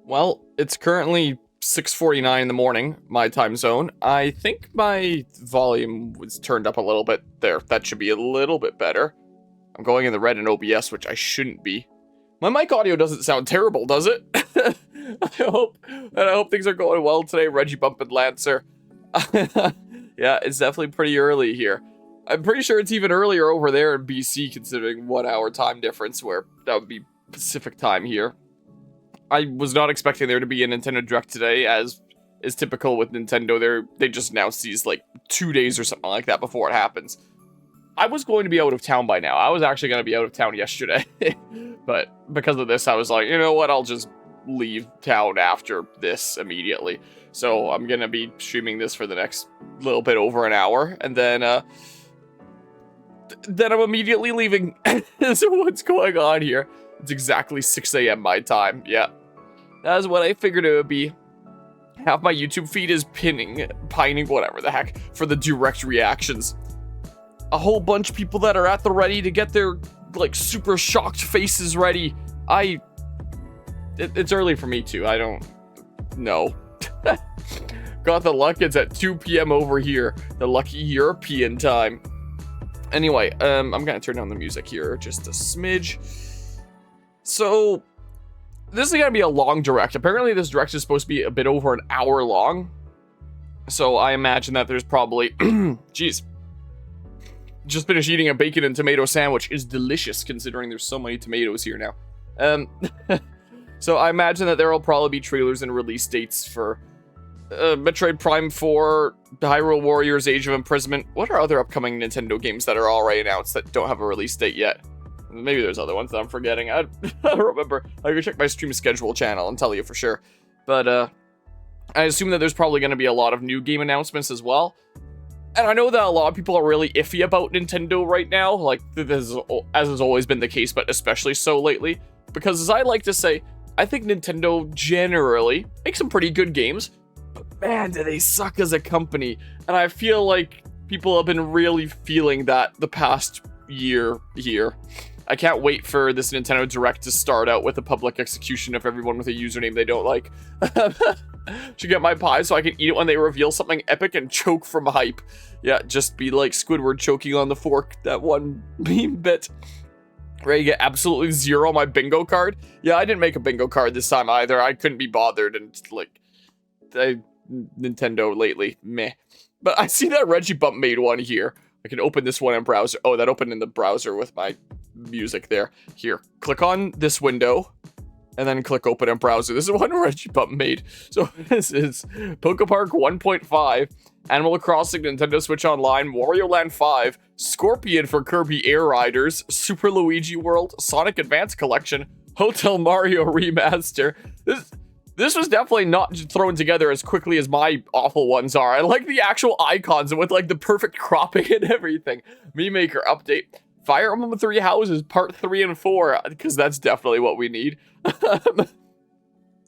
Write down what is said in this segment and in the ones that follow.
Well, it's currently 6:49 in the morning, my time zone. I think my volume was turned up a little bit there. That should be a little bit better. I'm going in the red in OBS, which I shouldn't be. My mic audio doesn't sound terrible, does it? I hope things are going well today, Reggie Bump and Lancer. Yeah, it's definitely pretty early here. I'm pretty sure it's even earlier over there in BC, considering 1 hour time difference, where that would be Pacific time here. I was not expecting there to be a Nintendo Direct today, as is typical with Nintendo. They just announce these like 2 days or something like that before it happens. I was going to be out of town by now. I was actually going to be out of town yesterday. But because of this, I was like, you know what, I'll just leave town after this immediately. So I'm going to be streaming this for the next little bit over an hour, and then I'm immediately leaving. So what's going on here? It's exactly 6 a.m. my time. Yeah, that's what I figured it would be. Half my YouTube feed is pining, whatever the heck, for the direct reactions. A whole bunch of people that are at the ready to get their, like, super shocked faces ready. It's early for me too. I don't know. Got the luck. It's at 2 p.m. over here. The lucky European time. Anyway, I'm gonna turn down the music here just a smidge. So, this is gonna be a long direct. Apparently, this direct is supposed to be a bit over an hour long. So, I imagine that there's probably... Jeez. Just finished eating a bacon and tomato sandwich. Is delicious, considering there's so many tomatoes here now. So, I imagine that there will probably be trailers and release dates for... Metroid Prime 4, Hyrule Warriors Age of Imprisonment. What are other upcoming Nintendo games that are already announced that don't have a release date yet? Maybe there's other ones that I'm forgetting. I don't remember. I can check my stream schedule channel and tell you for sure. But I assume that there's probably going to be a lot of new game announcements as well. And I know that a lot of people are really iffy about Nintendo right now, like this is, as has always been the case, but especially so lately. Because as I like to say, I think Nintendo generally makes some pretty good games. But man, do they suck as a company. And I feel like people have been really feeling that the past year here. I can't wait for this Nintendo Direct to start out with a public execution of everyone with a username they don't like. Should get my pie so I can eat it when they reveal something epic and choke from hype. Yeah, just be like Squidward choking on the fork, that one meme bit. Ready to get absolutely zero on my bingo card? Yeah, I didn't make a bingo card this time either. I couldn't be bothered, and like... Nintendo lately, meh. But I see that Reggie Bump made one here. I can open this one in browser. Oh, that opened in the browser with my music there. Here, click on this window, and then click open in browser. This is one Reggie Bump made. So this is Pokepark 1.5, Animal Crossing Nintendo Switch Online, Wario Land 5, Scorpion for Kirby Air Riders, Super Luigi World, Sonic Advance Collection, Hotel Mario Remaster. This was definitely not thrown together as quickly as my awful ones are. I like the actual icons with like the perfect cropping and everything. Meme Maker update. Fire Emblem 3 Houses Part 3 and 4, because that's definitely what we need.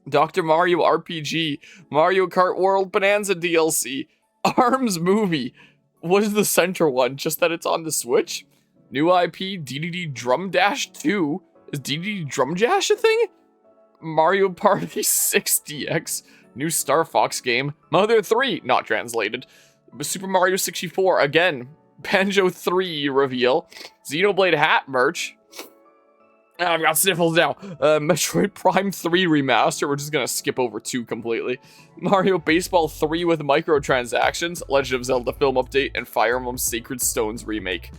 Dr. Mario RPG, Mario Kart World Bonanza DLC, ARMS movie. What is the center one? Just that it's on the Switch? New IP, DDD Drum Dash 2. Is DDD Drum Dash a thing? Mario Party 6 DX, new Star Fox game, Mother 3, not translated, Super Mario 64, again, Banjo 3 reveal, Xenoblade Hat merch, I've got sniffles now, Metroid Prime 3 remaster, we're just gonna skip over 2 completely, Mario Baseball 3 with microtransactions, Legend of Zelda film update, and Fire Emblem Sacred Stones remake.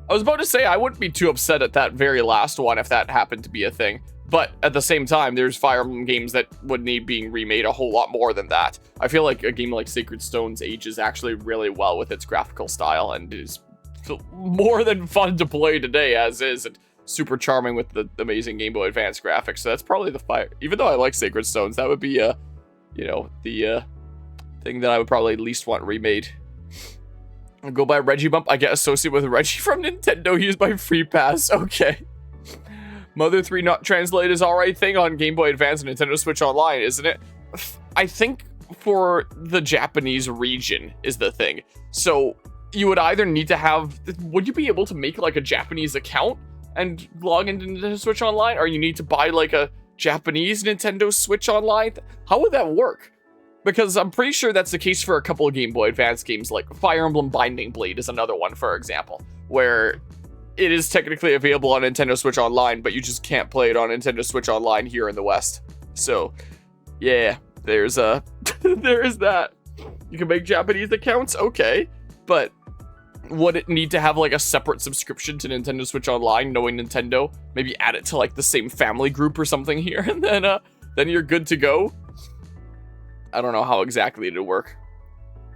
I was about to say I wouldn't be too upset at that very last one if that happened to be a thing. But at the same time, there's Fire Emblem games that would need being remade a whole lot more than that. I feel like a game like Sacred Stones ages actually really well with its graphical style and is more than fun to play today as is, and super charming with the amazing Game Boy Advance graphics. So that's probably the fire. Even though I like Sacred Stones, that would be the thing that I would probably least want remade. I'll go by Reggie Bump. I get associated with Reggie from Nintendo. Use my free pass. Okay. Mother 3 not translated is alright thing on Game Boy Advance and Nintendo Switch Online, isn't it? I think for the Japanese region is the thing. So you would either need to have... Would you be able to make like a Japanese account and log into Nintendo Switch Online? Or you need to buy like a Japanese Nintendo Switch Online? How would that work? Because I'm pretty sure that's the case for a couple of Game Boy Advance games, like Fire Emblem Binding Blade is another one, for example, where it is technically available on Nintendo Switch Online, but you just can't play it on Nintendo Switch Online here in the West. So, yeah, there's there is that. You can make Japanese accounts, okay, but would it need to have like a separate subscription to Nintendo Switch Online, knowing Nintendo? Maybe add it to like the same family group or something here, and then you're good to go. I don't know how exactly it'd work.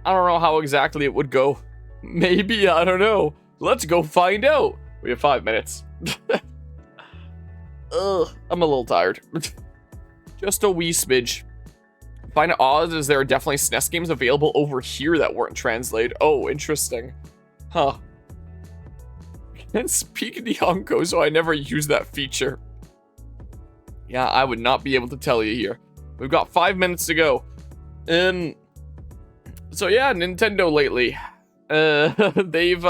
I don't know how exactly it would go. Maybe, I don't know. Let's go find out. We have 5 minutes. Ugh, I'm a little tired. Just a wee smidge. Find it odd as there are definitely SNES games available over here that weren't translated. Oh, interesting. Huh. Can't speak Nihongo, so I never use that feature. Yeah, I would not be able to tell you here. We've got 5 minutes to go. So yeah, Nintendo lately. They've,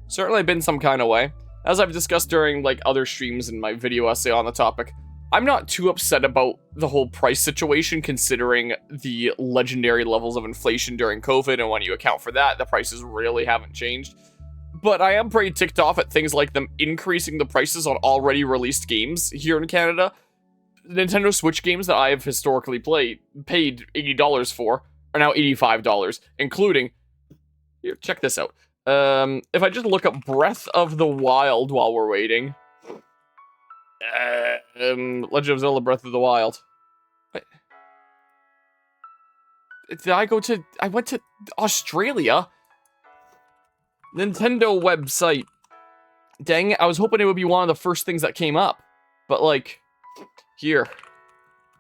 certainly been some kind of way. As I've discussed during, like, other streams in my video essay on the topic, I'm not too upset about the whole price situation, considering the legendary levels of inflation during COVID, and when you account for that, the prices really haven't changed. But I am pretty ticked off at things like them increasing the prices on already released games here in Canada. Nintendo Switch games that I have historically paid $80 for are now $85, including... Here, check this out. If I just look up Breath of the Wild while we're waiting... Legend of Zelda Breath of the Wild. What? Did I went to Australia? Nintendo website. Dang it, I was hoping it would be one of the first things that came up. But, like, here.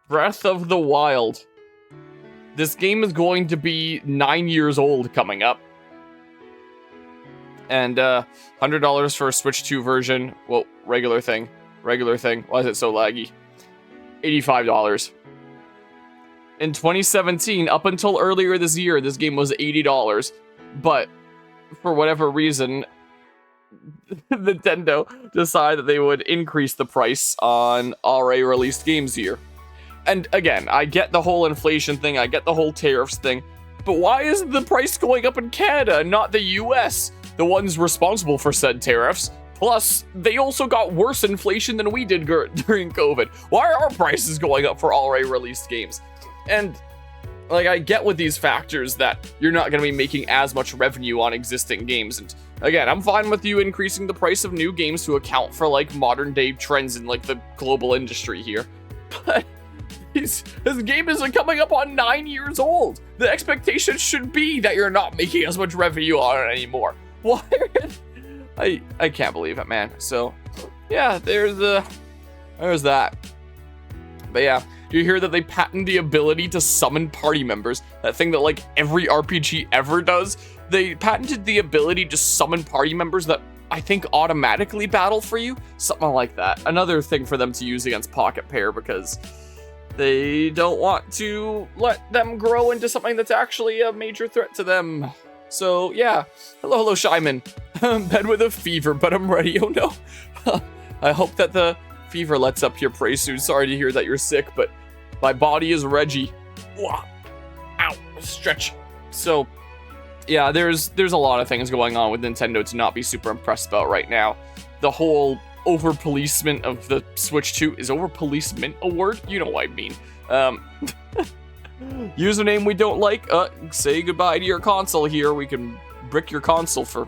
Breath of the Wild. This game is going to be 9 years old coming up. And, $100 for a Switch 2 version. Well, regular thing. Why is it so laggy? $85. In 2017, up until earlier this year, this game was $80. But, for whatever reason, Nintendo decided that they would increase the price on already released games here. And again, I get the whole inflation thing, I get the whole tariffs thing, but why is the price going up in Canada and not the US? The ones responsible for said tariffs. Plus, they also got worse inflation than we did during COVID. Why are our prices going up for already released games? And, like, I get with these factors that you're not going to be making as much revenue on existing games. And, again, I'm fine with you increasing the price of new games to account for, like, modern-day trends in, like, the global industry here. But this game isn't coming up on 9 years old. The expectation should be that you're not making as much revenue on it anymore. Why I can't believe it, man. So, yeah, there's that. But yeah, do you hear that they patented the ability to summon party members? That thing that, like, every RPG ever does? They patented the ability to summon party members that I think automatically battle for you? Something like that. Another thing for them to use against Pocket Pair, because they don't want to let them grow into something that's actually a major threat to them. So, yeah. Hello, Shyman. I'm bed with a fever, but I'm ready. Oh, no. I hope that the fever lets up here pretty soon. Sorry to hear that you're sick, but my body is Reggie. Ow. Stretch. So, yeah, there's a lot of things going on with Nintendo to not be super impressed about right now. The whole over-policement of the Switch 2. Is over-policement a word? You know what I mean. Username we don't like, say goodbye to your console here. We can brick your console for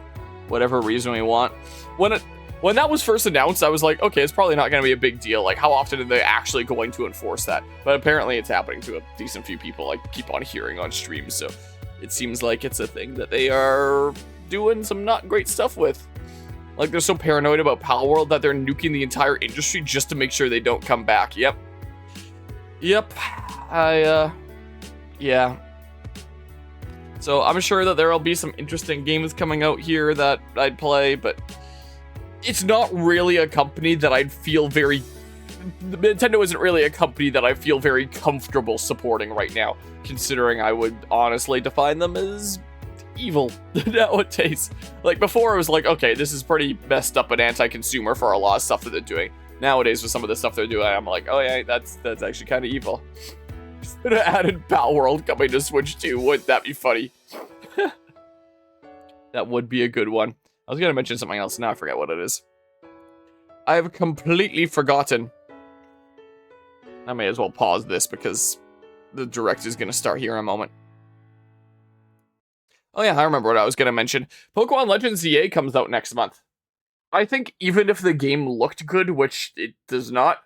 whatever reason we want. When that was first announced, I was like, okay, it's probably not going to be a big deal. Like, how often are they actually going to enforce that? But apparently it's happening to a decent few people I keep on hearing on streams, so it seems like it's a thing that they are doing some not great stuff with. Like, they're so paranoid about Palworld that they're nuking the entire industry just to make sure they don't come back. Yep. Yeah. So I'm sure that there'll be some interesting games coming out here that I'd play, but it's not really a company that I'd feel very... Nintendo isn't really a company that I feel very comfortable supporting right now, considering I would honestly define them as evil nowadays. Like, before it was like, okay, this is pretty messed up and anti-consumer for a lot of stuff that they're doing. Nowadays, with some of the stuff they're doing, I'm like, oh yeah, that's actually kind of evil. Should have added Pal World coming to Switch 2. Wouldn't that be funny? That would be a good one. I was going to mention something else. Now I forget what it is. I have completely forgotten. I may as well pause this because the direct is going to start here in a moment. Oh yeah, I remember what I was going to mention. Pokemon Legends ZA comes out next month. I think even if the game looked good, which it does not,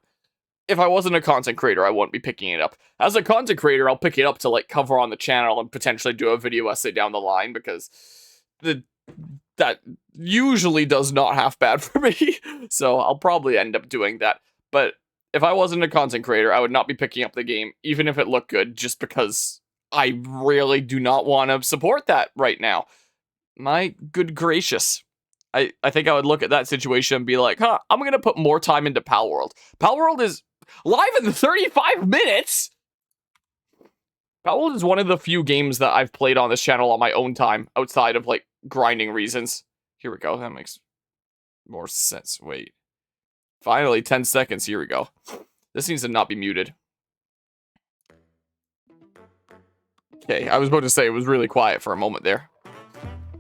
if I wasn't a content creator, I wouldn't be picking it up. As a content creator, I'll pick it up to like cover on the channel and potentially do a video essay down the line because that usually does not half bad for me. So I'll probably end up doing that. But if I wasn't a content creator, I would not be picking up the game, even if it looked good, just because I really do not want to support that right now. My good gracious. I think I would look at that situation and be like, huh, I'm going to put more time into Pal World. Pal World is live in 35 minutes! Pal World is one of the few games that I've played on this channel on my own time, outside of, like, grinding reasons. Here we go, that makes more sense. Wait. Finally, 10 seconds, here we go. This needs to not be muted. Okay, I was about to say it was really quiet for a moment there.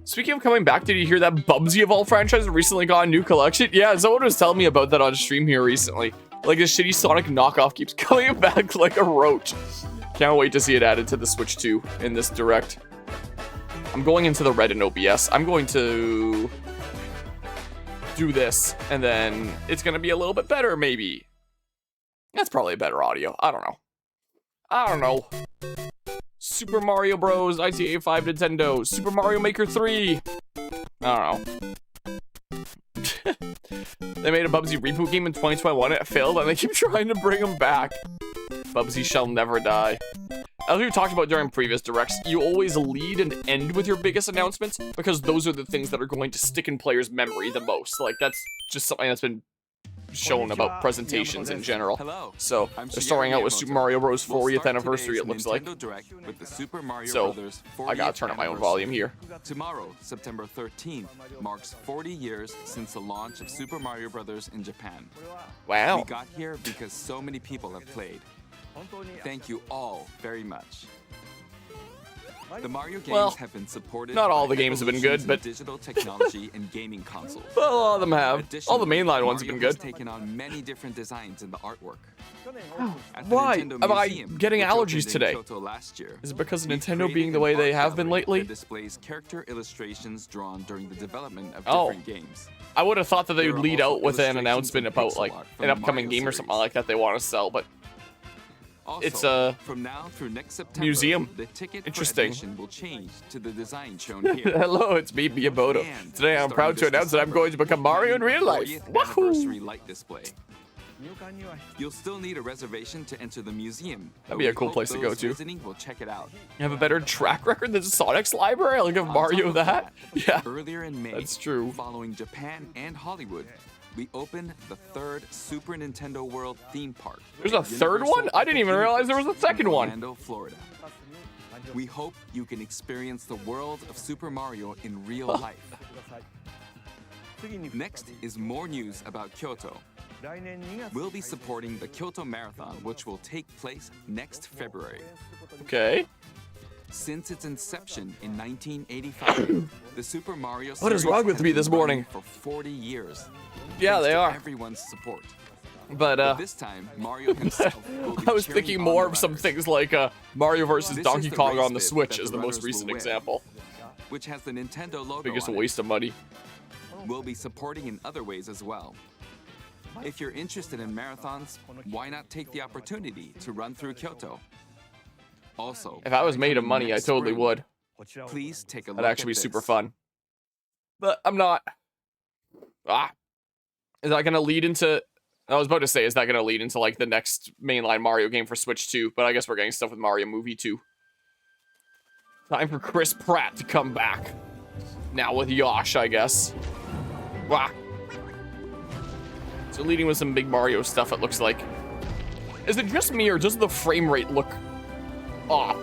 Speaking of coming back, did you hear that Bubsy of all franchises recently got a new collection? Yeah, someone was telling me about that on stream here recently. Like, this shitty Sonic knockoff keeps coming back like a roach. Can't wait to see it added to the Switch 2 in this direct. I'm going into the red in OBS. I'm going to do this, and then it's going to be a little bit better, maybe. That's probably better audio. I don't know. Super Mario Bros. ITA 5 Nintendo. Super Mario Maker 3. I don't know. They made a Bubsy reboot game in 2021. It failed, and they keep trying to bring him back. Bubsy shall never die. As we talked about during previous directs, you always lead and end with your biggest announcements because those are the things that are going to stick in players' memory the most. Like, that's just something that's been shown about presentations in general. So they're starting out with Super Mario Bros. 40th anniversary, it looks like. So I gotta turn up my own volume here. Tomorrow, September 13th, marks 40 years since the launch of Super Mario Bros. In Japan. Wow. We got here because so many people have played. Thank you all very much. The Mario games have been supported. Not all the games have been good, but digital technology and gaming consoles. Well, all of them have. All the mainline ones have been good. Taken on many different designs in the artwork. Why am I getting allergies today? Is it because of Nintendo being the way they have been lately? It displays character illustrations drawn during the development of different games. I would have thought that they would lead out with an announcement about like an upcoming game or something like that they want to sell, but also, it's a from now through next September, museum. The ticket Interesting. will change to the design shown here. Hello, it's me, Miyamoto. Today I'm proud to announce that I'm going to become Mario in real life. Anniversary light display. You'll still need a reservation to enter the museum. That'd be a cool place to go to. Will check it out. You have a better track record than Sonic's library? I'll give Mario that. Yeah, earlier in May, that's true. Following Japan and Hollywood, we opened the third Super Nintendo World theme park. There's a third one? I didn't even realize there was a second one. Orlando, Florida. We hope you can experience the world of Super Mario in real life. Next is more news about Kyoto. We'll be supporting the Kyoto Marathon, which will take place next February. Okay. Since its inception in 1985, the Super Mario series What is wrong with me this morning? For 40 years. Yeah, they are. Everyone's support. But this time, Mario himself will be I was cheering thinking on more the of some riders. things like Mario vs. This Donkey is the Kong race on the bib Switch that is the the most runners recent will wear, example. which has the Nintendo logo Biggest on waste of money. We'll be supporting in other ways as well. If you're interested in marathons, why not take the opportunity to run through Kyoto? Also, If I was made of money, I next totally spring, would. Please take a look That'd actually at be super this. fun. But I'm not. Is that going to lead into... I was about to say, is that going to lead into like the next mainline Mario game for Switch 2? But I guess we're getting stuff with Mario Movie 2. Time for Chris Pratt to come back. Now with Yosh, I guess. Wow. So leading with some big Mario stuff, it looks like. Is it just me, or does the frame rate look off?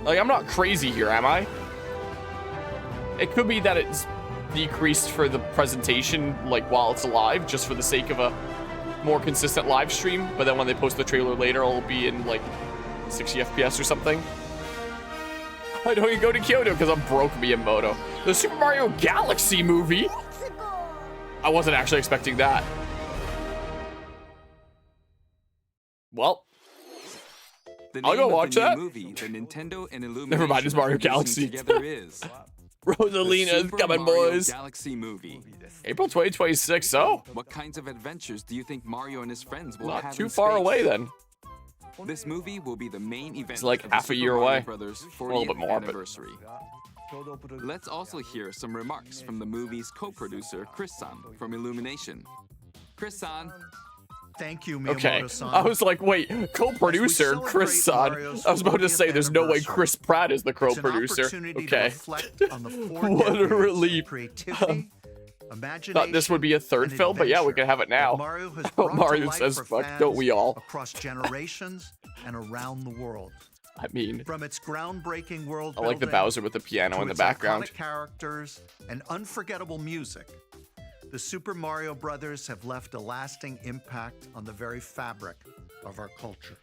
Like, I'm not crazy here, am I? It could be that it's decreased for the presentation, like while it's live, just for the sake of a more consistent live stream. But then when they post the trailer later, it'll be in like 60 FPS or something. I don't even go to Kyoto because I'm broke, Miyamoto. The Super Mario Galaxy movie? I wasn't actually expecting that. Well, I'll go watch that. Movie, the Nintendo and Illumination Never mind, it's Mario Galaxy. together is Rosalina's coming, Mario boys. Galaxy movie. April 2026. Oh, What kinds of adventures do you think Mario and his friends will not have too in far space? away then. This movie will be the main event. It's like of the half a Super year Mario away. Brothers A little 40th bit more, but- anniversary. Let's also hear some remarks from the movie's co-producer Chris-san from Illumination. Chris-san, Thank you, Okay, Miyamoto-san. I was like, wait, co-producer Chris San. I was about to say, there's no way Chris Pratt is the It's an co-producer. opportunity to Okay, reflect on the 4 What a decades of relief. creativity, imagination, thought this would be a third and film, but yeah, we adventure can have it now. that Mario has Oh, brought to Mario life says for fuck, fans don't we all? across generations and around the world. I mean, From its groundbreaking world I like the building Bowser with the piano to in the its background. iconic characters and unforgettable music, the Super Mario Brothers have left a lasting impact on the very fabric of our culture.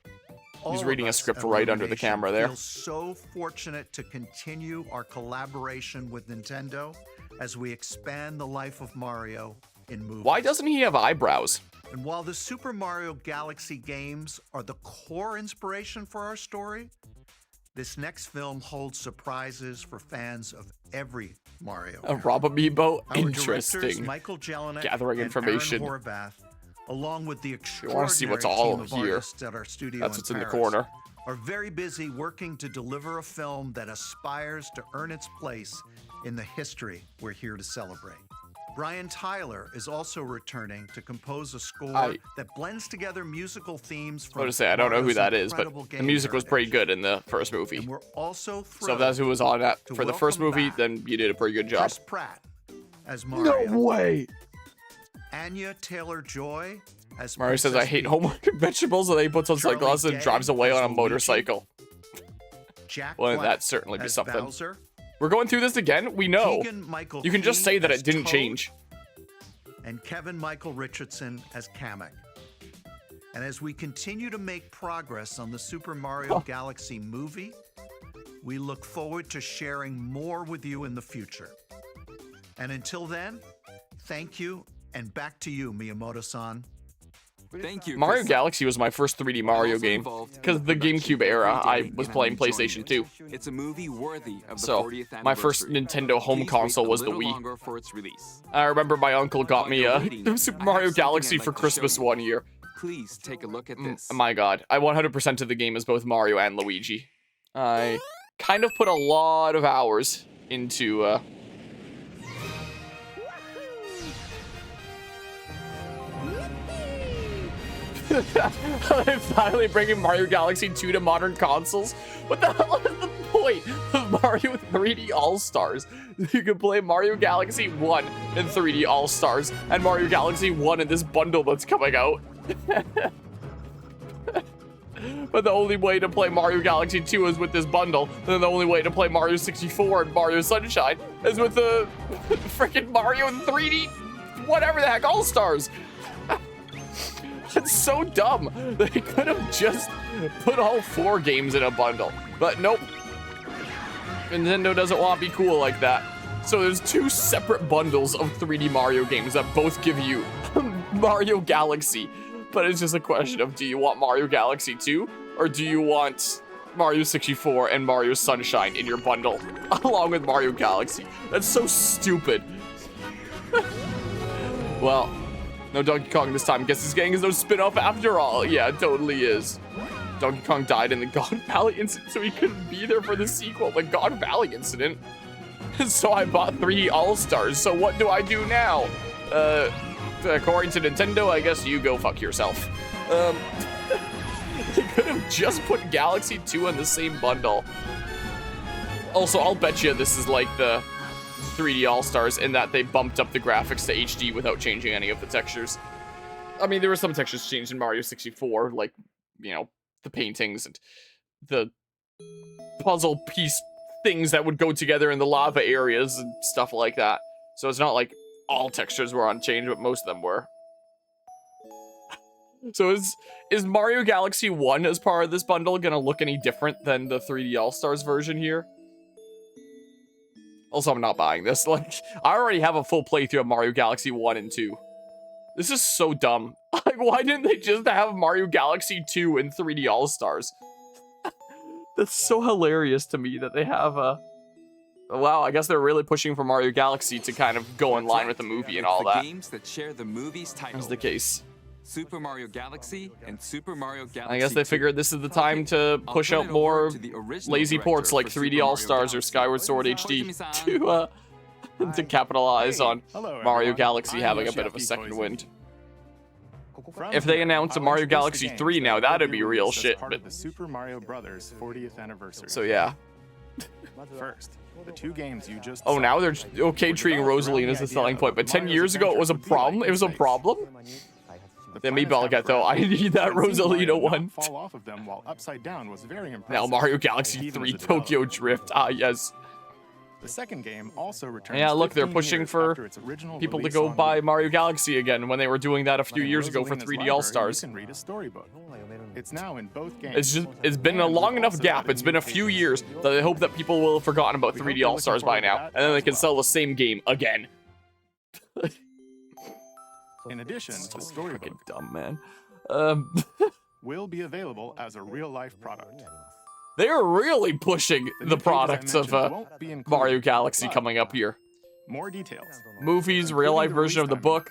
All of reading a us script at right under the Illumination camera there. feel so fortunate to continue our collaboration with Nintendo as we expand the life of Mario in movies. Why doesn't he have eyebrows? And while the Super Mario Galaxy games are the core inspiration for our story, this next film holds surprises for fans of every Mario. A Rob Amiibo? Our directors, Interesting. Michael Jelinek Gathering and information. Aaron Horvath, along with the You extraordinary want to see what's all team of here? artists at our studio That's what's in the Paris, corner. are very busy working to deliver a film that aspires to earn its place in the history we're here to celebrate. Brian Tyler is also returning to compose a score that blends together musical themes I from was to say, I don't know who Mario's that is, but incredible the game music was pretty heritage. good in the first movie. And we're also So if thrilled that's who was on that to for the first welcome movie, back then you did a pretty good job. Chris Pratt as Mario. way! Anya Taylor-Joy as Mario says, I Princess hate Peach. homework and vegetables, and then he puts on Charlie sunglasses and Day drives away as on a Luigi. motorcycle. Jack Wouldn't Black that certainly be as something? Bowser. We're going through this again? We know. Keegan-Michael You can just Key say that as it didn't Toad, change. And Kevin Michael Richardson as Kamek. And as we continue to make progress on the Super Mario Galaxy movie, we look forward to sharing more with you in the future. And until then, thank you, and back to you, Miyamoto-san. thank you. Mario Chris-san. Galaxy was my first 3D Mario Also game. involved in Because the production GameCube era, every I day was and playing I'm enjoying PlayStation it. 2. It's a movie worthy of the So, 40th my first anniversary. Nintendo home Please wait console a was the little Wii. longer for its release. I remember my uncle got While me you're waiting, Super I Mario have something Galaxy I'd for like to Christmas show you. one year. Please take a look at this. My god, I 100% of the game as both Mario and Luigi. I kind of put a lot of hours into, I'm finally bringing Mario Galaxy 2 to modern consoles. What the hell is the point of Mario 3D All-Stars? You can play Mario Galaxy 1 in 3D All-Stars and Mario Galaxy 1 in this bundle that's coming out. But the only way to play Mario Galaxy 2 is with this bundle. Then the only way to play Mario 64 and Mario Sunshine is with the freaking Mario 3D, whatever the heck, All-Stars. It's so dumb. They could have just put all 4 games in a bundle. But nope. Nintendo doesn't want to be cool like that. So there's 2 separate bundles of 3D Mario games that both give you Mario Galaxy. But it's just a question of, do you want Mario Galaxy 2? Or do you want Mario 64 and Mario Sunshine in your bundle? Along with Mario Galaxy. That's so stupid. Well, no Donkey Kong this time. Guess this gang is no spin-off after all. Yeah, it totally is. Donkey Kong died in the God Valley incident, so he couldn't be there for the sequel, the God Valley incident. So I bought 3 All-Stars. So what do I do now? According to Nintendo, I guess you go fuck yourself. They could have just put Galaxy 2 in the same bundle. Also, I'll bet you this is like the 3D All-Stars in that they bumped up the graphics to HD without changing any of the textures. I mean, there were some textures changed in Mario 64, like, you know, the paintings and the puzzle piece things that would go together in the lava areas and stuff like that. So it's not like all textures were unchanged, but most of them were. So is Mario Galaxy 1 as part of this bundle gonna look any different than the 3D All-Stars version here? Also, I'm not buying this. Like, I already have a full playthrough of Mario Galaxy 1 and 2. This is so dumb. Like, why didn't they just have Mario Galaxy 2 and 3D All-Stars? That's so hilarious to me that they have a... Wow, I guess they're really pushing for Mario Galaxy to kind of go in line with the movie and all that. Games that share the movie's title. That's the case. Super Mario Galaxy and Super Mario Galaxy I guess they figured this is the time to push out more lazy ports like 3D All-Stars or Skyward Sword HD to capitalize on Mario Galaxy having a bit of a second wind. If they announce a Mario Galaxy 3 now, that'd be real shit. But... the Super Mario Brothers 40th anniversary. So yeah. First, the 2 games you just Oh, now they're okay treating Rosaline as a selling point, but 10 years ago it was a problem? It was a problem? Then maybe I'll get though. I need that Rosalina one. Fall off of them while upside down was very impressive. Now Mario Galaxy 3 Tokyo Drift. Ah, yes. The second game also returns. Yeah, look, they're pushing for people to go buy Mario Galaxy again when they were doing that a few years ago for 3D All-Stars. You can read a storybook. It's now in both games. It's been a long enough gap. It's been a few years that I hope that people will have forgotten about 3D All-Stars by now, and then they can sell the same game again. In addition, the storybook Fucking dumb, man. will be available as a real-life product. They're really pushing the products of Mario Galaxy coming up here. More details. Movies, real-life version of the book.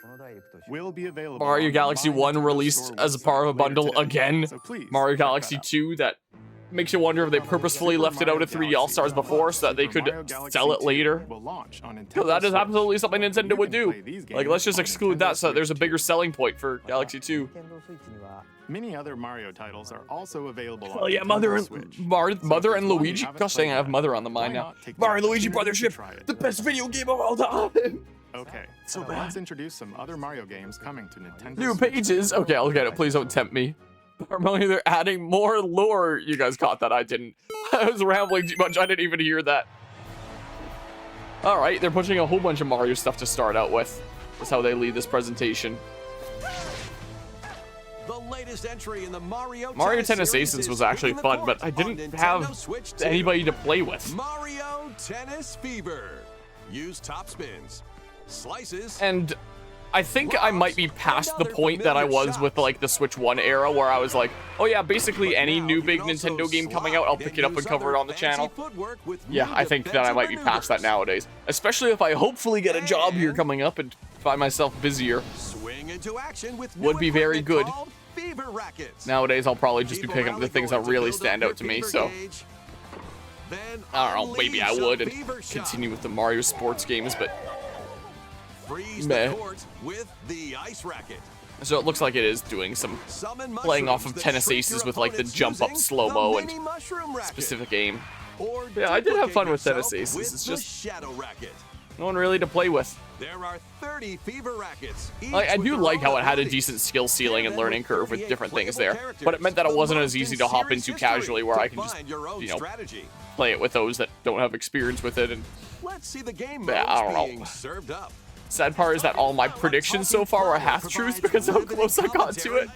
Will be available. Mario Galaxy 1 released as a part of a bundle again. Mario Galaxy 2 that makes you wonder if they purposefully left it out of 3D All-Stars before so that they could sell it later. Because that is absolutely something Nintendo would do. Like, let's just exclude that so that there's a bigger selling point for Galaxy 2. Many other Mario titles are also available. Oh yeah, Mother and Luigi. Gosh dang, I have Mother on the mind now. Mario Luigi Brothership, the best video game of all time. Okay, so let's introduce some other Mario games coming to Nintendo. New pages. Okay, I'll get it. Please don't tempt me. Normally they're adding more lore. You guys caught that? I didn't. I was rambling too much. I didn't even hear that. All right, they're pushing a whole bunch of Mario stuff to start out with. That's how they lead this presentation. The latest entry in the Mario Tennis Aces was actually fun, but I didn't have anybody to play with. Mario Tennis Fever. Use top spins, slices, and I think I might be past the point that I was with like the Switch 1 era where I was like, oh yeah, basically any new big Nintendo game coming out, I'll pick it up and cover it on the channel. Yeah, I think that I might be past that nowadays. Especially if I hopefully get a job here coming up and find myself busier. Swing into action with would be very good. Fever rackets. Nowadays, I'll probably just be picking up the things that really stand out to me, so... I don't know, maybe I would and continue with the Mario sports games, but... Freeze the court with the ice racket. So it looks like it is doing some playing off of Tennis Aces with like the jump up slow-mo and specific aim. Yeah, I did have fun with Tennis Aces. It's just no one really to play with. There are 30 Fever rackets. I do like how it had a decent skill ceiling and learning curve with different things there, but it meant that it wasn't as easy to hop into casually where I can just, you know, play it with those that don't have experience with it. And let's see the game I don't know. Served up. Sad part is that all my predictions so far are half-truths because of how close I got to it.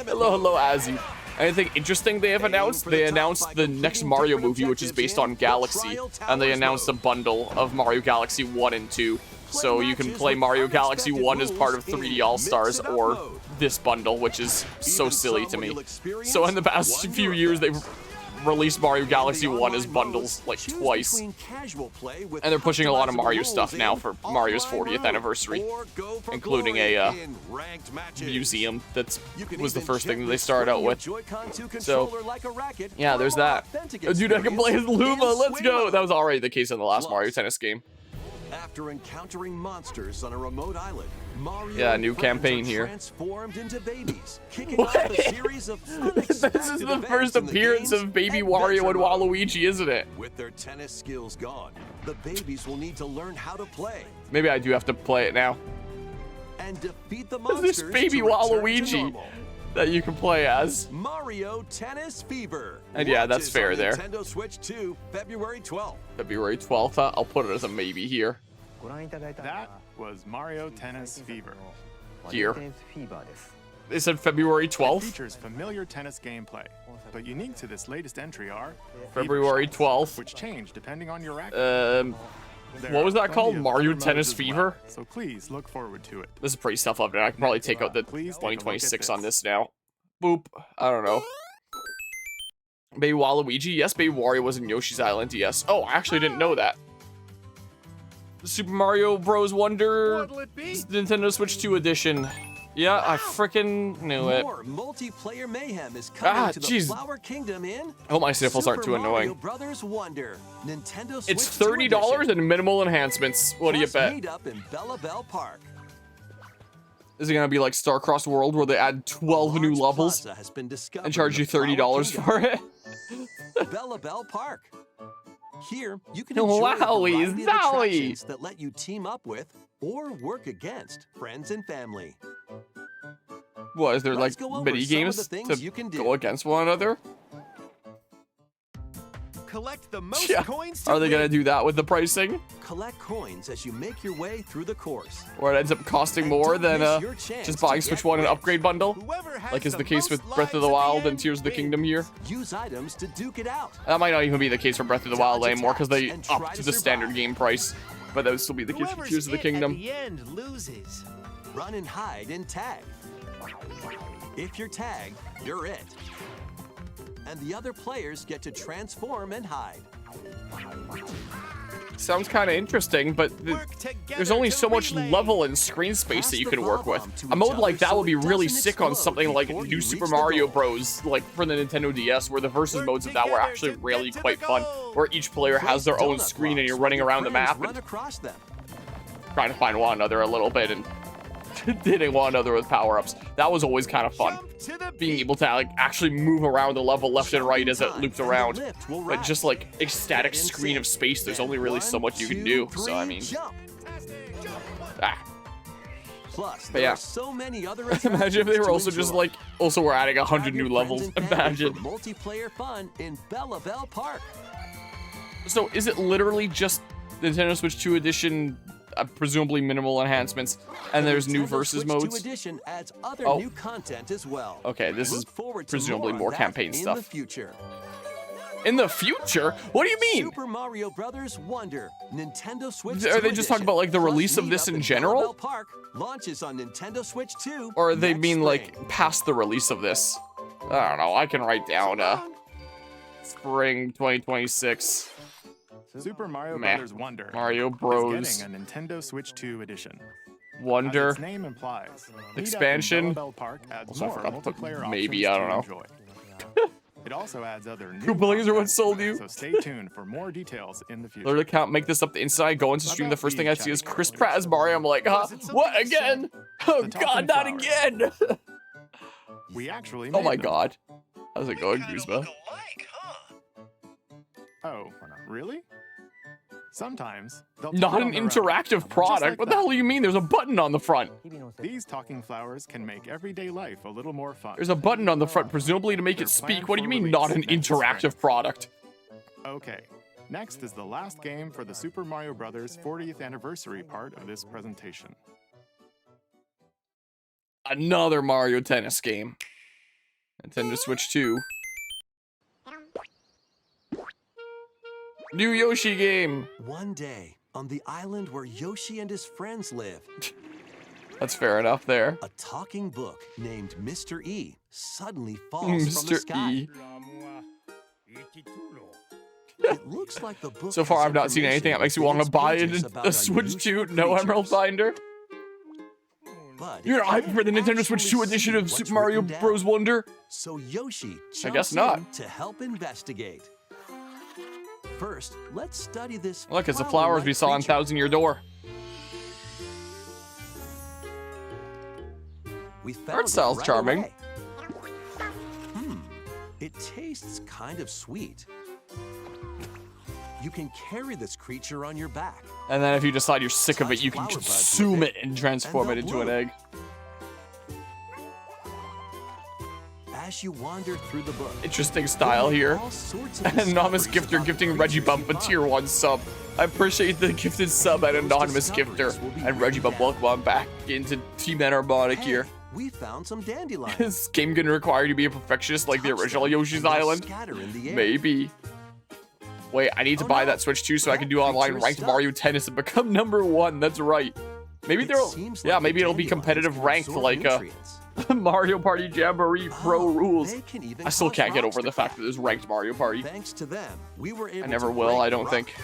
Hello, Azzy. Anything interesting they have announced? They announced the next Mario movie, which is based on Galaxy, and they announced a bundle of Mario Galaxy 1 and 2. So you can play Mario Galaxy 1 as part of 3D All-Stars, or this bundle, which is so silly to me. So in the past few years, they've released Mario Galaxy 1 as bundles like twice, and they're pushing a lot of Mario stuff now for Mario's 40th anniversary, including a museum that was the first thing that they started out with. So yeah, there's that. Oh, dude, I can play as Luma. Let's go. That was already the case in the last Mario Tennis game. After encountering monsters on a remote island, yeah, new campaign here. Transformed into babies, kicking off a series of this is the first appearance of Baby Wario and Waluigi, isn't it? With their tennis skills gone, the babies will need to learn how to play. Maybe I do have to play it now. And defeat the monsters. This Baby Waluigi that you can play as. Mario Tennis Fever. And yeah, that's fair there. Nintendo Switch 2, February 12th. February 12th, I'll put it as a maybe here. That was Mario Tennis Fever. Here. They said February It 12th. features familiar tennis gameplay, but unique to this latest entry are February fever shots, 12th. which change depending on your racket. There What was are that called? plenty of Mario other modes Tennis as well, Fever? so please look forward to it. This is pretty self-evident. I can probably take out the Please take a look at 2026 on this. this now. Boop. I don't know. Baby Waluigi? Yes, Baby Wario was in Yoshi's Island, yes. Oh, I actually didn't know that. Super Mario Bros. Wonder What'll it be? Nintendo Switch 2 edition. Yeah, I freaking knew it. More multiplayer mayhem is coming to the jeez. Flower Kingdom in I hope my sniffles aren't too Super Mario annoying. Brothers Wonder, Nintendo Switch It's 2 $30 edition. and minimal enhancements. What do you Plus, bet? meet up in Bella Bell Park. Is it gonna be like Starcross World where they add 12 new Large levels plaza has been discovered and charge in you the Flower $30 Kingdom. for it? Bella Bell Park. Here, you can enjoy a Wowie variety of zowie. attractions that let you team up with or work against friends and family. What, is there Let's like go over mini some of games the things to you can do. go against one another? Collect the most Yeah. coins to Are they gonna win. do that with the pricing? Collect coins as you make your way through the course. Or it ends up costing And more don't than miss your chance just to buying get Switch 1 and rich. upgrade bundle? Whoever has Like is the case most with Breath of the lives at Wild and end Tears of the Kingdom here? Use items to duke it out. That might not even be the case for Breath of the Wild Dodge anymore because they attacks and try upped to the standard survive. game price. But that would still be the case for Whoever's Tears of the it Kingdom. At the end loses. Run and hide and tag. If you're tagged, you're it. And the other players get to transform and hide. Sounds kind of interesting, but Work together there's only to so much relay. level and screen space Pass that you the can work with. bomb to A mode each like other that would so be it really doesn't sick on explode something like before you New reach Super the Mario goal. Bros. Like for the Nintendo DS, where the versus Work modes of that were together actually to really get to quite the fun, goal. where each player has their own Place screen and donut you're blocks running where around the friends map Run and across them. trying to find one another a little bit and hitting one another with power-ups. That was always kind of fun. Jump to the Being beat. able to like actually move around the level left and right as it looped And the around. lift will But rise. just like a static Get in screen of sync. space, there's Then only really so 1, much you can 2, do. So I 3, mean, jump. ah. Plus, But there yeah. are so many other Imagine if they were also attractions to just enjoy. like, also we're adding Grab 100 your new friends levels. and family Imagine. for multiplayer fun in Bella Bell Park. So is it literally just Nintendo Switch 2 edition, presumably minimal enhancements, and there's new Nintendo versus Switch 2 modes? edition adds other Oh. new content as well. Okay, this is Look forward to presumably on more that campaign in stuff. the future. In the future? What do you mean? Super Mario Brothers Wonder, Nintendo Switch Are 2 they just talking edition. about, like, the Plus, release of meet this up in at general? Bella Bell Park launches on Nintendo Switch 2. Or they next mean spring. like past the release of this? I don't know. I can write down spring 2026 Super Mario Meh. Brothers Wonder Mario is Bros. getting a Nintendo Switch 2 edition. As Wonder. its name implies, meet up in Expansion. Bella Bell Park adds Also, I more forgot to put multiplayer maybe, options I don't to know. enjoy. It also adds other new Koopa are what content, sold you. so stay tuned for more details in the future. Literally can't make this up the inside. Go into stream. The first thing I see is Chris Pratt as Mario. I'm like, huh? Was it something What you said? again? Oh The God, talking not flowers. again! We actually Oh made my them. God. How's it going, Guzma? Oh, really? Sometimes they'll Not talk an on their own, interactive just product. like What the that. hell do you mean? There's a button on the front. These talking flowers can make everyday life a little more fun. There's a button on the front, presumably to make it They're speak. planned What do you for mean, release not an next spring. interactive product? Okay, next is the last game for the Super Mario Bros. 40th anniversary part of this presentation. Another Mario Tennis game. Nintendo Switch 2. New Yoshi game. One day, on the island where Yoshi and his friends live, That's fair enough there. a talking book named Mr. E suddenly falls from the Mr. sky. E. It looks like the book So far, has I've not seen anything that makes you want to information buy on pages about a Switch 2. unusual No Emerald creatures. Finder. But You're it not hyped can't for the Nintendo actually Switch 2 edition see of what's Super Mario written down. Bros. Wonder. So Yoshi I guess jumps not. in to help investigate. First, let's study this. Look, it's the flowers we saw on creature. Thousand Year Door. We found Art it style's right charming. away. It tastes kind of sweet. You can carry this creature on your back. And then if you decide you're sick of it, you can Touch flower buds consume with it and transform it and into an they'll egg. As you wander through the book, Interesting style here. all sorts of Anonymous discoveries gifter about gifting the Reggie creatures Bump a you tier find. 1 sub. I appreciate the gifted sub at Anonymous Gifter. And Reggie Bump, welcome on back into Team Anarbonic Hey, here. we found some dandelions. Is this game gonna require you to be a perfectionist like the Touch original them, Yoshi's and they'll Island? scatter in the air. Maybe. Wait, I need to Oh, buy no. that Switch too so I can That do online creature's ranked stuck. Mario Tennis and become #1. That's right. Maybe It there'll, seems yeah, like the maybe it'll be dandelions competitive can ranked absorb like nutrients. Mario Party Jamboree Pro Oh, rules. they can even I still cause can't get rocks over to the fact crack. that there's ranked Mario Party. Thanks to them, we were able I never to will, break I the don't rock. think.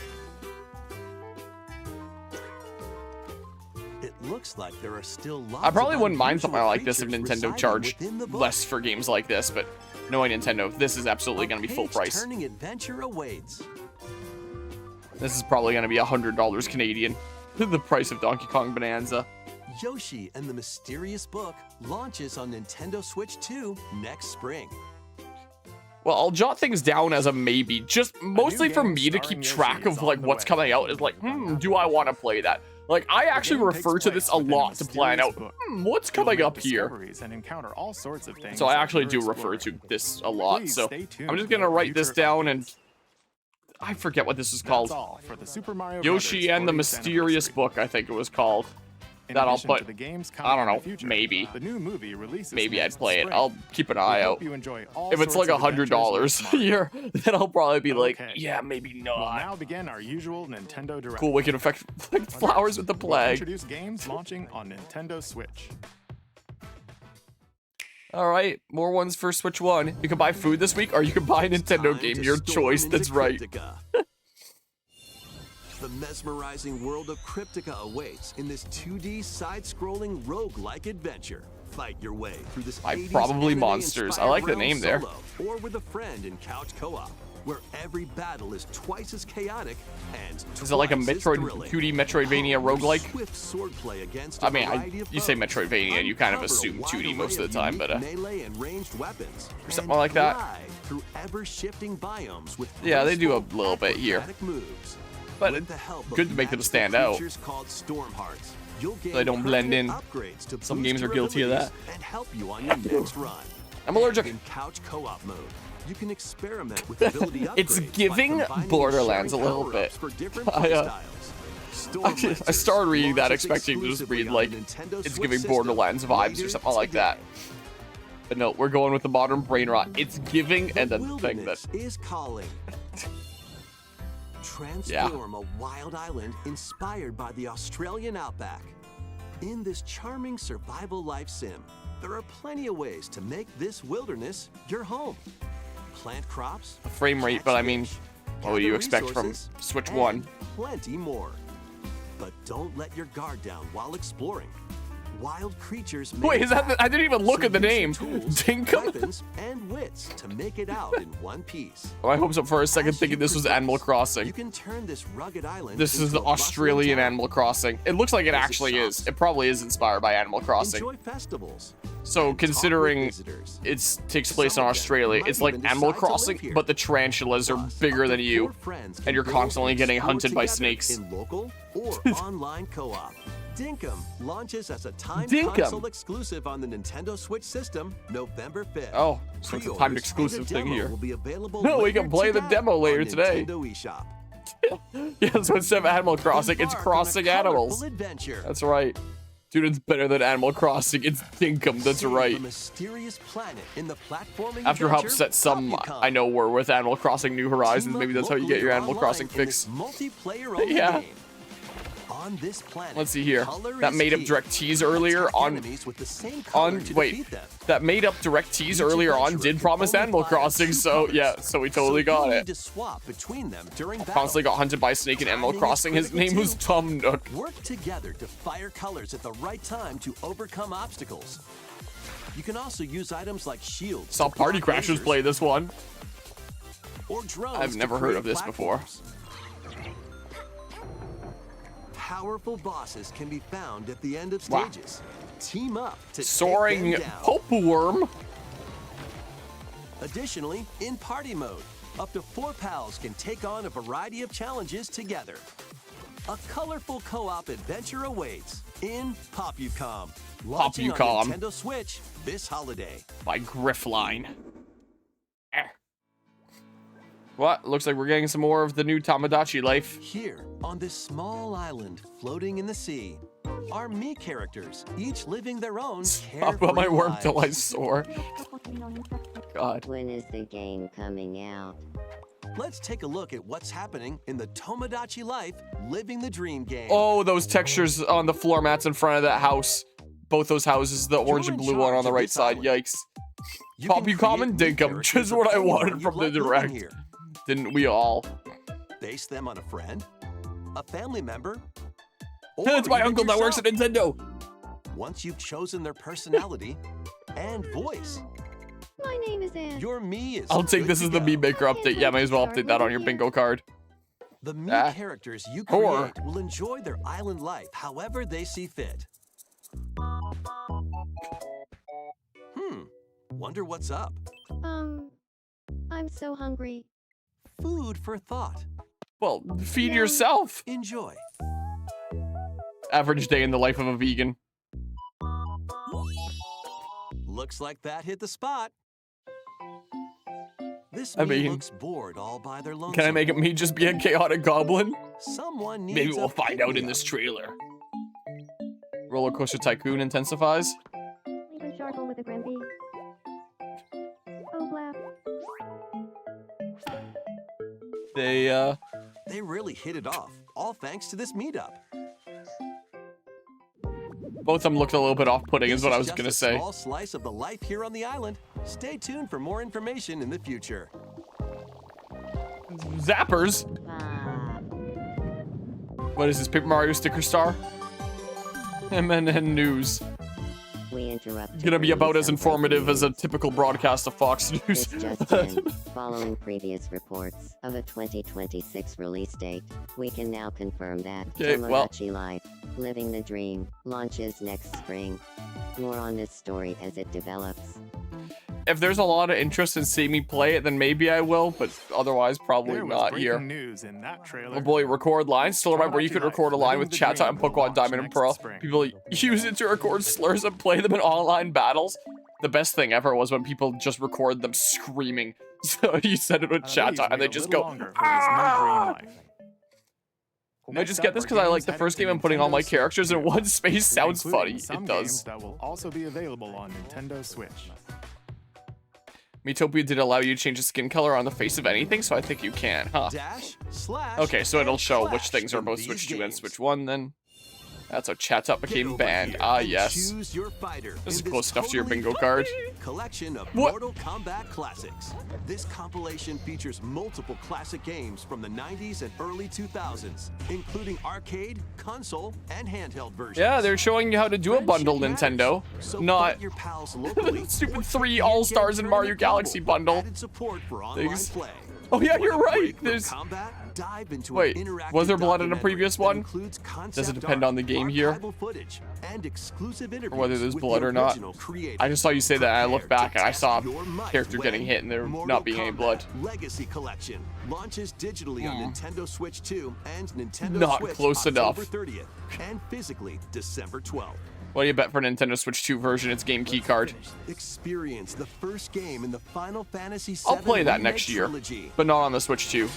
It looks like there are still lots I probably of wouldn't mind unusual something like this if creatures Nintendo residing charged within the book. less for games like this, but knowing Nintendo, this is absolutely A going to be full price. page-turning adventure awaits. This is probably going to be $100 Canadian. The price of Donkey Kong Bonanza. Yoshi and the Mysterious Book launches on Nintendo Switch 2 next spring. Well, I'll jot things down as a maybe, just mostly for game me to starring keep track Yoshi of is like on the what's way. coming out. Is like, do I want to play that? Like, I actually game takes refer to place this a within a lot to plan out. mysterious book. What's You'll coming make up here? discoveries and encounter all sorts of things So I that actually you're do refer exploring. to this a lot. Please So stay tuned I'm just for gonna write this future down, updates. and I forget what this is That's called. all for the Super Mario Yoshi Brothers and the 40th Mysterious anniversary. Book, I think it was called. In That I'll addition put- to the games I coming don't in the know, future, maybe. The new movie releases Maybe I'd next play it. spring. I'll keep an We eye hope out. you enjoy all If it's like sorts of adventures $100 with a Mario. year, then I'll probably be like, Okay. yeah, maybe We'll not. now begin our usual Nintendo Direct. Cool, we can affect flowers with the We'll plague. introduce games launching on Nintendo Switch. All right, more ones for Switch 1. You can buy food this week, or you can buy a Nintendo Time game. to Your storm choice. into That's right. Cryptica. The mesmerizing world of Cryptica awaits in this 2D side-scrolling roguelike adventure. Fight your way through this By 80s Probably Monsters. I like the anime-inspired name realm there. solo, or with a friend in couch co-op, where every battle is twice as chaotic and Is it like a twice as Metroid, thrilling. 2D Metroidvania Hone your roguelike? Swift swordplay against I a mean, variety of you say foes. Metroidvania, you kind of Uncover a assume wide 2D most array of the time, unique but melee and ranged weapons, or something and like that. glide through ever-shifting biomes with Yeah, they do a graceful, little bit here. acrobatic moves. But With it's the help of good to make them magical stand out. creatures called storm hearts, you'll gain they don't blend in. permanent upgrades to Some boost games are your guilty of abilities that. and help you on your next run. I'm allergic. In couch co-op mode, you can experiment with ability upgrades. It's by giving combining and Borderlands sharing a little power-ups bit. For different I, playstyles. Storm I Lancers started reading that launches expecting to just exclusively read on like the Nintendo it's Switch giving system Borderlands vibes or later something like today. that. But no, we're going with the modern brain rot. It's giving and The then the thing that wilderness is calling. Transform a wild island inspired by the Australian outback. In this charming survival life sim, there are plenty of ways to make this wilderness your home. Plant crops, the frame rate, but I mean, fish, what would you gather expect from resources, Switch and 1? Plenty more. But don't let your guard down while exploring. Wild creatures may Wait, is that attack, I didn't even look so at the use your name. tools, Dinkum? weapons, and wits to make it out in one piece. I hope so for a second As thinking you this was progress, Animal You Crossing. can turn this rugged island This is into the a bustling Australian town. Animal Crossing. It looks like it Visit actually is. shops. It probably is inspired by Animal Crossing. Enjoy festivals. So and talk with considering visitors. it takes place in Some of them Australia, might it's like even Animal decide to live Crossing, here. but the tarantulas are Plus, bigger up than to you. 4 friends can and you're build constantly getting explore hunted by together snakes. In local or online co-op. Dinkum launches as a timed Dinkum. console exclusive on the Nintendo Switch system November 5th. Oh, so it's a Pre-orders timed and exclusive thing demo here. Will be available No, we later can play the today demo later on today. Nintendo eShop. Yeah, so instead of Animal Crossing, it's Embark on a crossing animals. colorful adventure. That's right. Dude, it's better than Animal Crossing. It's Dinkum. That's Save right. a mysterious planet in the platforming After how adventure, upset some Puppycom. I know were with Animal Crossing New Horizons, Team up maybe that's how you get your locally Animal or Crossing online in this fix. multiplayer-only Yeah. game. On this planet, Let's see here. color That is made up key. direct tease earlier Attack on enemies with the same color to wait. defeat them. That made up direct tease Each earlier on adventurer did can promise only Animal fire Crossing, 2 so colors. yeah, so we totally So got you'll it. need to swap between them during battle. Constantly got hunted by a snake in Animal Timing is Crossing. His critical name was too. Tom Nook. Work together to fire colors at the right time to overcome obstacles. You can also use items like shields. Saw to Party block Crashers lasers, play this one. or drones I've to never heard create of this before. platforms. Powerful bosses can be found at the end of Wow. stages. Team up to Soaring take them down. Pope Worm. Additionally, in party mode, up to 4 pals can take on a variety of challenges together. A colorful co-op adventure awaits. in Pop-U-Com. Launching on Pop-U-Com. Nintendo Switch this holiday. By Griffline. What? Looks like we're getting some more of the new Tamagotchi life. Here, on this small island floating in the sea, are me characters, each living their own Talk about my carefree worm till I lives. soar. God. When is the game coming out? Let's take a look at what's happening in the Tomodachi Life Living the Dream game. Oh, those textures on the floor mats in front of that house. Both those houses, the orange and blue one on the right side. Yikes. You can Pop-U-Com and create me Dinkum, characters just of what I anyone wanted you'd from the like living Direct. here. Didn't we all? Base them on a friend, a family member, or It's my even uncle that works at yourself. Nintendo. Once you've chosen their personality and voice, My name is Anne. your me is I'll take good this to as the go. Me Maker update. Yeah, may as well update that on your bingo card. The me Ah. characters you Or- create will enjoy their island life however they see fit. Wonder what's up. I'm so hungry. Food for thought. Well, feed Yeah. yourself. Enjoy. Average day in the life of a vegan. Looks like that hit the spot. This I me mean, looks bored all by their lonesome. Can I make it me just be a chaotic goblin? Someone needs Maybe a we'll find out in pick-me-up. this trailer. Roller Coaster Tycoon intensifies. Even charcoal with a Grimby. Oh, blap. They really hit it off, all thanks to this meetup. Both of them looked a little bit off-putting, is This what I was just gonna a say. Small slice of the life here on the island. Stay tuned for more information in the future. Zappers. Ah. What is this, Paper Mario sticker star? MNN News. We interrupt. Gonna be about as informative as a typical broadcast of Fox News. This just in. Following previous reports of a 2026 release date, we can now confirm that Okay, well- Tomodachi Life, Living the Dream, launches next spring. More on this story as it develops. If there's a lot of interest in seeing me play it, then maybe I will, but otherwise probably There was not breaking here. news in that trailer. Oh boy, record lines. Still remember you could record a line with Living the Chat Time, Dream will Pokemon Diamond and launch Pearl. next spring. People use it to record slurs and play them in online battles. The best thing ever was when people just record them screaming. So you send it with And Chat these Time and wait they a just little go, longer for this new dream life. I just get this because I like the first game I'm putting all my characters in one space. Sounds Including funny. some It does. games that will also be available on Nintendo Switch. Miitopia did allow you to change the skin color on the face of anything, so I think you can, huh? Dash, slash, Okay, so it'll and show which slash things are in both these Switch 2 and games. Switch 1 then. That's how Chat Up Get became over banned. here Ah, and yes. Choose your fighter This is in close enough to your totally bingo card. collection of What? Mortal Kombat classics. This compilation features multiple classic games from the 90s and early 2000s, including arcade, console, and handheld versions. Yeah, they're showing you how to do a Friendship bundle, matters, Nintendo. so Not fight your pals locally stupid or 3 get All-Stars and Mario Tournament Galaxy Global for bundle. added support for online Things. play. Oh yeah, you're Want a right. break from There's combat? Dive into Wait, an interactive was there blood in a documentary previous that one? includes Does it concept depend art, on the game here? archival footage, and exclusive interviews whether there's with blood the or not. original creator. I just saw you say that and I looked Prepare back to and I test saw your might character getting when hit and there Mortal not being any Kombat blood. Legacy Collection launches digitally on Nintendo Switch 2 and Nintendo Not Switch close October enough. 30th, and physically December 12th. What do you bet for Nintendo Switch 2 version? It's game key card. Experience the first game in the Final Fantasy VII I'll play that Remake next year, trilogy. but not on the Switch 2.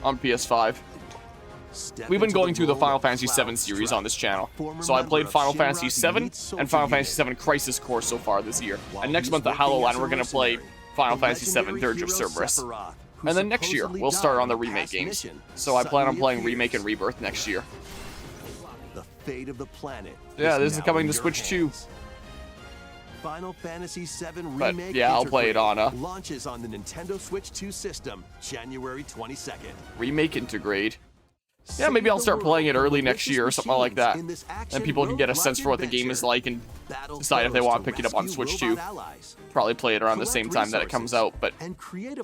On PS5. Step We've been into going through the role Final of Fantasy Cloud VII series Strife, on this channel. a former So I member played of Final Shinra Fantasy VII Elite Soldier and Final Unit. Fantasy VII Crisis Core so far this year. While And next he's month at working Halloween as a we're going to play mercenary, Final the Fantasy VII legendary Dirge of hero Cerberus. Sephiroth, who And then next year supposedly we'll start died on the in a remake past games. mission, So I plan on suddenly playing Remake and appears. Rebirth next year. The fate of the planet. Yeah, this is now coming in to your Switch 2. hands. Final Fantasy VII But, Remake yeah, I'll play it on, launches on the Nintendo Switch 2 system January 22nd. Remake Integrate. Yeah, maybe I'll start playing it early next year or something like that. And people can get a sense for what the game is like and decide if they want to pick it up on Switch 2. Probably play it around the same time that it comes out, but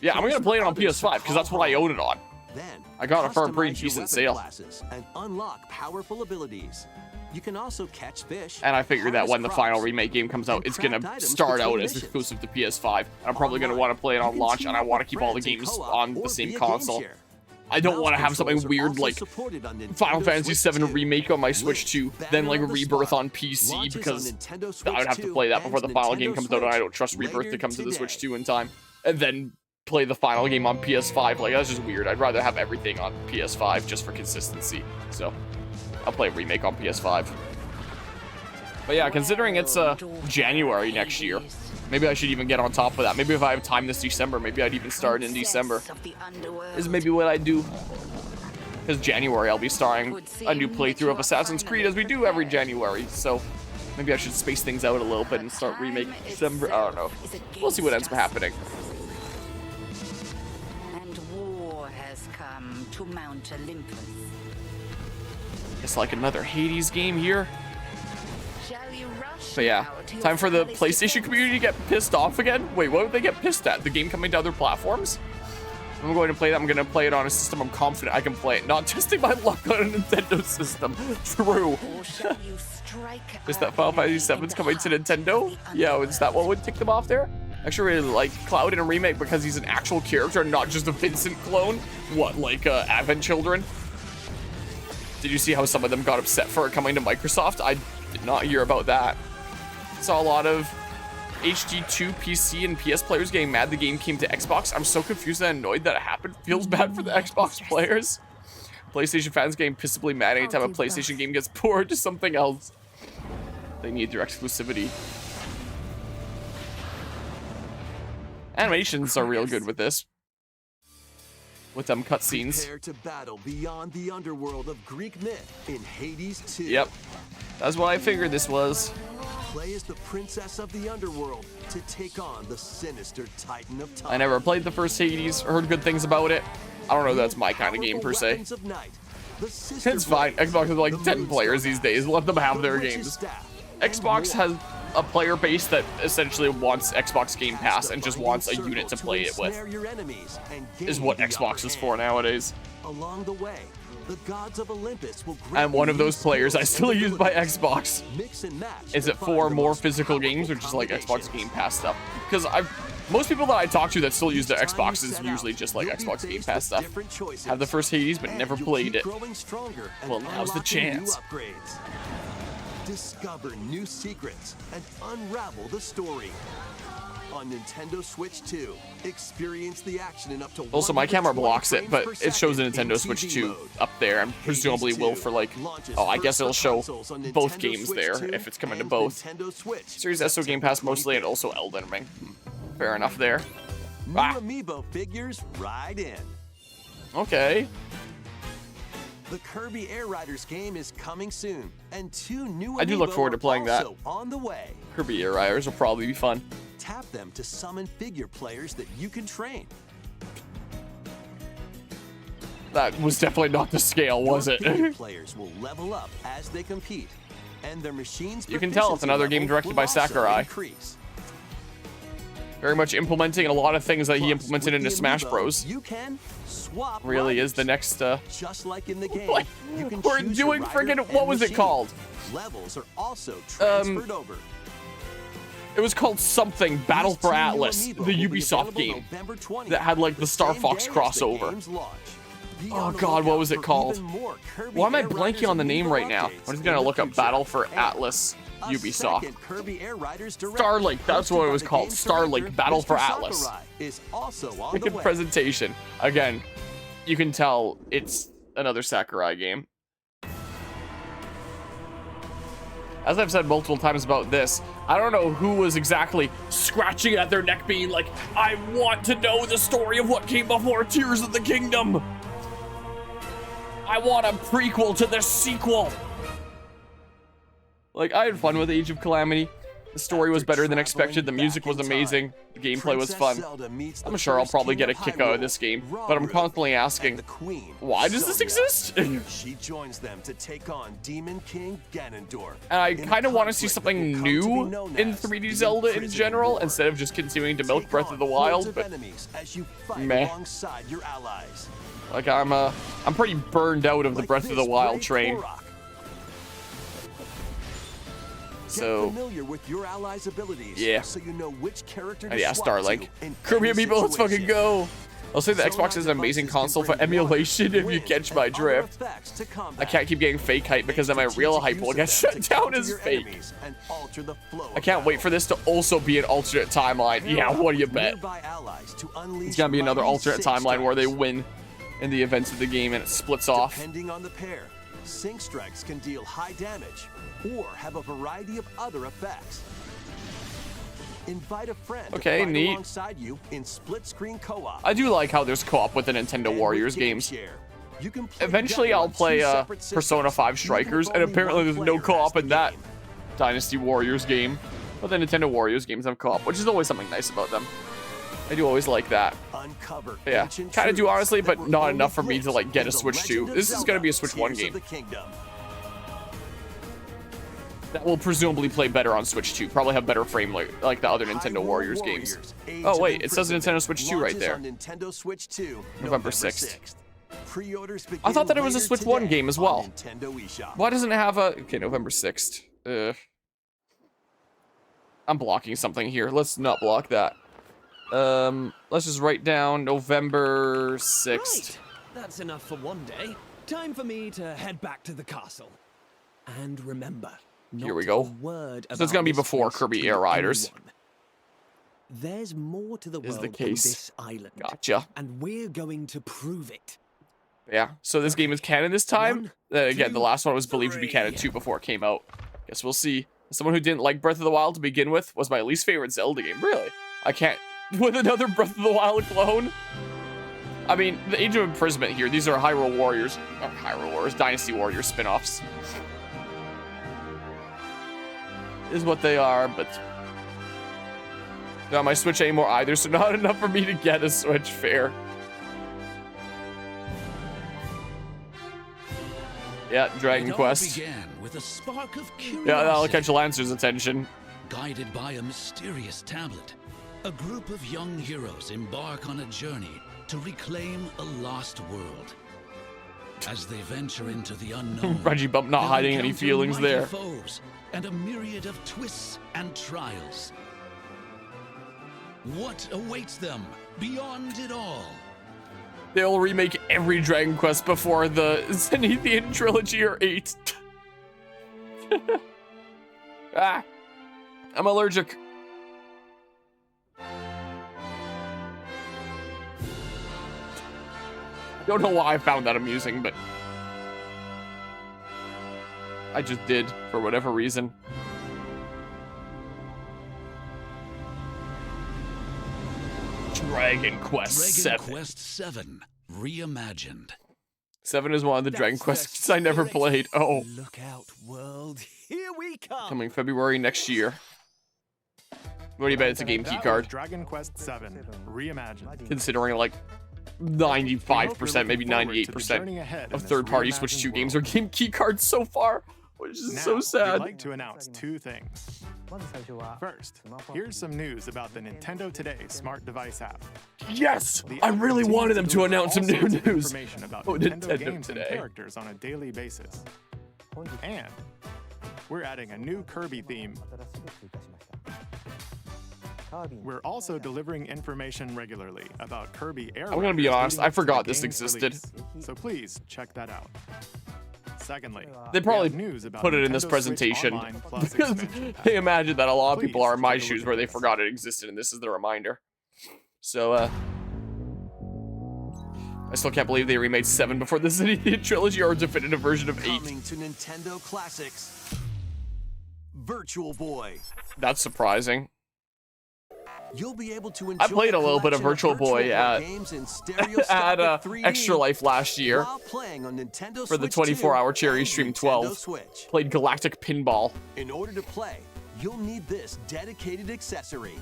yeah, I'm gonna play it on PS5 because that's what I own it on. Then, I got it for a pretty customize your decent weapon sale. classes and unlock powerful abilities. You can also catch fish. And I figure that harvest when the crops, final remake game comes out, and it's craft gonna items start out between as missions. exclusive to PS5. I'm probably gonna Online, want to play it you on can launch, team and I up want to with keep all the friends in games co-op on or the same via game console. share. I don't Mouse want to have something controls are weird also like supported on Final Nintendo Fantasy Switch VII 2. Remake on my Switch 2, then like Banner of the Rebirth Spot on PC launches because on Nintendo I Switch would have to 2 play that and before the final Nintendo game comes out, and I Switch don't trust Rebirth to later come to the Switch today. 2 in time. And then play the final game on PS5. Like, that's just weird. I'd rather have everything on PS5 just for consistency. So, I'll play Remake on PS5. But yeah, considering it's January next year, maybe I should even get on top of that. Maybe if I have time this December, maybe I'd even start in December. Is maybe what I do. Because January I'll be starting a new playthrough of Assassin's Creed as we do every January. So maybe I should space things out a little bit and start Remake December. I don't know. We'll see what ends up happening. And war has come to Mount Olympus. It's like another Hades game here. Shall you rush But yeah, now to your time for the family's PlayStation defense? community to get pissed off again. Wait, what would they get pissed at? The game coming to other platforms? I'm going to play that. I'm going to play it on a system I'm confident I can play it. Not testing my luck on a Nintendo system. True. Or shall you strike Is that Final Fantasy VII's coming to Nintendo? Yeah, is that what would tick them off there? Actually, really like Cloud in a remake because he's an actual character, not just a Vincent clone. What, like Advent Children? Did you see how some of them got upset for it coming to Microsoft? I did not hear about that. Saw a lot of HD2 PC and PS players getting mad the game came to Xbox. I'm so confused and annoyed that it happened. Feels bad for the Xbox players. PlayStation fans getting pissably mad anytime a PlayStation game gets ported to something else. They need their exclusivity. Animations are real good with this. With them cutscenes. Prepare to battle beyond the underworld of Greek myth in Hades 2. Yep. That's what I figured this was. Play as the princess of the underworld to take on the sinister titan of time. I never played the first Hades, heard good things about it. I don't know if that's my kind of game per se. Weapons of night, the sister It's fine. blades, Xbox has like the 10 players moonstone these days. Let them have the their witch's games. staff, Xbox and has a player base that essentially wants Xbox Game more. Pass and just Cast wants a binding unit to circle play it with. ensnare your enemies and Is gain what the Xbox upper is for hand. nowadays. Along the way, the gods of Olympus will grant I'm one you of those new players I skills still and use my abilities. Xbox. Mix and match Is to it find for the more most physical powerful games or just like Xbox combination. Game Pass stuff? Because most people that I talk to that still use their Each time Xbox you is set usually out, just like you'll be Xbox Game faced Pass with stuff. different choices. Have the first Hades but And never you'll played keep it. growing stronger and Well, now's the unlocking new chance. upgrades. Discover new secrets and unravel the story. On Nintendo Switch 2, experience the action in up to Also, my camera 120 blocks it, frames but per it shows the second Nintendo in Switch TV 2 mode. up there, and presumably will for like, oh, I guess it'll show both games there if it's coming to both. Series S Game Pass mostly, and also Elden Ring. Fair enough there. New Ah. amiibo figures right in. Okay. The Kirby Air Riders game is coming soon, and 2 new I do look amiibo forward to are playing that. also on the way. Kirby Air Riders will probably be fun. Tap them to summon figure players that you can train. That was definitely not the scale, was Your it? figure players will level up as they compete, and their machines' You can tell it's another game proficiency directed by level will also Sakurai. increase. Very much implementing a lot of things that he Plus, implemented with into the Smash amiibo, Bros. You can swap Really is riders. the next, Just like in the game, like, you can we're choose your doing rider friggin', and what was it machine. called? Levels are also transferred over. It was called something, Battle These for 2 new Atlas, amiibo the will be Ubisoft available game November 20th, that had like the Star same Fox day as the crossover. game's launch. Be Oh on the God, what lookout was it for called? even more Kirby Why am I Air Riders blanking on the name amiibo right now? updates I'm just in gonna the look up future. Battle for And Atlas a Ubisoft. second Kirby Air Riders direct, Starlink, that's hosted what it by was the called. game's Starlink, director, Battle for Mr. Atlas. Sakurai, is also on the Good way. presentation. Again, you can tell it's another Sakurai game. As I've said multiple times about this, I don't know who was exactly scratching at their neck being like, I want to know the story of what came before Tears of the Kingdom. I want a prequel to this sequel. Like, I had fun with Age of Calamity. The story was better than expected, the music was amazing, the gameplay was fun. I'm sure I'll probably get a kick out of this game, but I'm constantly asking, why does this exist? She joins them to take on Demon King Ganondorf. And I in a kind of want to see conflict that something will come to be new known in as 3D the Zelda in Imprisoned general, War. instead of just continuing to milk Take Breath of the on Wild, hordes of but enemies as you fight meh. alongside your allies. like I'm pretty burned out of the Like Breath of the this Wild brave train. Korok. So, Get familiar with your allies' abilities, yeah. so you know which character to yeah, swap Starlink. to in Kirby any Amiibo, let's fucking situation. go. I'll say the Xbox is an amazing console for emulation if you catch my drift. I can't keep getting fake hype because then my real hype will get shut down as fake. I can't wait for this to also be an alternate timeline. Yeah, what do you bet? It's gonna be another alternate timeline where they win in the events of the game and it splits off. Depending on the pair, sync strikes can deal high damage or have a variety of other effects. Invite a friend to fight alongside you in split-screen co-op. I do like how there's co-op with the Nintendo Warriors games. Eventually, I'll play Persona 5 Strikers, and apparently there's no co-op in that Dynasty Warriors game. But the Nintendo Warriors games have co-op, which is always something nice about them. I do always like that. Yeah, kind of do honestly, but not enough for me to like get a Switch 2. This is gonna be a Switch 1 game. That will presumably play better on Switch 2. Probably have better frame like the other Nintendo Warriors games. Oh wait, it says Nintendo Switch 2 right there. November 6th. I thought that it was a Switch 1 game as well. Why doesn't it have a... Okay, November 6th. I'm blocking something here. Let's not block that. Let's just write down November 6th. Right. That's enough for one day. Time for me to head back to the castle. And remember, here we go. So it's gonna be before Kirby Air Riders. There's more to the world than this island. Gotcha. And we're going to prove it. Yeah, so this game is canon this time. Again, the last one was believed to be canon too before it came out. Guess we'll see. As someone who didn't like Breath of the Wild to begin with, was my least favorite Zelda game. Really? I can't... With another Breath of the Wild clone? I mean, the Age of Imprisonment here, these are Hyrule Warriors. Not Hyrule Warriors, Dynasty Warriors spin-offs. Is what they are, but... Not my Switch anymore either, so not enough for me to get a Switch fair. Yeah, Dragon Quest. Began with a spark of curiosity. Yeah, that'll catch Lancer's attention. Guided by a mysterious tablet, a group of young heroes embark on a journey to reclaim a lost world. As they venture into the unknown, Reggie Bump not hiding any feelings there. Foes and a myriad of twists and trials. What awaits them beyond it all? They'll remake every Dragon Quest before the Zenithian trilogy or 8. Ah, I'm allergic. I don't know why I found that amusing, but I just did for whatever reason. Dragon Quest 7. Dragon Quest 7 Reimagined. 7 is one of the Dragon Quests I never played. Oh. Look out, world. Here we come. Coming February next year. What do you bet it's a game key card? Dragon Quest 7 Reimagined. Considering like 95%, maybe 98% of third-party Switch 2 games are game key cards so far, which is so sad. We'd like to announce two things. First, here's some news about the Nintendo Today smart device app. Yes! I really wanted them to announce some new news About about Nintendo Nintendo games Today. and characters on a daily basis. And we're adding a new Kirby theme. We're also delivering information regularly about Kirby Air I'm gonna be Riders honest, leading I up to the forgot this game's existed. release. So please check that out. Secondly, They we probably have news about put it in this Nintendo Switch presentation Online Plus because expansion pack. they imagine that a lot of people Please are in my take a shoes look where at they this. forgot it existed, and this is the reminder. So, I still can't believe they remade 7 before the Zenithian trilogy or a definitive version of 8. Coming to Nintendo Classics, Virtual Boy. That's surprising. You'll be able to I played a little bit of Virtual Boy at games in at stereoscopic 3D Extra Life last year while playing on Nintendo for the Switch 24-hour 2 Cherry and Stream Nintendo 12. Switch. Played Galactic Pinball. In order to play, you'll need this dedicated accessory.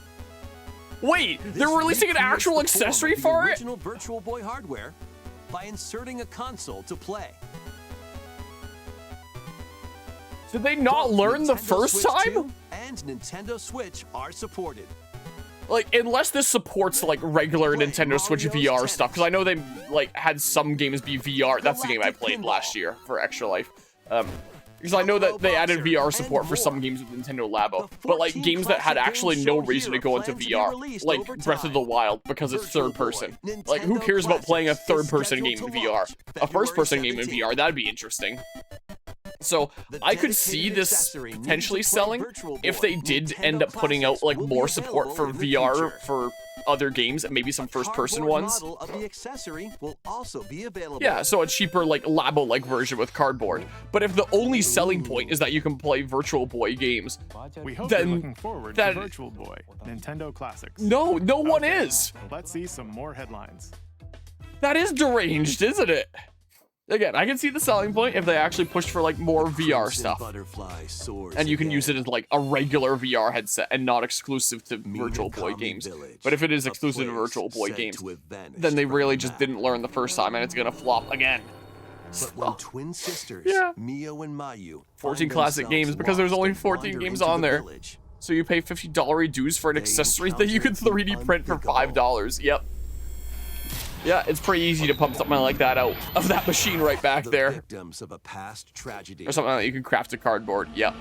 Wait, they're This releasing an recreates actual the form accessory of the for it? Original Virtual Boy hardware by inserting a console to play. Did they not learn the Nintendo first Switch time? 2 and Nintendo Switch are supported. Like, unless this supports, like, regular Nintendo Switch VR stuff, because I know they, like, had some games be VR. That's the game I played last year for Extra Life. Because I know that they added VR support for some games with Nintendo Labo, but like games that had actually no reason to go into VR, like Breath of the Wild, because it's third person. Like, who cares about playing a third person game in VR? A first person game in VR, that'd be interesting. So I could see this potentially selling if they did end up putting out like more support for VR for other games and maybe some first person ones. Yeah, so a cheaper like Labo-like version with cardboard. But if the only selling point is that you can play Virtual Boy games, We hope then you're looking forward to Virtual Boy, Nintendo Classics. no one is. Let's see some more headlines. That is deranged, isn't it? Again, I can see the selling point if they actually pushed for like more VR stuff. And you can use it as like a regular VR headset and not exclusive to Virtual Boy games. But if it is exclusive to Virtual Boy games, then they really just didn't learn the first time and it's gonna flop again. But when twin sisters, Yeah. Mio and Mayu, 14 classic games because there's only 14 games on there. So you pay $50 dues for an accessory that you could 3D print for $5. Yep. Yeah, it's pretty easy to pump something like that out of that machine right back there. Victims of a past tragedy. Or something that you can craft a cardboard. Yep.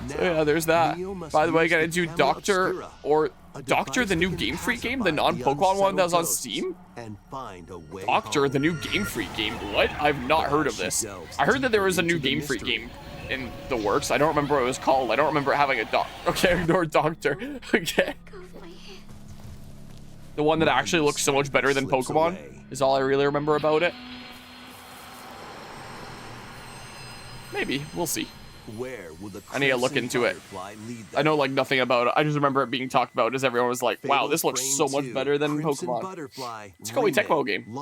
So yeah, there's that. By the way, I gotta do Doctor the new Game Freak game, the non-Pokemon one that was on Steam. Doctor, the new Game Freak game. What? I've not heard of this. I heard that there was a new Game Freak game in the works. I don't remember what it was called. I don't remember having a Okay, ignore Doctor. Okay. The one that actually looks so much better than Pokemon is all I really remember about it. Maybe. We'll see. I need to look into it. I know like nothing about it. I just remember it being talked about as everyone was like, wow, this looks so much better than Pokemon. It's a Koei Tecmo game.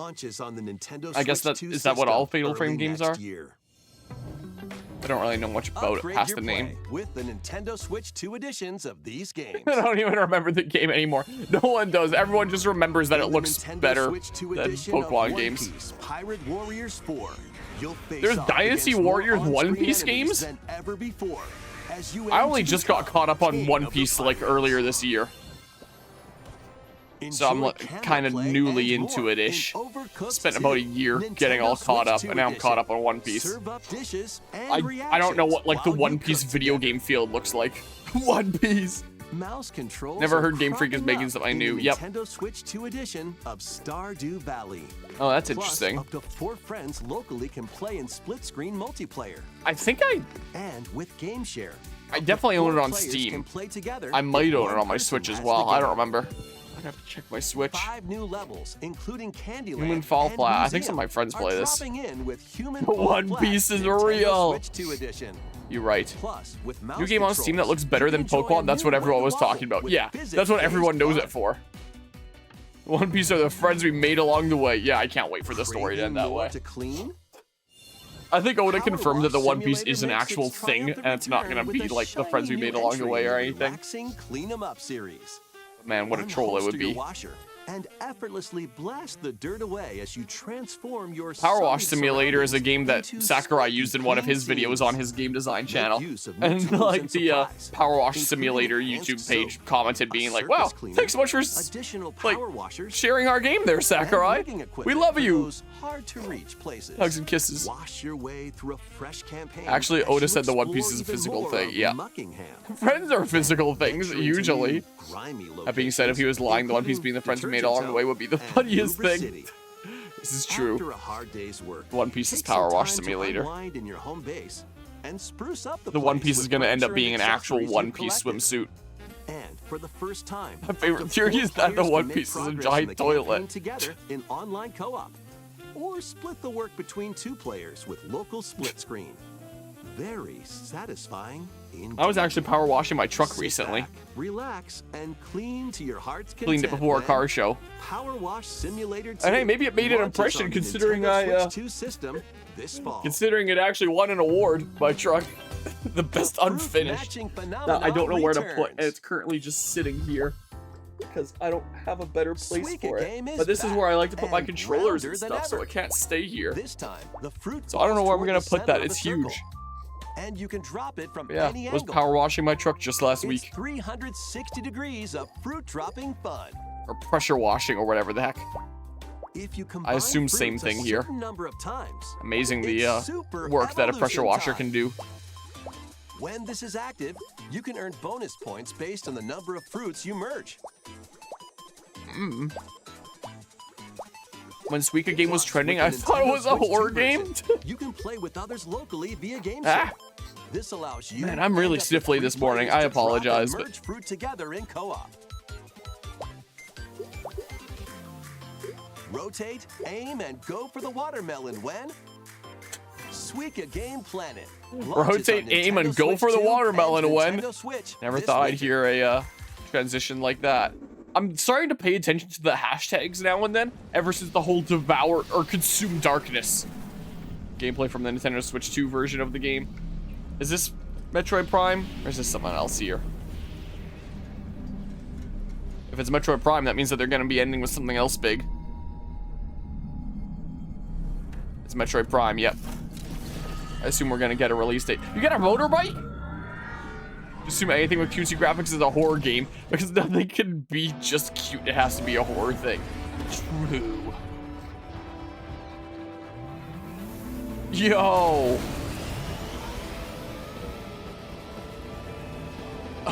I guess is that what all Fatal Frame games are? I don't really know much about it past the name. With the Nintendo Switch 2 editions of these games. I don't even remember the game anymore. No one does. Everyone just remembers that it looks better than Pokemon games. Pirate Warriors 4. There's Dynasty Warriors One Piece games? I only just got caught up on One Piece like earlier this year. So I'm kind of newly into it-ish. Spent about a year getting all caught up, and now I'm caught up on One Piece. I don't know what like the One Piece video game field looks like. One Piece. Never heard Game Freak is making something new. Yep. Nintendo Switch 2 edition of Stardew Valley. Oh, that's interesting. Up to 4 friends locally can play in split-screen multiplayer. I think and with Game Share. I definitely own it on Steam. I might own it on my Switch as well. I don't remember. I'd have to check my Switch. 5 new levels, including Candyland. Human Fall Flat. I think some of my friends play this. One Piece is real. You're right. New game on Steam that looks better than Pokemon. That's what everyone was talking about. Yeah, that's what everyone knows it for. One Piece are the friends we made along the way. Yeah, I can't wait for the story to end that way. I think Oda confirmed that the One Piece is an actual thing, and it's not gonna be like the friends we made along the way or anything. Man, what a troll it would be. And effortlessly blast the dirt away as you transform your Power Wash Simulator is a game that Sakurai used in one of his videos on his game design channel. And like the Power Wash Simulator YouTube page commented being like, wow, thanks so much for like sharing our game there, Sakurai. We love you. Hard to reach places. Hugs and kisses. Wash your way through a fresh campaign. Actually, Oda said the One Piece is a physical thing. Yeah. Friends are physical things, usually. That being said, if he was lying, the One Piece being the friends we made along the way would be the funniest thing. This is true. One Piece's Power Wash Simulator. The One Piece is going to end up being an actual One Piece swimsuit. And for the first time, my favorite theory is that the One Piece is a giant toilet. Together in online co-op. Or split the work between 2 players with local split screen. Very satisfying indeed. I was actually power washing my truck recently. Relax and clean to your heart's content. Cleaned it before a car show. Power Wash Simulator 2. And hey, maybe it made an impression considering considering it actually won an award, my truck. The best unfinished. Now, I don't know where to put it. It's currently just sitting here because I don't have a better place for it. But this is where I like to put my controllers and stuff, so it can't stay here. So I don't know where I'm gonna put that. It's huge. And you can drop it from I any was angle. power washing my truck just last week. 360 degrees of fruit dropping fun. Or pressure washing or whatever the heck. If you I assume same fruits thing a here. certain number of times, Amazing it's the super work that a pressure evolution washer time. can do. When this is active, you can earn bonus points based on the number of fruits you merge. When Suika game was Plus, trending, with I the thought it Nintendo was a Switch 2 horror version, game. You can play with others locally via game Ah. share. This allows you Man, I'm really and up to sniffly 3 this morning. players I to drop and apologize, but- merge fruit together in co-op. Rotate, aim, and go for the watermelon when Suika Game Planet. launches Rotate, on aim, and Nintendo go Switch for the 2 watermelon and when. Nintendo Switch Never this thought I'd winter. hear a transition like that. I'm starting to pay attention to the hashtags now and then, ever since the whole devour or consume darkness gameplay from the Nintendo Switch 2 version of the game. Is this Metroid Prime, or is this someone else here? If it's Metroid Prime, that means that they're going to be ending with something else big. It's Metroid Prime, yep. I assume we're going to get a release date. You get a motorbike? Assume anything with cutesy graphics is a horror game, because nothing can be just cute. It has to be a horror thing. True. Yo.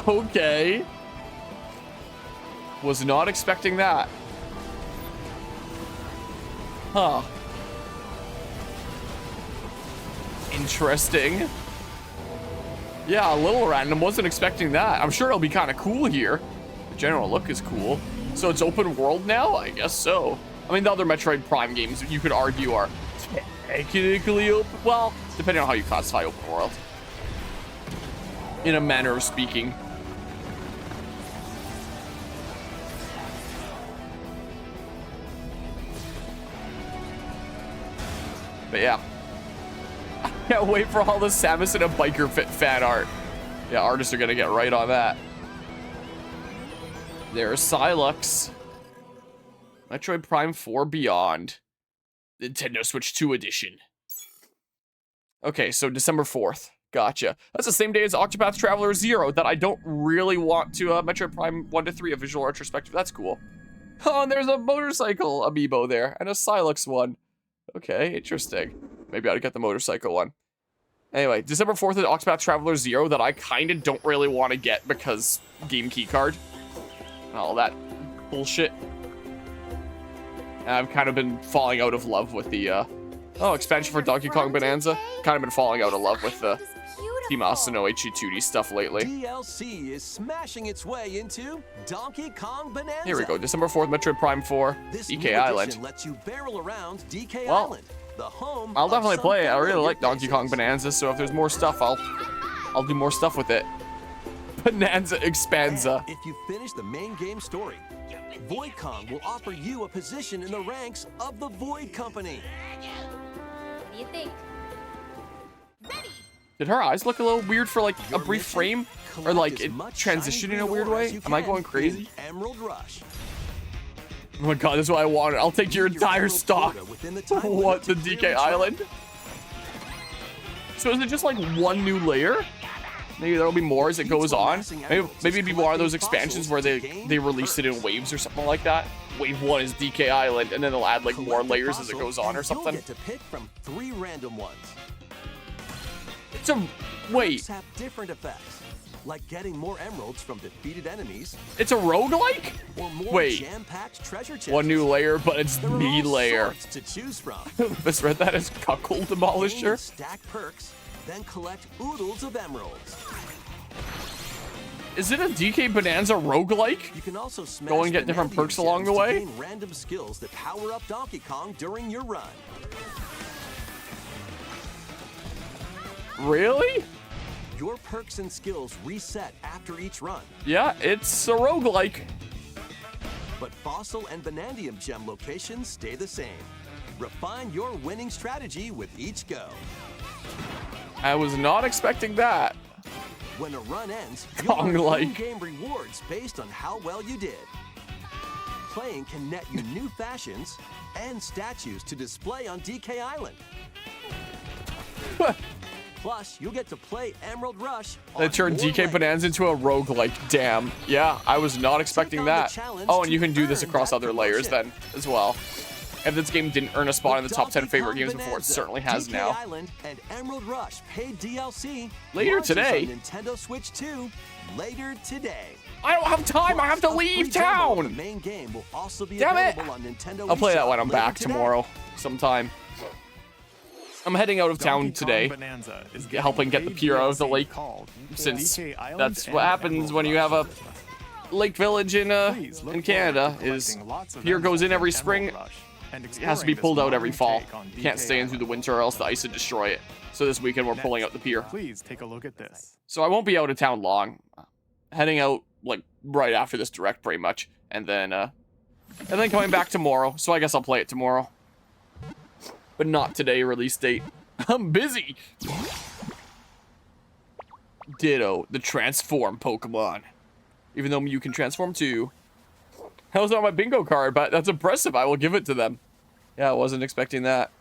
Okay. Was not expecting that. Huh. Interesting. Yeah, a little random. Wasn't expecting that. I'm sure it'll be kind of cool here. The general look is cool. So it's open world now? I guess so. I mean, the other Metroid Prime games, you could argue, are technically open. Well, depending on how you classify open world. In a manner of speaking. But yeah. I can't wait for all the Samus and a biker fit fan art. Yeah, artists are gonna get right on that. There's Silux. Metroid Prime 4 Beyond. Nintendo Switch 2 edition. Okay, so December 4th. Gotcha. That's the same day as Octopath Traveler 0 that I don't really want to Metroid Prime 1 to 3, a visual retrospective. That's cool. Oh, and there's a motorcycle amiibo there and a Silux one. Okay, interesting. Maybe I ought to get the motorcycle one. Anyway, December 4th is Octopath Traveler 0 that I kind of don't really want to get because game key card and all that bullshit. And I've kind of been falling out of love with the, expansion for Donkey Kong Bonanza. Kind of been falling out of love with the Team Asano Ichituri stuff lately. DLC is smashing its way into Donkey Kong Bonanza. Here we go, December 4th, Metroid Prime 4, This DK new Island. edition lets you barrel around DK Well, Island, the home I'll of definitely some play it. I really familiar like Donkey Kong faces. Bonanza, so if there's more stuff, I'll do more stuff with it. Bonanza Expanza. And if you finish the main game story, Void Kong will offer you a position in the ranks of the Void Company. What do you think? Did her eyes look a little weird for like a Your brief mission? frame? Or Collect like as it much transitioned shiny in a green weird ore way? as you Am I can going crazy? in Emerald Rush. Oh my god, that's what I wanted. I'll take your Your entire emerald stock. quota within the time What, the limit to DK clear the track. Island? So is it just like one new layer? Maybe there'll be more as it goes on. Maybe it'd be one of those expansions where they release it in waves or something like that. Wave 1 is DK Island, and then they'll add like more Collect the layers as it fossil, goes on or and something. You'll get to pick from 3 random ones. It's a wait. Perks have different effects, like getting more emeralds from defeated enemies, It's a roguelike? or more Wait. jam-packed treasure chests. One new layer, but it's There are the all layer. sorts to choose from. Misread that as Cuckold Gain and Demolisher. stack perks, then collect oodles of emeralds. Is it a DK Bonanza roguelike? You can also smash Go and get different vanadium perks along the gems to way? gain random skills that power up Donkey Kong during your run. Really? Your perks and skills reset after each run, Yeah, it's a roguelike. but fossil and vanadium gem locations stay the same. Refine your winning strategy with each go. I was not expecting that. When a run ends, you'll earn Kong-like. in-game rewards based on how well you did. Playing can net you new fashions and statues to display on DK Island. Plus, you'll get to play Emerald Rush on They turned more DK lanes. Bonanza into a roguelike. Damn. Yeah, I was not expecting on the that. challenge Oh, and you to can do this earn across that other layers promotion. then as well. If this game didn't earn a spot in the top 10 favorite games before, it Bonanza, certainly has DK now. Island and Emerald Rush paid DLC Later launches today. on Nintendo Switch 2 later today. I don't have time. I have to A leave free demo of The town. main game will also be Damn it. available on Nintendo I'll play that eShop when I'm later back today. tomorrow sometime. I'm heading out of town Donkey Kong today, Bonanza is helping get the paid pier out of the DLC lake, called since DK Island that's and what happens Emerald when you Rush. have a lake village in Please look Canada. forward to Is collecting lots of pier goes in emeralds every from spring. Emerald Rush and It has to be exploring pulled this out every modern fall. take on You can't DK stay in through the Island. winter or else the ice would destroy it. So this weekend we're pulling out the pier. Please take a look at this. So I won't be out of town long. Heading out like right after this direct, pretty much, and then coming back tomorrow. So I guess I'll play it tomorrow, but not today. Release date. I'm busy. Ditto, the transform Pokemon. Even though you can transform too. That was on my bingo card, but that's impressive. I will give it to them. Yeah, I wasn't expecting that.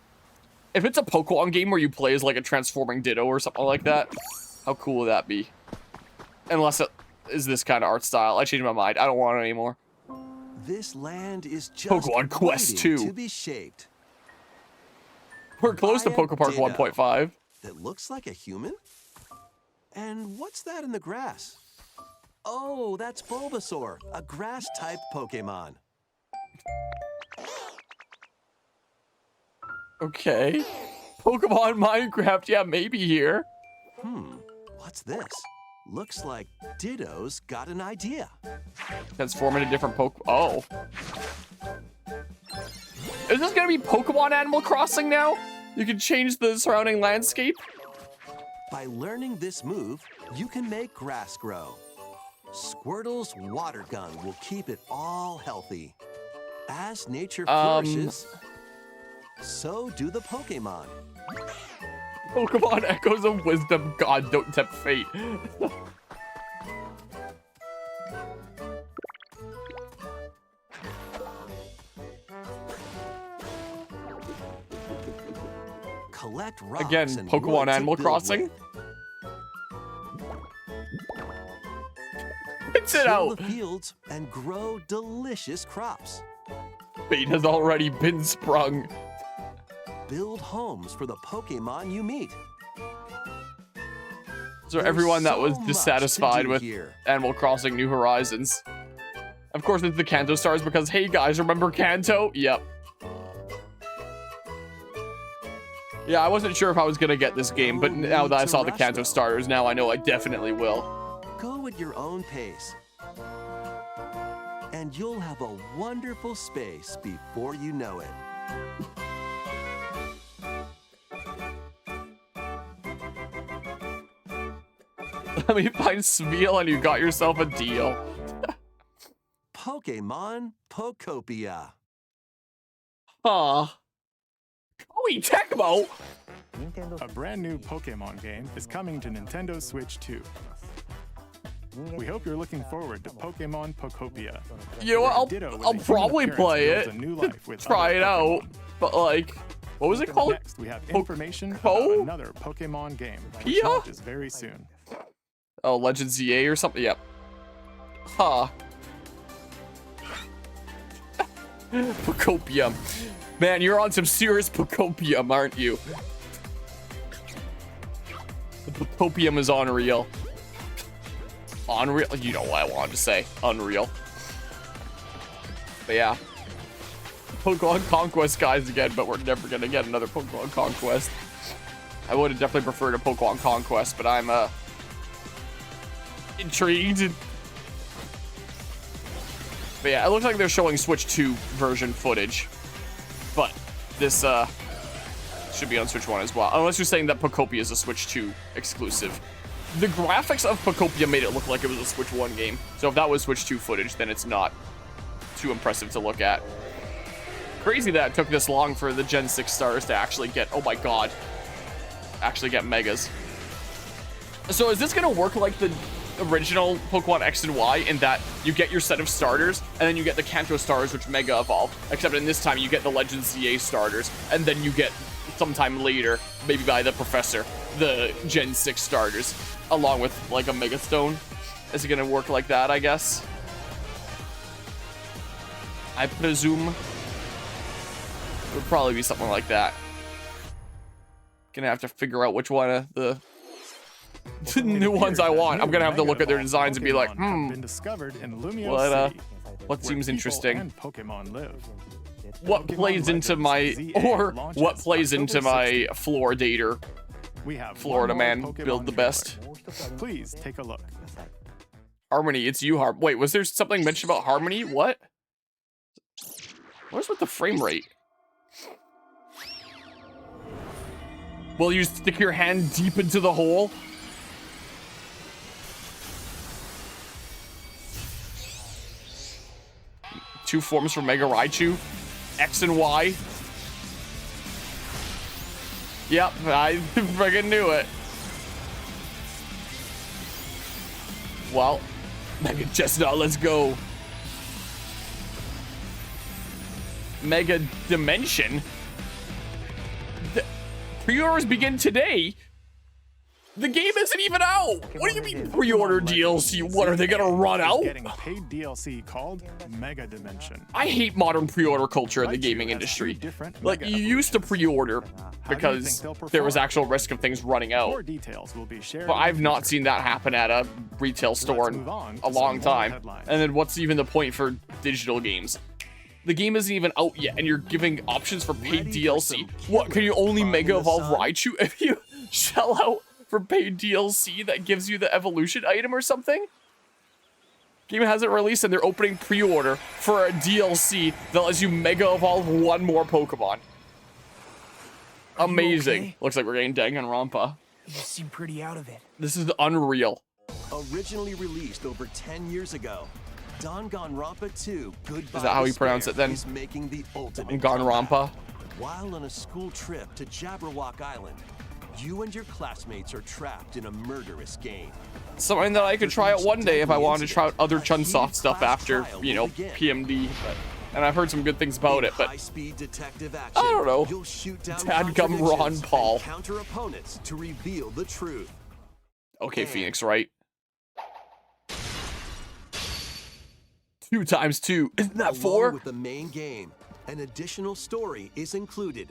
If it's a Pokemon game where you play as like a transforming Ditto or something like that, how cool would that be? Unless it is this kind of art style. I changed my mind. I don't want it anymore. This land is just Pokemon Quest waiting 2. to be shaped. We're close to Buy a Pokepark Ditto 1.5. That looks like a human? And what's that in the grass? Oh, that's Bulbasaur, a grass-type Pokemon. Okay. Pokemon Minecraft, yeah, maybe here. What's this? Looks like Ditto's got an idea. Transform into different Oh. Is this gonna be Pokemon Animal Crossing now? You can change the surrounding landscape? By learning this move, you can make grass grow. Squirtle's water gun will keep it all healthy. As nature flourishes, so do the Pokemon. Pokemon Echoes of Wisdom. God, don't tempt fate. Collect rocks Again, and Pokemon wood to Animal build Crossing. with. It's it Till out. the fields and grow delicious crops. Bait has already been sprung. Build homes for the Pokemon you meet. So There's everyone that was so much dissatisfied to do with here. Animal Crossing New Horizons. Of course, it's the Kanto stars because, hey guys, remember Kanto? Yep. Yeah, I wasn't sure if I was gonna get this game, but now that I saw the Kanto starters, now I know I definitely will. Go at your own pace. And you'll have a wonderful space before you know it. Let me find Smeal and you got yourself a deal. Pokemon Pokopia. Huh. Koei Tecmo! A brand new Pokemon game is coming to Nintendo Switch 2. We hope you're looking forward to Pokemon Pokopia. You know what? Ditto with a I'll human probably appearance play builds it. a new life with Try other it out. Pokemon. But like, what was it called? Next, we have information about another Pokemon game, which Pia? launches very soon. Oh, Legends ZA or something? Yep. Huh. Pocopium. Man, you're on some serious Pocopium, aren't you? The Pocopium is unreal. Unreal? You know what I wanted to say. Unreal. But yeah. Pokemon Conquest guys again, but we're never gonna get another Pokemon Conquest. I would have definitely preferred a Pokemon Conquest, but I'm intrigued. But yeah, it looks like they're showing Switch 2 version footage. But this should be on Switch 1 as well. Unless you're saying that Pokopia is a Switch 2 exclusive. The graphics of Pokopia made it look like it was a Switch 1 game. So if that was Switch 2 footage, then it's not too impressive to look at. Crazy that it took this long for the Gen 6 stars to actually get, oh my god, actually get Megas. So is this gonna work like the original Pokemon X and Y in that you get your set of starters and then you get the Kanto stars which Mega Evolve, except in this time you get the Legends ZA starters and then you get sometime later, maybe by the Professor, the Gen 6 starters along with like a Mega Stone? Is it gonna work like that, I guess? I presume. It would probably be something like that. Gonna have to figure out which one of the new ones I want. I'm gonna have to look at their designs and be like, what seems interesting? What plays into my floor dater? Florida man, build the best. Please take a look. Harmony, it's you, Wait, was there something mentioned about Harmony? What? What's with the frame rate? Will you stick your hand deep into the hole? Two forms for Mega Raichu. X and Y. Yep, I friggin' knew it. Well, Mega Chestnut, let's go. Mega Dimension? Pre-orders begin today? The game isn't even out! What do you mean pre-order DLC? What, are they gonna run out? Getting paid DLC called Mega Dimension. I hate modern pre-order culture in the gaming industry. Like, you used to pre-order because there was actual risk of things running out. But I've not seen that happen at a retail store in a long time. And then what's even the point for digital games? The game isn't even out yet, and you're giving options for paid DLC. What, can you only Mega Evolve Raichu if you shell out for paid DLC that gives you the evolution item or something? Game hasn't released and they're opening pre-order for a DLC that lets you Mega Evolve one more Pokemon. Amazing. Okay? Looks like we're getting Danganronpa. You seem pretty out of it. This is unreal. Originally released over 10 years ago, Danganronpa 2 Goodbye Is that how you pronounce it then? is making the ultimate Danganronpa. While on a school trip to Jabberwock Island, you and your classmates are trapped in a murderous game. Something that I could try out one day if I wanted to try out other Chunsoft stuff after, you know, PMD. And I've heard some good things about it, but I don't know. Dadgum Ron Paul. Counter opponents to reveal the truth. Okay, Phoenix, right? 2 times 2. Isn't that 4? Along with the main game, an additional story is included.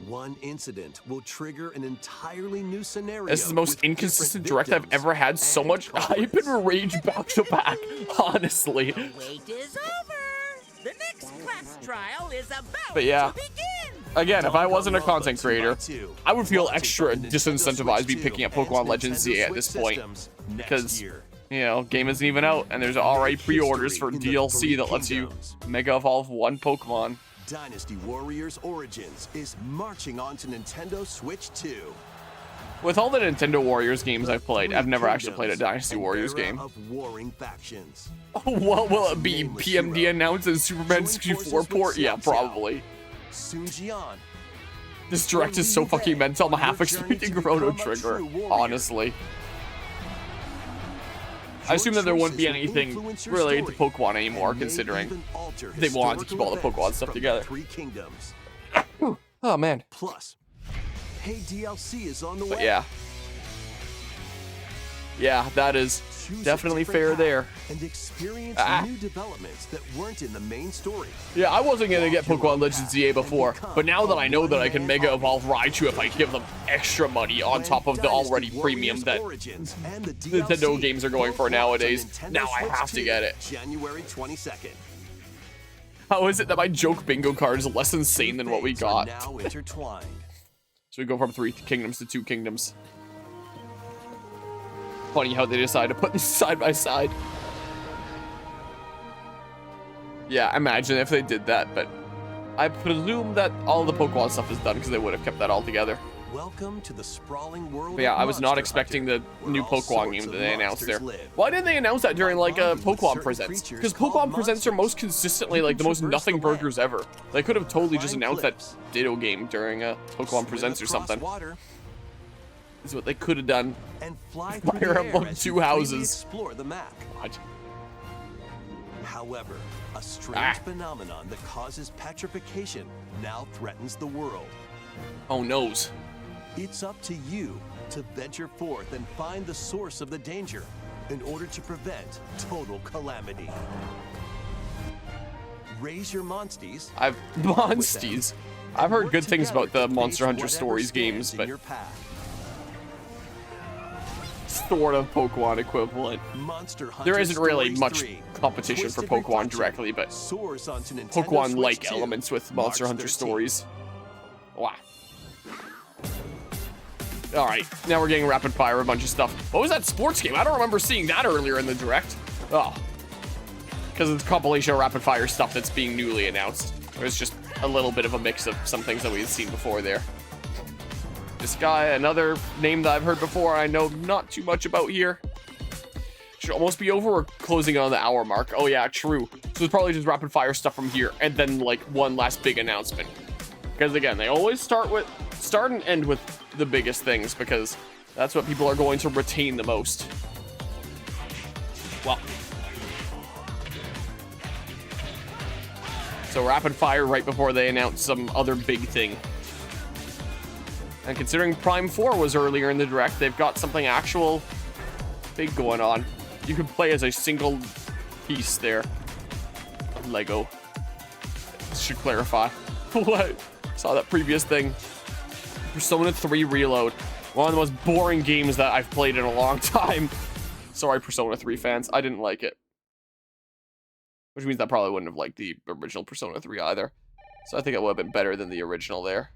One incident will trigger an entirely new scenario. This is the most inconsistent direct I've ever had. So much hype and rage back to back, honestly. The wait is over. The next class trial is about but yeah. to begin. Again, if I wasn't a content creator, I would feel extra disincentivized to be picking up Pokemon Legends ZA at this point. Because, you know, game isn't even out, and there's already pre-orders for DLC that lets you Mega Evolve one Pokemon. Dynasty Warriors Origins is marching on to Nintendo Switch 2. With all the Nintendo Warriors games I've played, I've never actually played a Dynasty Warriors game. Of warring factions. What will it be? PMD announced as Superman 64 port? Yeah, probably. This direct is so fucking mental. I'm half expecting Chrono Trigger, honestly. I assume that there wouldn't be anything related to Pokemon anymore, considering they wanted to keep all the Pokemon stuff together. Oh man. Plus, paid DLC is on the way. But yeah. Yeah, that is definitely fair there. And experience new developments that weren't in the main story. Yeah, I wasn't gonna get Pokemon Legends ZA before, but now that I know that I can Mega Evolve Raichu if I give them extra money on top of the already premium that Nintendo games are going for nowadays, now I have to get it. January 22nd. How is it that my joke bingo card is less insane than what we got? Now intertwined. So we go from 3 kingdoms to 2 kingdoms. Funny how they decided to put them side by side. Yeah, imagine if they did that, but I presume that all the Pokemon stuff is done because they would have kept that all together. Welcome to the sprawling world. But yeah, I was not expecting the new Pokemon game that they announced there. Why didn't they announce that during like a Pokemon Presents? Because Pokemon Presents are most consistently like the most nothing burgers ever. They could have totally just announced that Ditto game during a Pokemon Presents or something. Is what they could have done. And fly Fire Emblem 2 houses. Explore the map. What? However, a strange phenomenon that causes petrification now threatens the world. Oh noes. It's up to you to venture forth and find the source of the danger in order to prevent total calamity. Raise your monsties. I've monsties. I've heard Work good things together about the to Monster face Hunter whatever Stories stands games, in but your path. sort of Pokemon equivalent. Monster Hunter There isn't really Stories much 3, competition for Twisted Pokemon Reflection, directly, but soars onto Nintendo Pokemon-like Switch 2, elements with Monster March Hunter 13th. Stories. Wow. Alright, now we're getting rapid fire a bunch of stuff. What was that sports game? I don't remember seeing that earlier in the Direct. Oh. Because it's a compilation of rapid fire stuff that's being newly announced. There's just a little bit of a mix of some things that we had seen before there. This guy, another name that I've heard before, I know not too much about here. Should almost be over or closing on the hour mark. Oh yeah, true. So it's probably just rapid fire stuff from here, and then like one last big announcement. Because again, they always start and end with the biggest things, because that's what people are going to retain the most. Well. So rapid fire right before they announce some other big thing. And considering Prime 4 was earlier in the Direct, they've got something actual big going on. You can play as a single piece there. Lego. Should clarify. What? Saw that previous thing. Persona 3 Reload. One of the most boring games that I've played in a long time. Sorry, Persona 3 fans. I didn't like it. Which means I probably wouldn't have liked the original Persona 3 either. So I think it would have been better than the original there.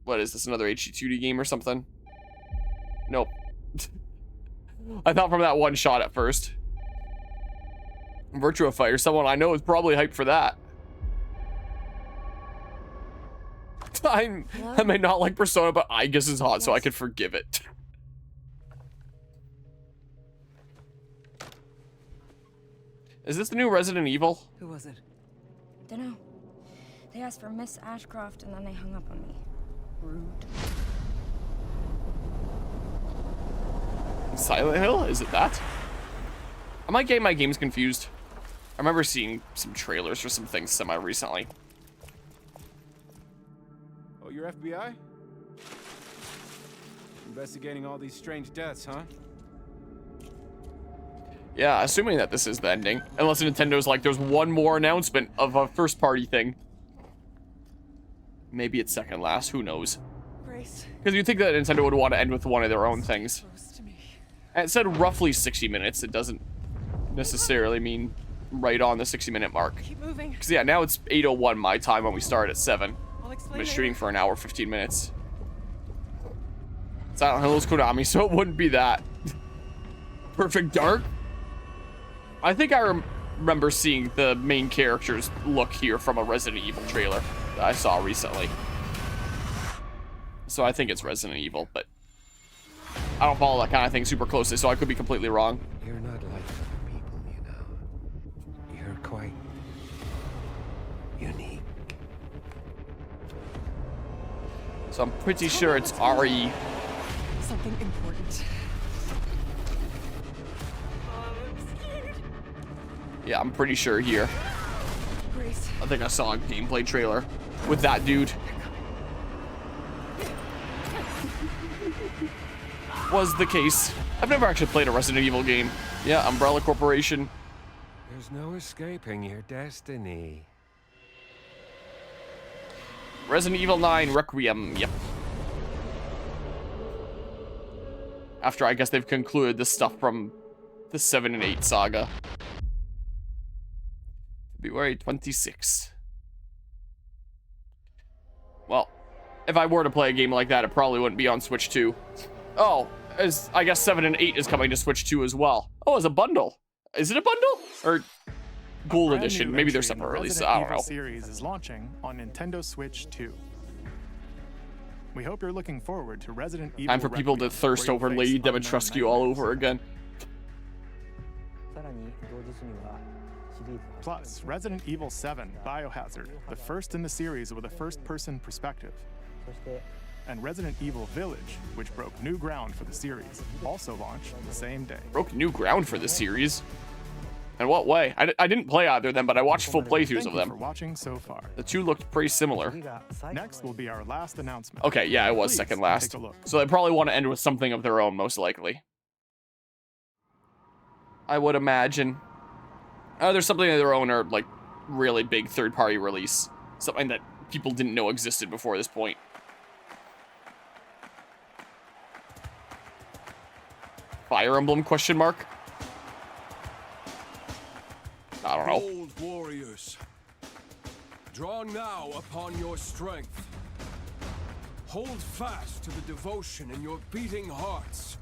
What is this, another HD2D game or something? Nope. I thought from that one shot at first. Virtua Fighter, someone I know is probably hyped for that. I may not like Persona, but I guess it's hot, so I could forgive it. Is this the new Resident Evil? Who was it? Dunno. They asked for Miss Ashcroft and then they hung up on me. Rude. Silent Hill? Is it that? I might get my games confused. I remember seeing some trailers for some things semi-recently. Oh, you're FBI? Investigating all these strange deaths, huh? Yeah, assuming that this is the ending. Unless Nintendo's like, there's one more announcement of a first-party thing. Maybe it's second last, who knows? Because you'd think that Nintendo would want to end with one of their own things. And it said roughly 60 minutes. It doesn't necessarily mean right on the 60-minute mark. Keep moving. Because yeah, now it's 8:01 my time when we start at 7. I'll explain I'm shooting for an hour, 15 minutes. Silent Hill's Konami, so it wouldn't be that. Perfect Dark? I think I remember seeing the main character's look here from a Resident Evil trailer that I saw recently. So I think it's Resident Evil, but I don't follow that kind of thing super closely, so I could be completely wrong. You're not like other people, you know. You're quite unique. So I'm pretty sure it's RE. Something important. Yeah, I'm pretty sure here. Grace. I think I saw a gameplay trailer with that dude. Was the case. I've never actually played a Resident Evil game. Yeah, Umbrella Corporation. There's no escaping your destiny. Resident Evil 9 Requiem, yep. After I guess they've concluded the stuff from the 7 and 8 saga. February 26th. Well, if I were to play a game like that, it probably wouldn't be on Switch 2. Oh, I guess 7 and 8 is coming to Switch 2 as well. Oh, it's a bundle. Is it a bundle? Or Gold Edition? Maybe they're separate releases. I don't know. The series is launching on Nintendo Switch 2. We hope you're looking forward to Resident Evil. Time for people to thirst over Lady Dimitrescu all over again. Plus, Resident Evil 7 Biohazard, the first in the series with a first-person perspective. And Resident Evil Village, which broke new ground for the series, also launched the same day. Broke new ground for the series? In what way? I didn't play either of them, but I watched full playthroughs of them. Thank you for watching so far. The two looked pretty similar. Next will be our last announcement. Okay, yeah, it was Please second last. take a look. So they probably want to end with something of their own, most likely. I would imagine. There's something of their own or like really big third-party release. Something that people didn't know existed before this point. Fire Emblem question mark? I don't know. Bold warriors, draw now upon your strength. Hold fast to the devotion in your beating hearts.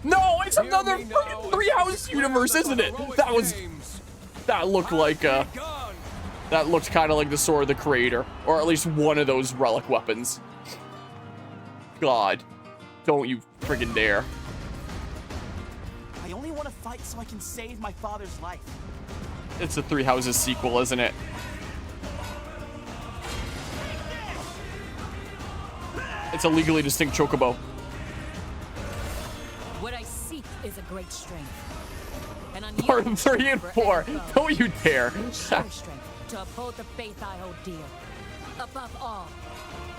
No, it's another freaking Three Houses universe, isn't it? That looked like that looked kind of like the Sword of the Creator, or at least one of those relic weapons. God, don't you friggin' dare. I only want to fight so I can save my father's life. It's a Three Houses sequel, isn't it? It's a legally distinct chocobo. What I seek is a great strength. Part 3 and 4. Don't you dare. Strength to uphold the faith I hold dear. Above all,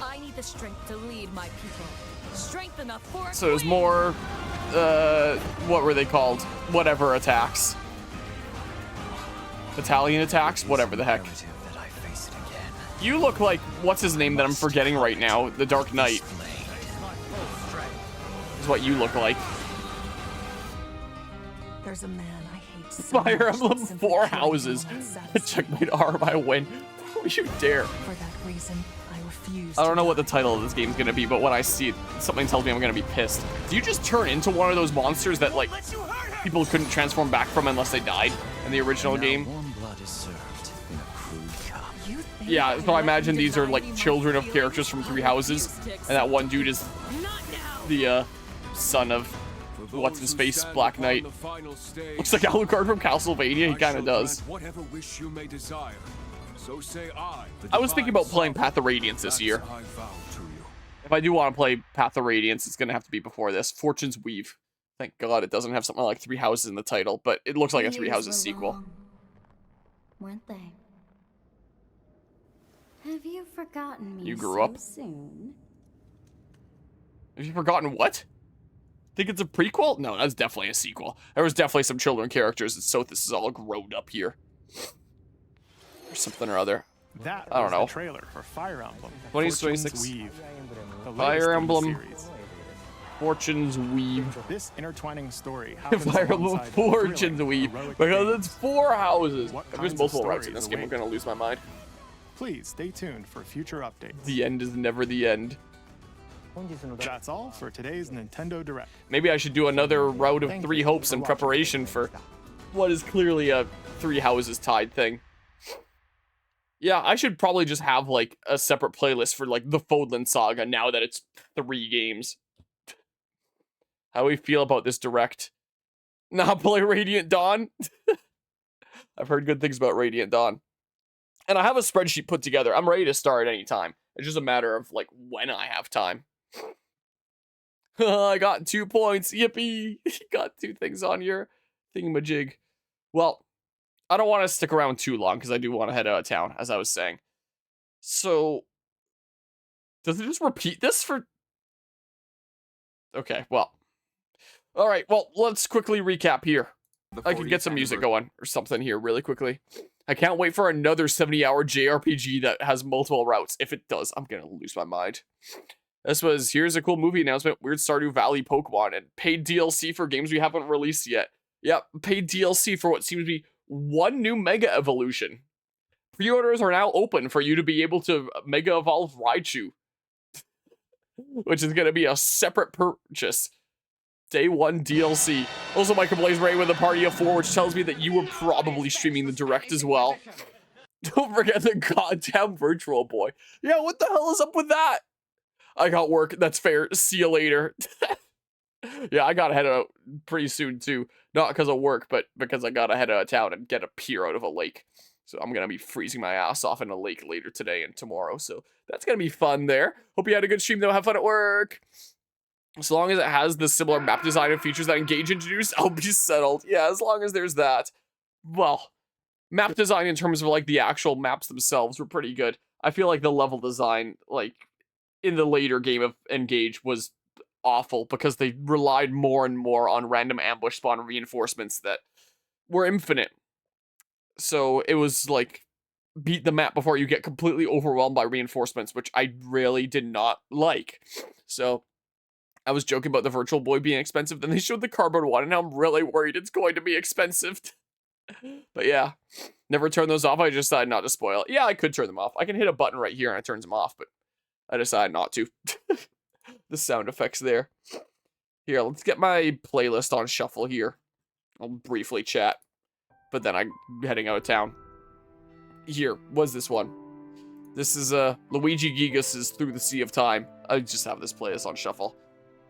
I need the strength to lead my people. Strength enough for So there's more, what were they called? Whatever attacks. Battalion attacks? Whatever the heck. You look like, what's his name that I'm forgetting right now? The Dark Knight. Is what you look like. There's a man I hate so Fire much Emblem that 4 simply houses. killing him and Checkmate arm, I win. Don't you dare. For that reason, I refuse I don't know what the title of this game's gonna be, but when I see it, something tells me I'm gonna be pissed. Do you just turn into one of those monsters that, like, people couldn't transform back from unless they died in the original game? Warm blood is served in a crude cup. Yeah, so I imagine these are, like, children of characters from Three Houses, and that one dude is the, son of what's-his-face, Black Knight. Looks like Alucard from Castlevania, he kinda does. Whatever wish you may desire. So say I was thinking about playing Path of Radiance this year. If I do want to play Path of Radiance, it's going to have to be before this. Fortune's Weave. Thank God it doesn't have something like Three Houses in the title, but it looks like a Three Houses sequel. Weren't they? Have you forgotten me You grew so up? soon? Have you forgotten what? Think it's a prequel? No, that's definitely a sequel. There was definitely some children characters, and so this is all grown up here. Or something or other. That I don't know. was the trailer for Fire Emblem. 2026. Fortune's Weave, the latest Fire in the Emblem. series. Fortune's Weave. This intertwining story happens Fire Emblem alongside Fortune's thrilling, Weave. heroic Because games. it's 4 houses. What If there's kinds of multiple routes in this stories game, I'm await? gonna lose my mind. Please stay tuned for future updates. The end is never the end. That's all for today's Nintendo Direct. Maybe I should do another route of 3 hopes in preparation for what is clearly a 3 houses tied thing. Yeah, I should probably just have, like, a separate playlist for, like, the Fodlan Saga now that it's 3 games. How do we feel about this Direct? Not play Radiant Dawn? I've heard good things about Radiant Dawn. And I have a spreadsheet put together. I'm ready to start anytime. It's just a matter of, like, when I have time. I got 2 points. Yippee! Got 2 things on your thingamajig. Well, I don't want to stick around too long because I do want to head out of town, as I was saying. So, does it just repeat this for... Okay, well. Alright, well, let's quickly recap here. I can get some music going or something here really quickly. I can't wait for another 70-hour JRPG that has multiple routes. If it does, I'm gonna lose my mind. This was, here's a cool movie announcement, Weird Stardew Valley Pokemon, and paid DLC for games we haven't released yet. Yep, paid DLC for what seems to be 1 new Mega Evolution. Pre-orders are now open for you to be able to Mega Evolve Raichu, which is gonna be a separate purchase. Day 1 DLC. Also, Michael Blaze Ray with a party of 4, which tells me that you were probably streaming the Direct as well. Don't forget the goddamn Virtual Boy. Yeah, what the hell is up with that? I got work. That's fair. See you later. Yeah, I gotta head out pretty soon too. Not because of work, but because I gotta head out of town and get a pier out of a lake. So I'm gonna be freezing my ass off in a lake later today and tomorrow. So that's gonna be fun there. Hope you had a good stream though. Have fun at work. As long as it has the similar map design and features that Engage introduced, I'll be settled. Yeah, as long as there's that. Well, map design in terms of like the actual maps themselves were pretty good. I feel like the level design, like in the later game of Engage, was awful because they relied more and more on random ambush spawn reinforcements that were infinite. So it was like beat the map before you get completely overwhelmed by reinforcements, which I really did not like. So I was joking about the Virtual Boy being expensive, then they showed the cardboard one, and now I'm really worried it's going to be expensive. But yeah, never turn those off. I just decided not to spoil it. Yeah, I could turn them off. I can hit a button right here and it turns them off, but I decided not to. The sound effects there. Here, let's get my playlist on shuffle here. I'll briefly chat, but then I'm heading out of town. Here, what's this one? This is Luigi Gigas's Through the Sea of Time. I just have this playlist on shuffle.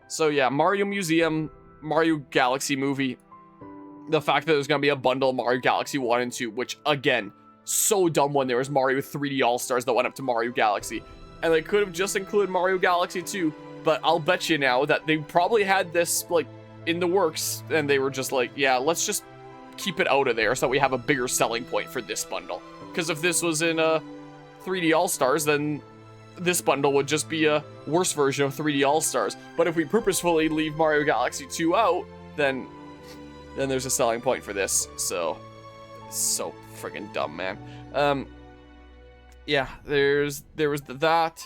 So yeah, Mario Museum, Mario Galaxy movie. The fact that there's going to be a bundle of Mario Galaxy 1 and 2, which, again, so dumb when there was Mario 3D All-Stars that went up to Mario Galaxy. And they could have just included Mario Galaxy 2, but I'll bet you now that they probably had this, like, in the works, and they were just like, yeah, let's just keep it out of there so that we have a bigger selling point for this bundle. Because if this was in 3D All-Stars, then this bundle would just be a worse version of 3D All-Stars. But if we purposefully leave Mario Galaxy 2 out, then there's a selling point for this. So, it's so friggin' dumb, man. Yeah, there was that.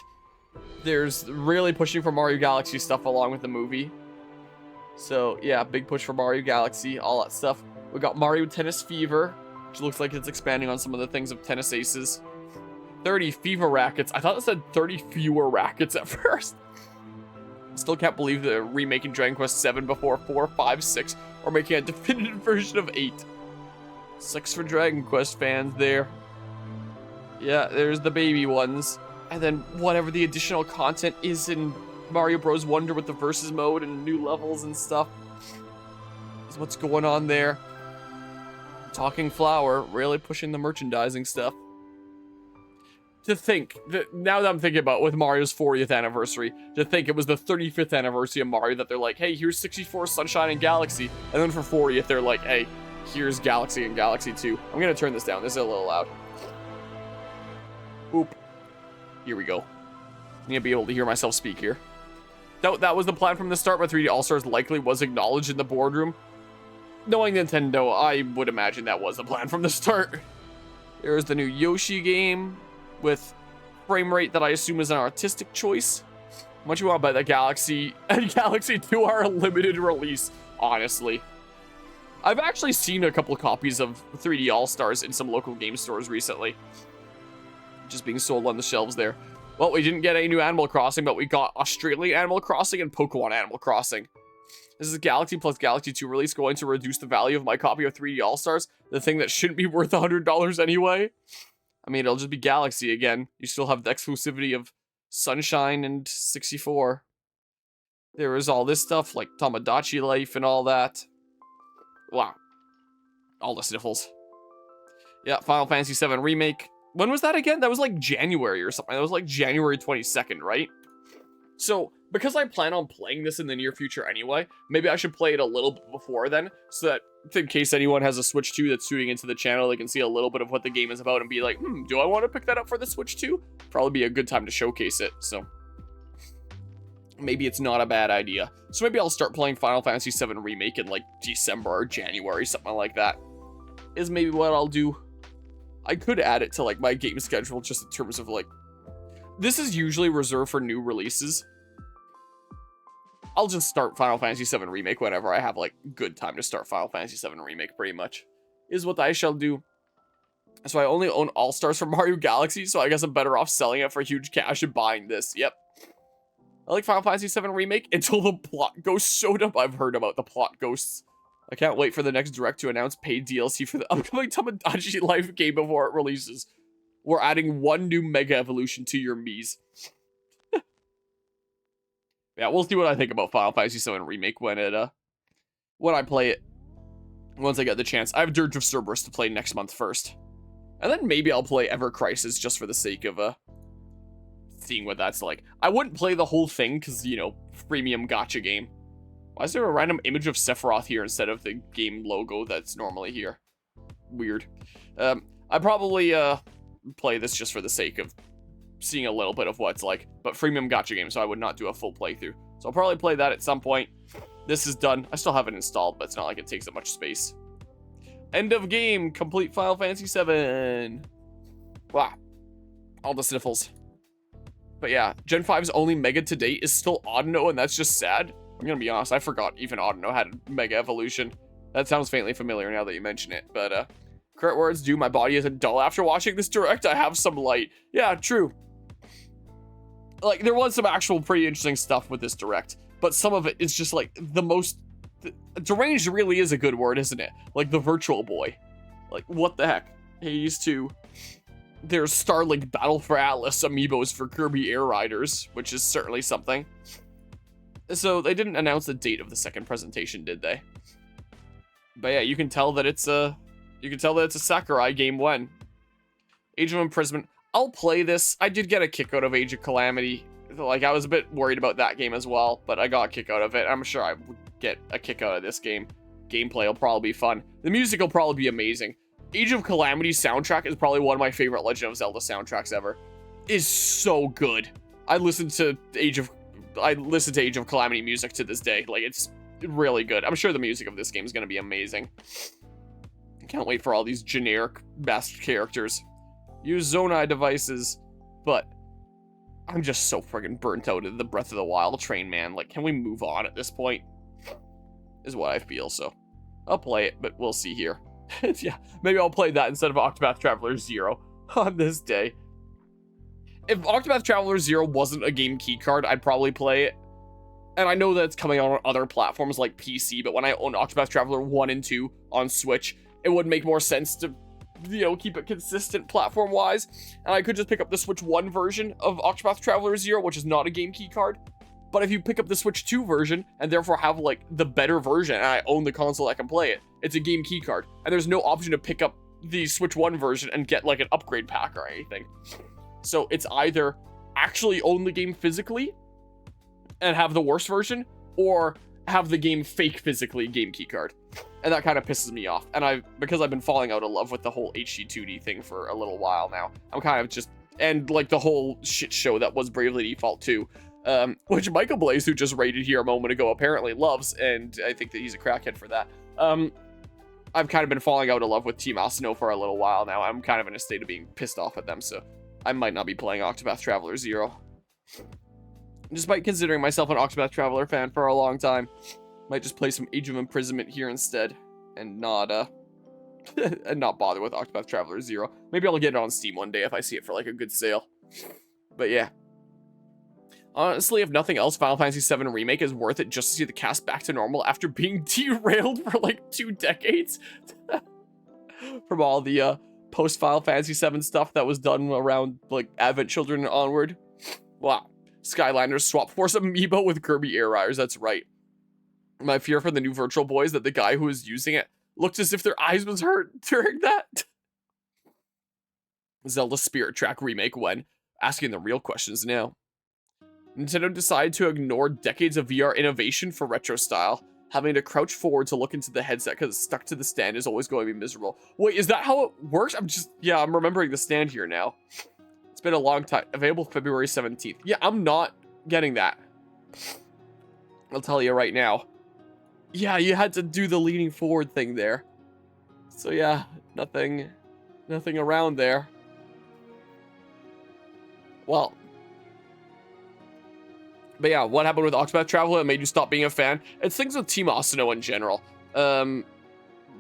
There's really pushing for Mario Galaxy stuff along with the movie. So, yeah, big push for Mario Galaxy, all that stuff. We got Mario Tennis Fever, which looks like it's expanding on some of the things of Tennis Aces. 30 FIFA rackets. I thought it said 30 fewer rackets at first. Still can't believe they're remaking Dragon Quest 7 before 4, 5, 6, or making a definitive version of 8. 6 for Dragon Quest fans there. Yeah, there's the baby ones. And then whatever the additional content is in Mario Bros. Wonder with the versus mode and new levels and stuff is what's going on there. Talking Flower, really pushing the merchandising stuff. To think, that now that I'm thinking about with Mario's 40th anniversary, to think it was the 35th anniversary of Mario that they're like, hey, here's 64 Sunshine and Galaxy. And then for 40th, they're like, hey, here's Galaxy and Galaxy 2. I'm going to turn this down. This is a little loud. Oop. Here we go. I need to be able to hear myself speak here. That was the plan from the start, but 3D All-Stars likely was acknowledged in the boardroom. Knowing Nintendo, I would imagine that was the plan from the start. There's the new Yoshi game with frame rate that I assume is an artistic choice. How much you want to bet that Galaxy and Galaxy 2 are a limited release, honestly. I've actually seen a couple copies of 3D All-Stars in some local game stores recently. Just being sold on the shelves there. Well, we didn't get any new Animal Crossing, but we got Australian Animal Crossing and Pokemon Animal Crossing. This is Galaxy plus Galaxy 2 release going to reduce the value of my copy of 3D All-Stars, the thing that shouldn't be worth $100 anyway. I mean, it'll just be Galaxy again. You still have the exclusivity of Sunshine and 64. There is all this stuff, like Tamagotchi Life and all that. Wow. All the sniffles. Yeah, Final Fantasy VII Remake. When was that again? That was like January or something. That was like January 22nd, right? So, because I plan on playing this in the near future anyway, maybe I should play it a little bit before then, so that in case anyone has a Switch 2 that's tuning into the channel, they can see a little bit of what the game is about and be like, do I want to pick that up for the Switch 2? Probably be a good time to showcase it, so maybe it's not a bad idea. So maybe I'll start playing Final Fantasy VII Remake in like December or January, something like that. Is maybe what I'll do. I could add it to like my game schedule just in terms of like, this is usually reserved for new releases. I'll just start Final Fantasy VII Remake whenever I have like good time to start Final Fantasy VII Remake, pretty much. Is what I shall do. So I only own All-Stars for Mario Galaxy, so I guess I'm better off selling it for huge cash and buying this. Yep. I like Final Fantasy VII Remake until the plot ghost showed up. I've heard about the plot ghosts. I can't wait for the next direct to announce paid DLC for the upcoming Tamagotchi Life game before it releases. We're adding one new Mega Evolution to your Miis. Yeah, we'll see what I think about Final Fantasy VII Remake when I play it. Once I get the chance. I have Dirge of Cerberus to play next month first. And then maybe I'll play Ever Crisis just for the sake of seeing what that's like. I wouldn't play the whole thing because, you know, freemium gacha game. Why is there a random image of Sephiroth here instead of the game logo that's normally here? Weird. I probably play this just for the sake of seeing a little bit of what it's like. But freemium gacha game, so I would not do a full playthrough. So I'll probably play that at some point. This is done. I still have it installed, but it's not like it takes up much space. End of game. Complete Final Fantasy VII. Wow. All the sniffles. But yeah, Gen 5's only Mega to date is still Audino, and that's just sad. I'm gonna be honest, I forgot even Audino had Mega Evolution. That sounds faintly familiar now that you mention it, but current words do, my body isn't dull after watching this direct, I have some light. Yeah, true. Like, there was some actual pretty interesting stuff with this direct, but some of it is just like deranged really is a good word, isn't it? Like the Virtual Boy. Like, what the heck? There's Starlink Battle for Atlas amiibos for Kirby Air Riders, which is certainly something. So they didn't announce the date of the second presentation, did they? But yeah, you can tell that it's a Sakurai game when. Age of Imprisonment. I'll play this. I did get a kick out of Age of Calamity. Like, I was a bit worried about that game as well, but I got a kick out of it. I'm sure I would get a kick out of this game. Gameplay will probably be fun. The music will probably be amazing. Age of Calamity soundtrack is probably one of my favorite Legend of Zelda soundtracks ever. Is so good. I listen to Age of Calamity music to this day. Like, it's really good. I'm sure the music of this game is going to be amazing. Can't wait for all these generic best characters. Use Zonai devices, but I'm just so friggin' burnt out of the Breath of the Wild train, man. Like, can we move on at this point? Is what I feel, so I'll play it, but we'll see here. Yeah, maybe I'll play that instead of Octopath Traveler 0 on this day. If Octopath Traveler 0 wasn't a game keycard, I'd probably play it. And I know that it's coming out on other platforms like PC, but when I own Octopath Traveler 1 and 2 on Switch, it would make more sense to, keep it consistent platform-wise. And I could just pick up the Switch 1 version of Octopath Traveler 0, which is not a game keycard. But if you pick up the Switch 2 version, and therefore have, like, the better version, and I own the console that can play it, it's a game keycard. And there's no option to pick up the Switch 1 version and get, like, an upgrade pack or anything. So it's either actually own the game physically and have the worst version, or have the game fake physically game keycard. And that kind of pisses me off. And because I've been falling out of love with the whole HD2D thing for a little while now, I'm kind of just, and like the whole shit show that was Bravely Default 2, which Michael Blaze, who just rated here a moment ago, apparently loves, and I think that he's a crackhead for that. I've kind of been falling out of love with Team Asano for a little while now. I'm kind of in a state of being pissed off at them, so I might not be playing Octopath Traveler 0. Despite considering myself an Octopath Traveler fan for a long time, might just play some Age of Imprisonment here instead, and not bother with Octopath Traveler 0. Maybe I'll get it on Steam one day if I see it for like a good sale. But yeah. Honestly, if nothing else, Final Fantasy VII Remake is worth it just to see the cast back to normal after being derailed for like 2 decades. From all the post-Final Fantasy VII stuff that was done around like Advent Children and onward. Wow. Skylanders Swap Force amiibo with Kirby Air Riders, that's right. My fear for the new Virtual Boy is that the guy who was using it looked as if their eyes was hurt during that. Zelda Spirit Track Remake when? Asking the real questions now. Nintendo decided to ignore decades of VR innovation for retro style. Having to crouch forward to look into the headset because it's stuck to the stand is always going to be miserable. Wait, is that how it works? I'm remembering the stand here now. It's been a long time. Available February 17th. Yeah, I'm not getting that. I'll tell you right now. Yeah, you had to do the leaning forward thing there. So yeah, nothing around there. Well. But yeah, what happened with Octopath Traveler that made you stop being a fan? It's things with Team Asano in general.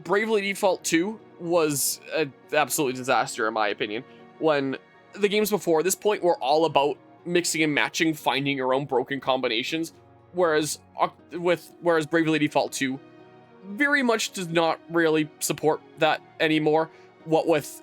Bravely Default 2 was an absolute disaster in my opinion. When the games before this point were all about mixing and matching, finding your own broken combinations. Whereas Bravely Default 2 very much does not really support that anymore. What with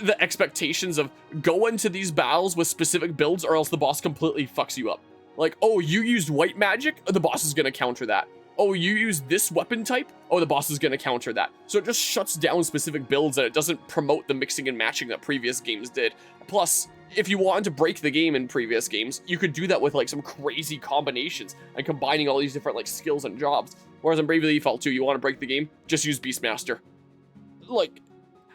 the expectations of go into these battles with specific builds or else the boss completely fucks you up. Like, oh, you used white magic? The boss is going to counter that. Oh, you used this weapon type? Oh, the boss is going to counter that. So it just shuts down specific builds and it doesn't promote the mixing and matching that previous games did. Plus, if you wanted to break the game in previous games, you could do that with like some crazy combinations and combining all these different like skills and jobs. Whereas in Bravely Default 2, you want to break the game, just use Beastmaster. Like,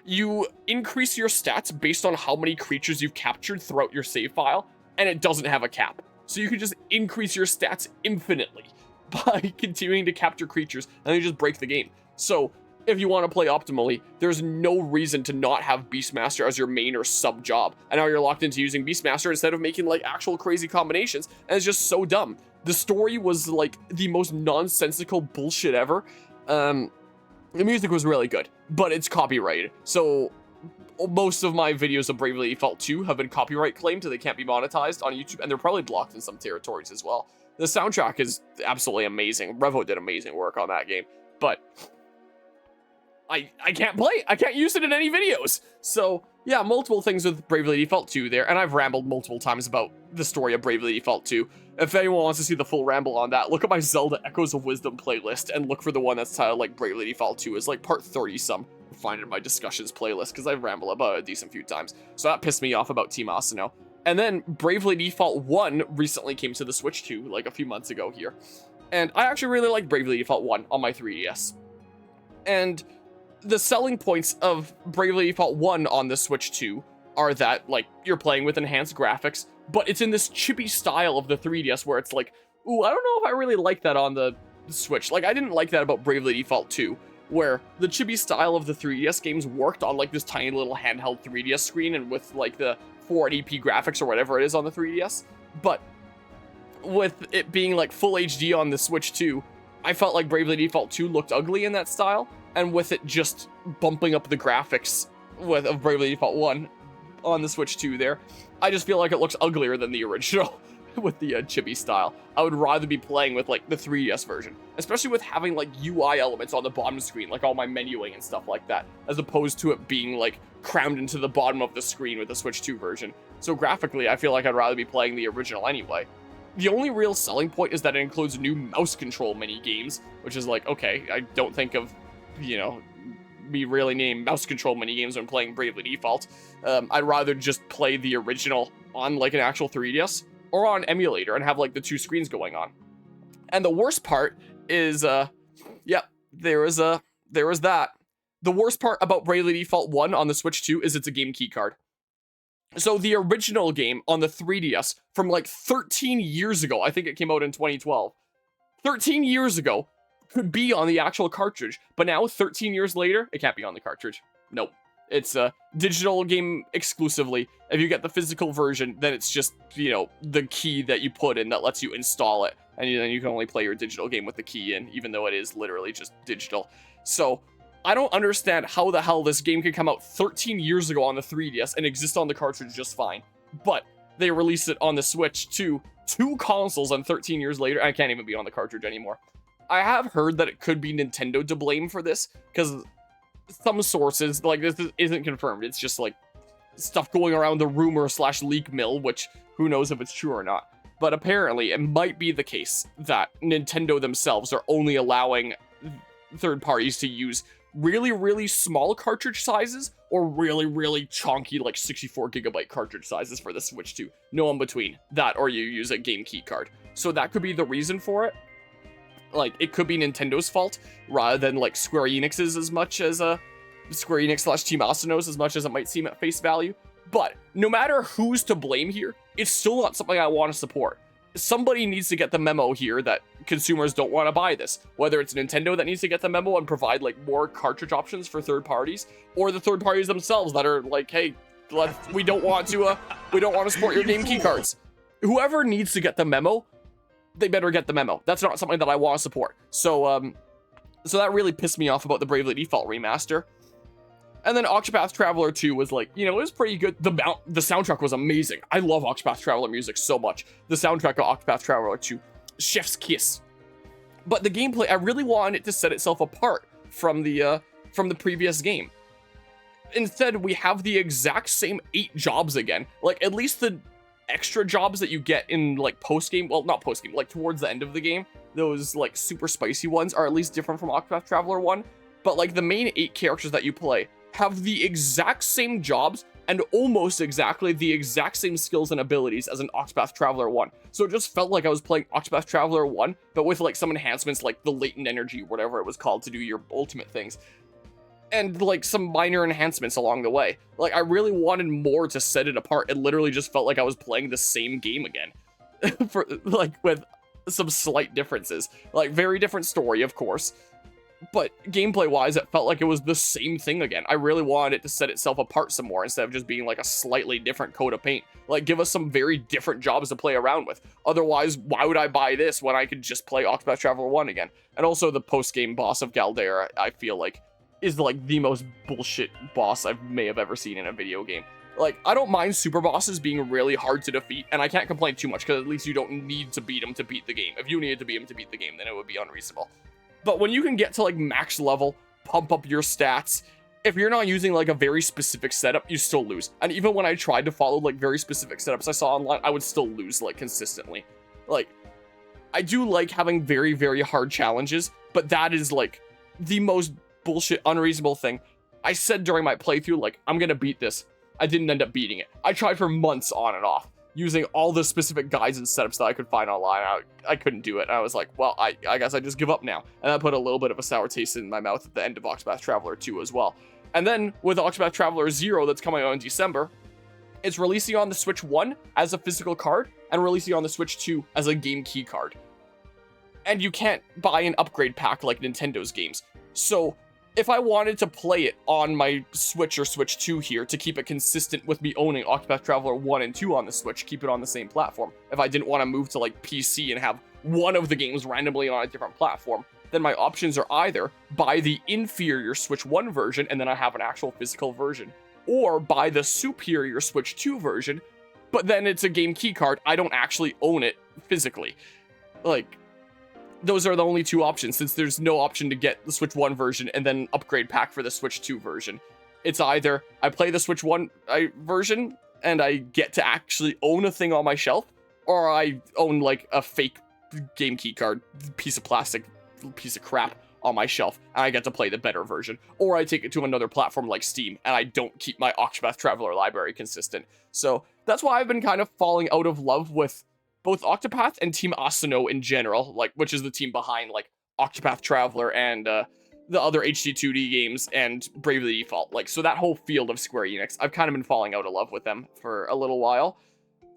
you increase your stats based on how many creatures you've captured throughout your save file, and it doesn't have a cap. So you can just increase your stats infinitely by continuing to capture creatures, and then you just break the game. So if you want to play optimally, there's no reason to not have Beastmaster as your main or sub job. And now you're locked into using Beastmaster instead of making like actual crazy combinations. And it's just so dumb. The story was like the most nonsensical bullshit ever. The music was really good, but it's copyrighted. So most of my videos of Bravely Default 2 have been copyright claimed, so they can't be monetized on YouTube, and they're probably blocked in some territories as well. The soundtrack is absolutely amazing. Revo did amazing work on that game, but I can't play it. I can't use it in any videos. So yeah, multiple things with Bravely Default 2 there, and I've rambled multiple times about the story of Bravely Default 2. If anyone wants to see the full ramble on that, look at my Zelda Echoes of Wisdom playlist and look for the one that's titled like Bravely Default 2 is like part 30-some. Find it in my discussions playlist because I ramble about it a decent few times. So that pissed me off about Team Asano. And then Bravely Default 1 recently came to the Switch 2 like a few months ago here. And I actually really like Bravely Default 1 on my 3DS. And the selling points of Bravely Default 1 on the Switch 2 are that, like, you're playing with enhanced graphics, but it's in this chibi style of the 3DS where it's like, ooh, I don't know if I really like that on the Switch. Like, I didn't like that about Bravely Default 2, where the chibi style of the 3DS games worked on, like, this tiny little handheld 3DS screen and with, like, the 480p graphics or whatever it is on the 3DS. But with it being, like, full HD on the Switch 2, I felt like Bravely Default 2 looked ugly in that style, and with it just bumping up the graphics of Bravely Default 1 on the Switch 2 there, I just feel like it looks uglier than the original with the chibi style. I would rather be playing with like the 3DS version, especially with having like UI elements on the bottom screen, like all my menuing and stuff like that, as opposed to it being like crammed into the bottom of the screen with the Switch 2 version. So graphically, I feel like I'd rather be playing the original anyway. The only real selling point is that it includes new mouse control mini games, which is like, okay, I don't think of, you know, me really needing mouse control mini games when playing Bravely Default. I'd rather just play the original on like an actual 3DS or on emulator and have like the two screens going on. And the worst part is, yep, there was that. The worst part about Bravely Default 1 on the Switch 2 is it's a game key card. So the original game on the 3DS from like 13 years ago, I think it came out in 2012. 13 years ago could be on the actual cartridge, but now 13 years later, it can't be on the cartridge. Nope. It's a digital game exclusively. If you get the physical version, then it's just, you know, the key that you put in that lets you install it. And then you can only play your digital game with the key in, even though it is literally just digital. So I don't understand how the hell this game could come out 13 years ago on the 3DS and exist on the cartridge just fine. But they released it on the Switch to 2 consoles and 13 years later, and I can't even be on the cartridge anymore. I have heard that it could be Nintendo to blame for this, because some sources, like, this isn't confirmed. It's just, like, stuff going around the rumor/leak mill, which who knows if it's true or not. But apparently, it might be the case that Nintendo themselves are only allowing third parties to use really, really small cartridge sizes or really, really chonky, like 64GB cartridge sizes for the Switch 2. No in between. That or you use a game key card. So that could be the reason for it. Like, it could be Nintendo's fault rather than like Square Enix's as much as Square Enix/Team Asano's as much as it might seem at face value. But no matter who's to blame here, it's still not something I want to support. Somebody needs to get the memo here that consumers don't want to buy this. Whether it's Nintendo that needs to get the memo and provide like more cartridge options for third parties, or the third parties themselves that are like, hey, we don't want to support your game key cards. Whoever needs to get the memo, they better get the memo. That's not something that I want to support. So that really pissed me off about the Bravely Default remaster. And then Octopath Traveler 2 was like, you know, it was pretty good. The soundtrack was amazing. I love Octopath Traveler music so much. The soundtrack of Octopath Traveler 2, chef's kiss. But the gameplay, I really wanted it to set itself apart from the previous game. Instead, we have the exact same 8 jobs again. Like, at least the extra jobs that you get in, like, post-game, well, not post-game, like, towards the end of the game, those, like, super spicy ones are at least different from Octopath Traveler 1. But, like, the main 8 characters that you play have the exact same jobs and almost exactly the exact same skills and abilities as an Octopath Traveler 1. So it just felt like I was playing Octopath Traveler 1, but with like some enhancements like the latent energy, whatever it was called, to do your ultimate things. And like some minor enhancements along the way. Like, I really wanted more to set it apart. It literally just felt like I was playing the same game again. For like with some slight differences. Like, very different story, of course. but gameplay-wise, it felt like it was the same thing again. I really wanted it to set itself apart some more instead of just being like a slightly different coat of paint. Like, give us some very different jobs to play around with. Otherwise, why would I buy this when I could just play Octopath Traveler 1 again? And also, the post-game boss of Galdera, I feel like, is like the most bullshit boss I may have ever seen in a video game. Like, I don't mind super bosses being really hard to defeat, and I can't complain too much, because at least you don't need to beat them to beat the game. If you needed to beat them to beat the game, then it would be unreasonable. But when you can get to, like, max level, pump up your stats, if you're not using, like, a very specific setup, you still lose. And even when I tried to follow, like, very specific setups I saw online, I would still lose, like, consistently. Like, I do like having very, very hard challenges, but that is, like, the most bullshit, unreasonable thing. I said during my playthrough, like, I'm gonna beat this. I didn't end up beating it. I tried for months on and off, using all the specific guides and setups that I could find online. I couldn't do it. And I was like, well, I guess I just give up now. And that put a little bit of a sour taste in my mouth at the end of Octopath Traveler 2 as well. And then with Octopath Traveler 0 that's coming out in December, it's releasing on the Switch 1 as a physical card and releasing on the Switch 2 as a game key card. And you can't buy an upgrade pack like Nintendo's games. So if I wanted to play it on my Switch or Switch 2 here to keep it consistent with me owning Octopath Traveler 1 and 2 on the Switch, keep it on the same platform. If I didn't want to move to like PC and have one of the games randomly on a different platform, then my options are either buy the inferior Switch 1 version and then I have an actual physical version, or buy the superior Switch 2 version, but then it's a game key card. I don't actually own it physically. Like, those are the only two options, since there's no option to get the Switch 1 version and then upgrade pack for the Switch 2 version. It's either I play the Switch 1 version and I get to actually own a thing on my shelf, or I own like a fake game key card, piece of plastic, piece of crap on my shelf, and I get to play the better version. Or I take it to another platform like Steam, and I don't keep my Octopath Traveler library consistent. So that's why I've been kind of falling out of love with both Octopath and Team Asano in general, like, which is the team behind like Octopath Traveler and the other HD2D games and Bravely Default. Like, so that whole field of Square Enix, I've kind of been falling out of love with them for a little while.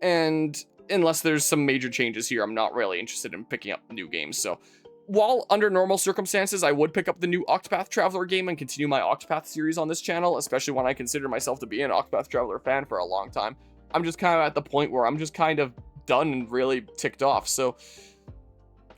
And unless there's some major changes here, I'm not really interested in picking up new games. So while under normal circumstances, I would pick up the new Octopath Traveler game and continue my Octopath series on this channel, especially when I consider myself to be an Octopath Traveler fan for a long time. I'm just kind of at the point where I'm just kind of done and really ticked off. So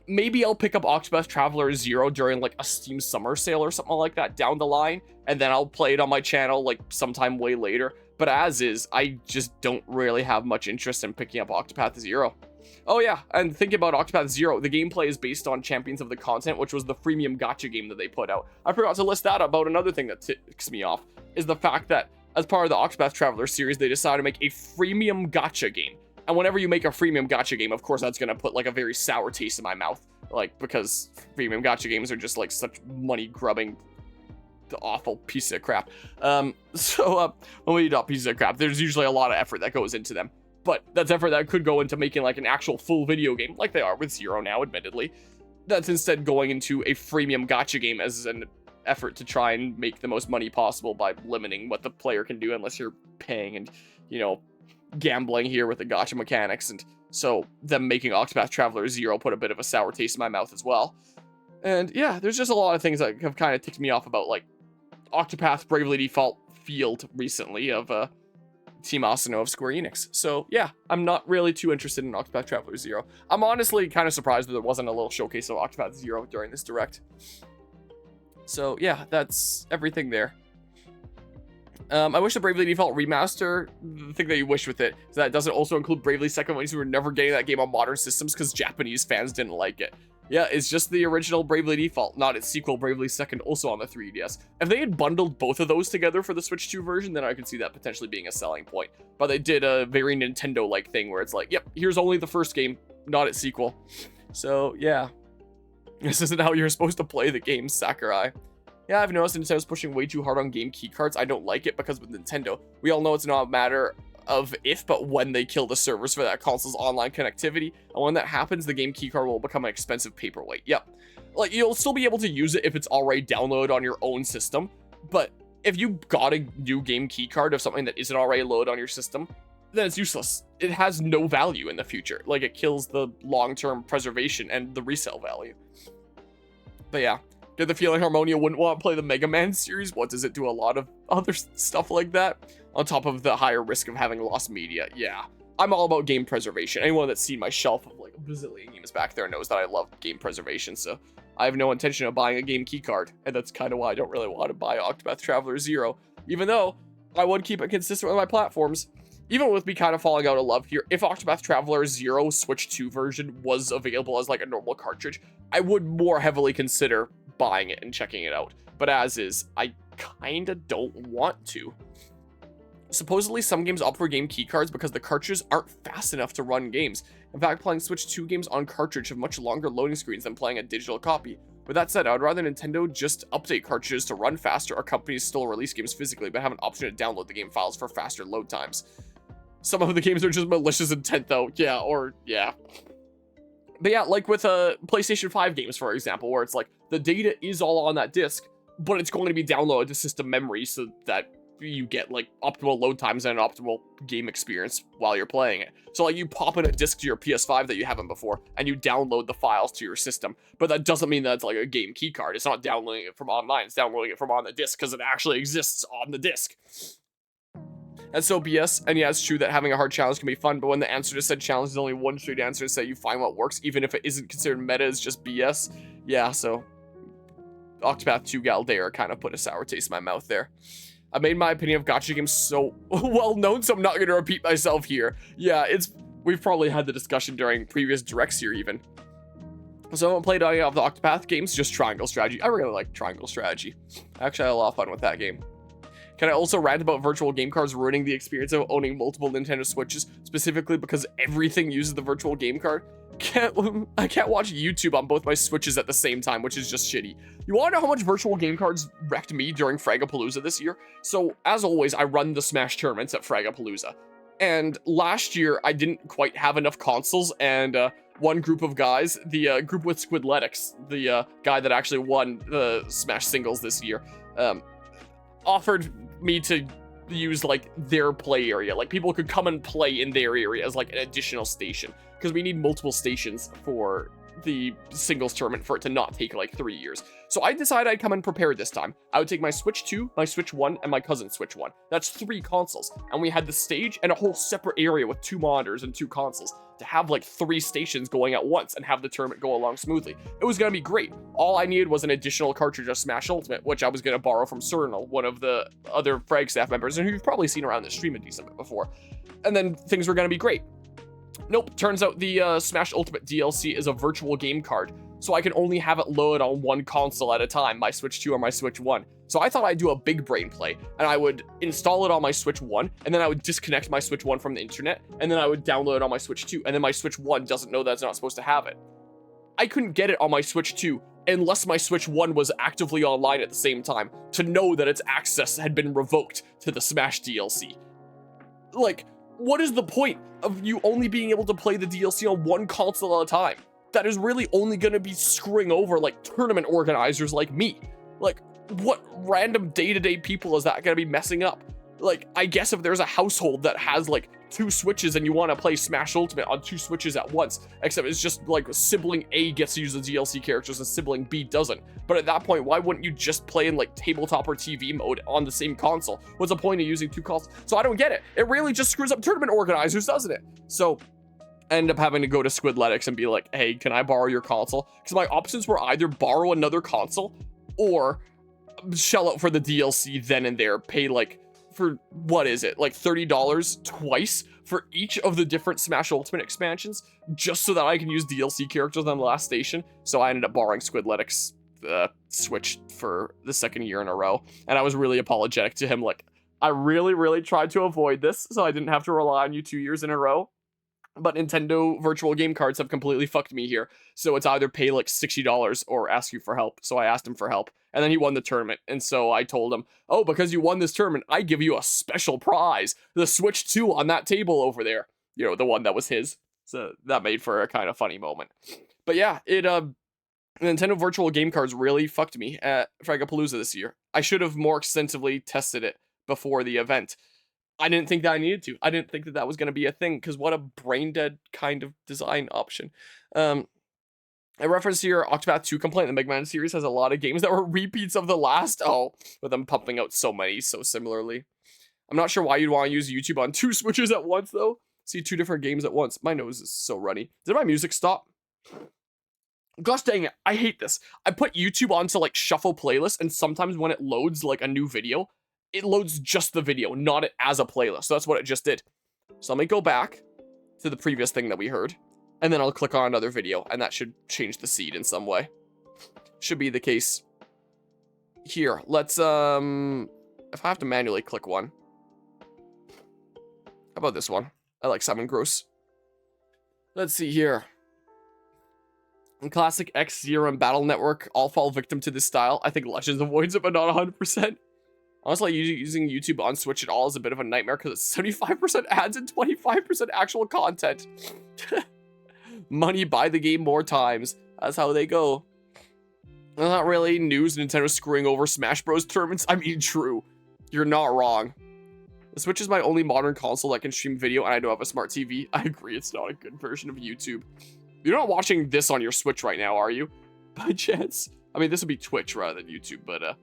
maybe I'll pick up Octopath Traveler 0 during like a Steam summer sale or something like that down the line, and then I'll play it on my channel like sometime way later. But as is, I just don't really have much interest in picking up Octopath 0. Oh yeah, and thinking about Octopath 0, the gameplay is based on Champions of the Continent, which was the freemium gacha game that they put out. I forgot to list that about another thing that ticks me off, is the fact that as part of the Octopath Traveler series, they decided to make a freemium gacha game. And whenever you make a freemium gacha game, of course, that's going to put like a very sour taste in my mouth. Like, because freemium gacha games are just like such money-grubbing, awful piece of crap. When we talk pieces of crap, there's usually a lot of effort that goes into them. But that's effort that could go into making like an actual full video game, like they are with Zero now, admittedly. That's instead going into a freemium gacha game as an effort to try and make the most money possible by limiting what the player can do unless you're paying and, you know, gambling here with the gacha mechanics. And so them making Octopath Traveler 0 put a bit of a sour taste in my mouth as well. And yeah, there's just a lot of things that have kind of ticked me off about like Octopath Bravely Default field recently of Team Asano of Square Enix. So yeah, I'm not really too interested in Octopath Traveler 0. I'm honestly kind of surprised that there wasn't a little showcase of Octopath 0 during this direct. So yeah, that's everything there. I wish the Bravely Default remaster, the thing that you wish with it, is that it doesn't also include Bravely Second Wings. We were never getting that game on modern systems because Japanese fans didn't like it. Yeah, it's just the original Bravely Default, not its sequel Bravely Second, also on the 3DS. If they had bundled both of those together for the Switch 2 version, then I could see that potentially being a selling point. But they did a very Nintendo-like thing where it's like, yep, here's only the first game, not its sequel. So yeah, this isn't how you're supposed to play the game, Sakurai. Yeah, I've noticed Nintendo's pushing way too hard on game keycards. I don't like it because with Nintendo, we all know it's not a matter of if, but when they kill the servers for that console's online connectivity. And when that happens, the game keycard will become an expensive paperweight. Yep. Like, you'll still be able to use it if it's already downloaded on your own system. But if you got a new game keycard of something that isn't already loaded on your system, then it's useless. It has no value in the future. Like, it kills the long-term preservation and the resale value. But yeah. Get the feeling Harmonia wouldn't want to play the Mega Man series. What does it do? A lot of other stuff like that, on top of the higher risk of having lost media. Yeah, I'm all about game preservation. Anyone that's seen my shelf of like a bazillion games back there knows that I love game preservation, so I have no intention of buying a game keycard, and that's kind of why I don't really want to buy Octopath Traveler 0, even though I would keep it consistent with my platforms. Even with me kind of falling out of love here, if Octopath Traveler 0 Switch 2 version was available as like a normal cartridge, I would more heavily consider buying it and checking it out. But as is, I kinda don't want to. Supposedly some games opt for game keycards because the cartridges aren't fast enough to run games. In fact, playing Switch 2 games on cartridge have much longer loading screens than playing a digital copy. With that said, I would rather Nintendo just update cartridges to run faster, or companies still release games physically but have an option to download the game files for faster load times. Some of the games are just malicious intent though, yeah. But yeah, like with PlayStation 5 games, for example, where it's like, the data is all on that disc, but it's going to be downloaded to system memory so that you get like optimal load times and an optimal game experience while you're playing it. So like you pop in a disc to your PS5 that you haven't before, and you download the files to your system, but that doesn't mean that it's like a game keycard. It's not downloading it from online, it's downloading it from on the disc because it actually exists on the disc. That's so BS, and yeah, it's true that having a hard challenge can be fun, but when the answer to said challenge is only one straight answer to say you find what works, even if it isn't considered meta, is just BS. Yeah, so Octopath 2 Galdera kind of put a sour taste in my mouth there. I made my opinion of gacha games so well known, so I'm not going to repeat myself here. Yeah, we've probably had the discussion during previous directs here even. So I haven't played any of the Octopath games, just Triangle Strategy. I really like Triangle Strategy. Actually, I had a lot of fun with that game. Can I also rant about virtual game cards ruining the experience of owning multiple Nintendo Switches, specifically because everything uses the virtual game card? I can't watch YouTube on both my Switches at the same time, which is just shitty. You want to know how much virtual game cards wrecked me during Fragapalooza this year? So, as always, I run the Smash tournaments at Fragapalooza. And last year, I didn't quite have enough consoles, and one group of guys, the group with Squidletics, the guy that actually won the Smash singles this year, offered me to use like their play area. Like people could come and play in their area as like an additional station, because we need multiple stations for the singles tournament for it to not take like 3 years. So I decided I'd come and prepare this time. I would take my Switch 2, my Switch 1, and my cousin's Switch 1. That's 3 consoles. And we had the stage and a whole separate area with 2 monitors and 2 consoles to have like 3 stations going at once and have the tournament go along smoothly. It was going to be great. All I needed was an additional cartridge of Smash Ultimate, which I was going to borrow from Cernal, one of the other Frag staff members, and who you've probably seen around the stream a decent bit before. And then things were going to be great. Nope, turns out the Smash Ultimate DLC is a virtual game card, so I can only have it load on one console at a time, my Switch 2 or my Switch 1. So I thought I'd do a big brain play, and I would install it on my Switch 1, and then I would disconnect my Switch 1 from the internet, and then I would download it on my Switch 2, and then my Switch 1 doesn't know that it's not supposed to have it. I couldn't get it on my Switch 2 unless my Switch 1 was actively online at the same time to know that its access had been revoked to the Smash DLC. Like, what is the point of you only being able to play the DLC on one console at a time? That is really only going to be screwing over like tournament organizers like me. Like, what random day-to-day people is that going to be messing up? Like, I guess if there's a household that has like 2 Switches and you want to play Smash Ultimate on 2 Switches at once, except it's just like sibling A gets to use the DLC characters and sibling B doesn't. But at that point, why wouldn't you just play in like tabletop or TV mode on the same console? What's the point of using 2 consoles? So I don't get it. It really just screws up tournament organizers, doesn't it? So I end up having to go to Squidletics and be like, hey, can I borrow your console? Because my options were either borrow another console or shell out for the DLC then and there, pay like, for what is it, like $30 twice for each of the different Smash Ultimate expansions, just so that I can use DLC characters on the last station. So I ended up borrowing Squidletics' Switch for the 2nd year in a row, and I was really apologetic to him, like, I really tried to avoid this so I didn't have to rely on you 2 years in a row, but Nintendo virtual game cards have completely fucked me here. So it's either pay like $60 or ask you for help. So I asked him for help, and then he won the tournament. And so I told him, oh, because you won this tournament, I give you a special prize, the Switch 2 on that table over there. You know, the one that was his. So that made for a kind of funny moment. But yeah, Nintendo virtual game cards really fucked me at Fragapalooza this year. I should have more extensively tested it before the event. I didn't think that I needed to. I didn't think that that was going to be a thing, because what a brain dead kind of design option. I referenced here Octopath 2 complaint. The Mega Man series has a lot of games that were repeats of the last. Oh, with them pumping out so many so similarly. I'm not sure why you'd want to use YouTube on 2 switches at once, though. See 2 different games at once. My nose is so runny. Did my music stop? Gosh dang it, I hate this. I put YouTube onto like shuffle playlist, and sometimes when it loads like a new video, it loads just the video, not it as a playlist. So that's what it just did. So let me go back to the previous thing that we heard, and then I'll click on another video, and that should change the seed in some way. Should be the case here. Let's, if I have to manually click one. How about this one? I like Simon Gross. Let's see here. In classic X-Zero and Battle Network all fall victim to this style. I think Legends avoids it, but not 100%. Honestly, using YouTube on Switch at all is a bit of a nightmare because it's 75% ads and 25% actual content. Money, buy the game more times. That's how they go. Well, not really news Nintendo screwing over Smash Bros. Tournaments. I mean, true. You're not wrong. The Switch is my only modern console that can stream video, and I don't have a smart TV. I agree, it's not a good version of YouTube. You're not watching this on your Switch right now, are you? By chance? I mean, this would be Twitch rather than YouTube, but,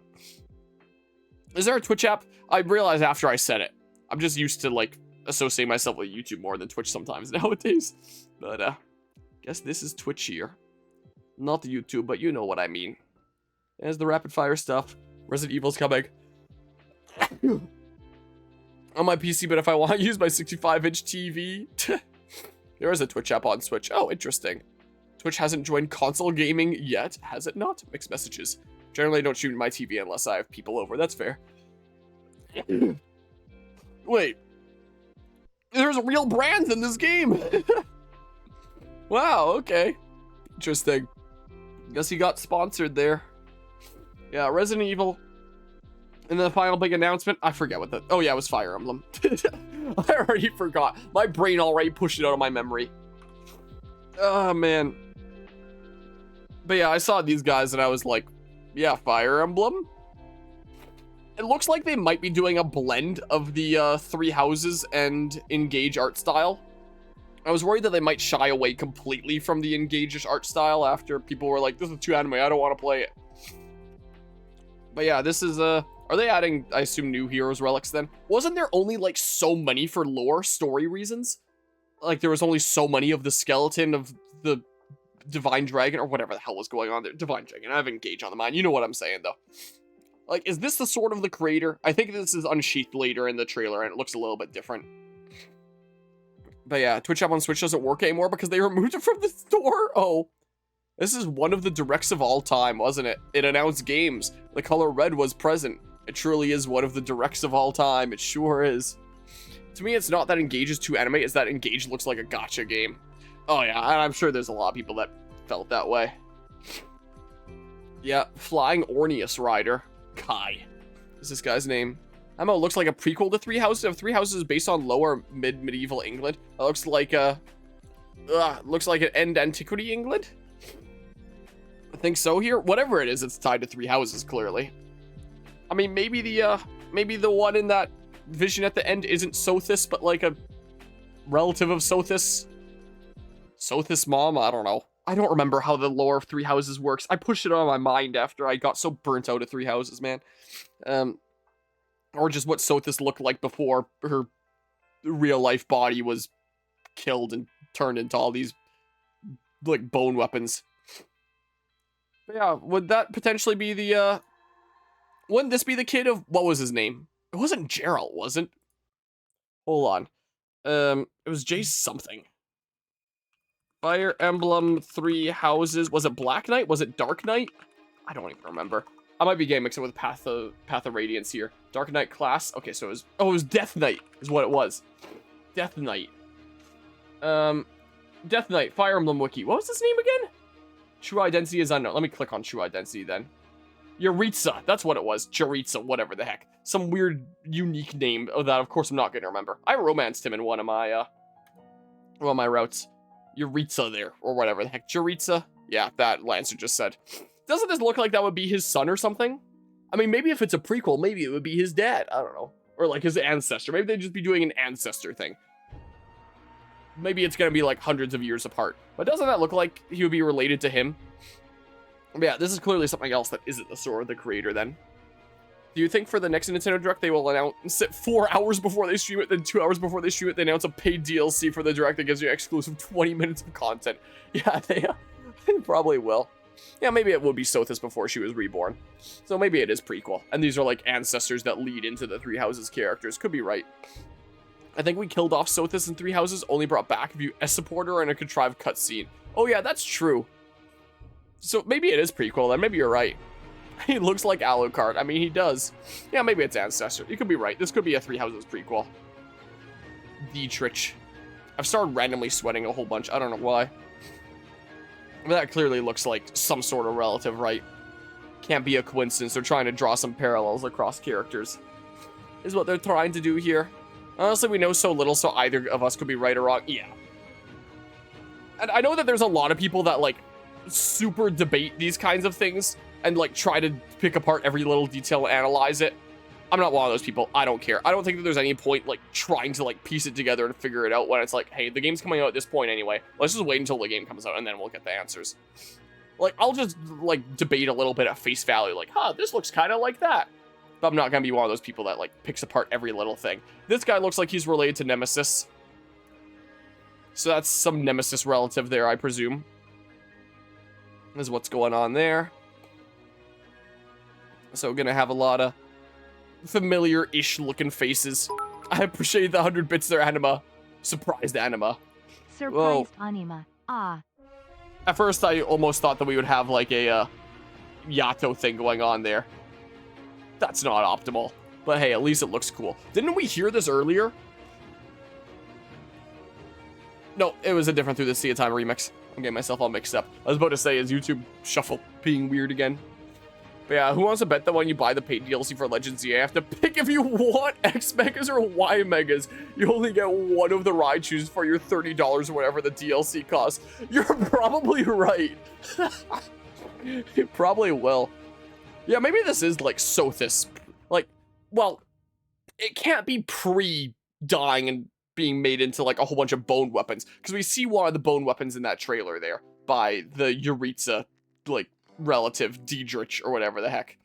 is there a Twitch app? I realized after I said it. I'm just used to, like, associating myself with YouTube more than Twitch sometimes nowadays. But, guess this is Twitch here. Not YouTube, but you know what I mean. There's the rapid fire stuff. Resident Evil's coming. On my PC, but if I want to use my 65-inch TV... There is a Twitch app on Switch. Oh, interesting. Twitch hasn't joined console gaming yet, has it not? Mixed messages. Generally, I don't shoot my TV unless I have people over. That's fair. Wait. There's real brands in this game. Wow, okay. Interesting. Guess he got sponsored there. Yeah, Resident Evil. And then the final big announcement. I forget what the... Oh, yeah, it was Fire Emblem. I already forgot. My brain already pushed it out of my memory. Oh, man. But yeah, I saw these guys and I was like, yeah, Fire Emblem? It looks like they might be doing a blend of the 3 houses and Engage art style. I was worried that they might shy away completely from the Engage art style after people were like, this is too anime, I don't want to play it. But yeah, this is are they adding, I assume, new heroes relics then? Wasn't there only like so many for lore story reasons? Like there was only so many of the skeleton of the Divine Dragon or whatever the hell was going on there. Divine Dragon, I have Engage on the mind. You know what I'm saying though. Like, is this the sword of the creator? I think this is unsheathed later in the trailer and it looks a little bit different. But yeah, Twitch app on Switch doesn't work anymore because they removed it from the store. Oh. This is one of the directs of all time, wasn't it? It announced games. The color red was present. It truly is one of the directs of all time. It sure is. To me, it's not that Engage is too anime, it's that Engage looks like a gacha game. Oh yeah, and I'm sure there's a lot of people that felt that way. Yeah, Flying Orneus Rider. Kai is this guy's name. I don't know, it looks like a prequel to Three Houses. If Three Houses is based on lower medieval England, it looks like looks like an end antiquity England. I think so here. Whatever it is, it's tied to Three Houses, clearly. I mean, maybe the one in that vision at the end isn't Sothis, but like a relative of Sothis. Sothis mom? I don't know. I don't remember how the lore of Three Houses works. I pushed it on my mind after I got so burnt out of Three Houses, man. Or just what Sothis looked like before her real-life body was killed and turned into all these, like, bone weapons. But yeah, would that potentially be the, wouldn't this be the kid of, what was his name? It wasn't Geralt, was it? Hold on. It was Jay something. Fire Emblem Three Houses. Was it Black Knight? Was it Dark Knight? I don't even remember. I might be getting mixed up with Path of Radiance here. Dark Knight class. Okay, so it was Death Knight is what it was. Death Knight. Death Knight, Fire Emblem Wiki. What was his name again? True identity is unknown. Let me click on true identity then. Yuritsa, that's what it was. Juritsa, whatever the heck. Some weird, unique name that, of course, I'm not going to remember. I romanced him in one of my routes. Yuritsa there, or whatever the heck. Juritsa? Yeah, that Lancer just said. Doesn't this look like that would be his son or something? I mean, maybe if it's a prequel, maybe it would be his dad. I don't know. Or like his ancestor. Maybe they'd just be doing an ancestor thing. Maybe it's going to be like hundreds of years apart. But doesn't that look like he would be related to him? But yeah, this is clearly something else that isn't the Sword of the Creator then. Do you think for the next Nintendo Direct they will announce it 4 hours before they stream it, then 2 hours before they stream it, they announce a paid DLC for the Direct that gives you exclusive 20 minutes of content? Yeah, they probably will. Yeah, maybe it would be Sothis before she was reborn. So maybe it is prequel. And these are like ancestors that lead into the Three Houses characters. Could be right. I think we killed off Sothis in Three Houses, only brought back if you support her in a contrived cutscene. Oh yeah, that's true. So maybe it is prequel then, maybe you're right. He looks like Alucard. I mean, he does. Yeah, maybe it's Ancestor. You could be right. This could be a Three Houses prequel. Dietrich. I've started randomly sweating a whole bunch. I don't know why. But that clearly looks like some sort of relative, right? Can't be a coincidence. They're trying to draw some parallels across characters. Is what they're trying to do here. Honestly, we know so little, so either of us could be right or wrong. Yeah. And I know that there's a lot of people that, like, super debate these kinds of things and like try to pick apart every little detail and analyze it. I'm not one of those people. I don't care. I don't think that there's any point like trying to like piece it together and figure it out when it's like, hey, the game's coming out at this point anyway. Let's just wait until the game comes out and then we'll get the answers. Like, I'll just like debate a little bit at face value, like, huh, this looks kind of like that. But I'm not gonna be one of those people that like picks apart every little thing. This guy looks like he's related to Nemesis. So that's some Nemesis relative there, I presume. Is what's going on there. So gonna have a lot of familiar-ish looking faces. I appreciate the 100 bits there, Anima. Surprised Anima. Surprised Anima. Ah. At first, I almost thought that we would have like a Yato thing going on there. That's not optimal. But hey, at least it looks cool. Didn't we hear this earlier? No, it was a different Through the Sea of Time remix. I'm getting myself all mixed up. I was about to say, is YouTube Shuffle being weird again? But yeah, who wants to bet that when you buy the paid DLC for Legends Z, you have to pick if you want X Megas or Y Megas. You only get one of the Raichus for your $30 or whatever the DLC costs. You're probably right. It probably will. Yeah, maybe this is like Sothis. Like, well, it can't be pre-dying and being made into like a whole bunch of bone weapons, because we see one of the bone weapons in that trailer there by the Yuritsa like relative Dietrich or whatever the heck.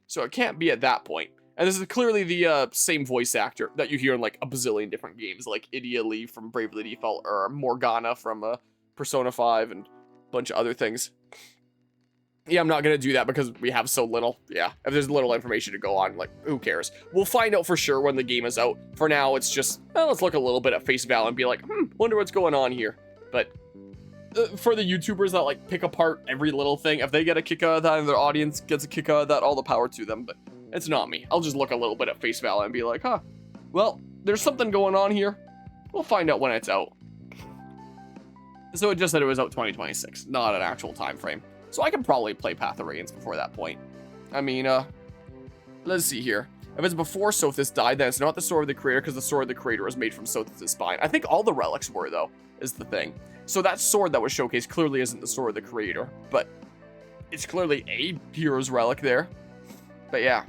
So it can't be at that point. And this is clearly the same voice actor that you hear in like a bazillion different games, like Idia Lee from Bravely Default or Morgana from Persona 5 and a bunch of other things. Yeah, I'm not gonna do that because we have so little. Yeah, if there's little information to go on, like, who cares? We'll find out for sure when the game is out. For now, it's just, well, let's look a little bit at face value and be like, wonder what's going on here. But for the YouTubers that, like, pick apart every little thing, if they get a kick out of that and their audience gets a kick out of that, all the power to them. But it's not me. I'll just look a little bit at face value and be like, huh, well, there's something going on here. We'll find out when it's out. So it just said it was out 2026, not an actual time frame. So I can probably play Path of Radiance before that point. I mean, let's see here. If it's before Sothis died, then it's not the Sword of the Creator, because the Sword of the Creator was made from Sothis' spine. I think all the relics were, though, is the thing. So that sword that was showcased clearly isn't the Sword of the Creator, but it's clearly a hero's relic there. But yeah.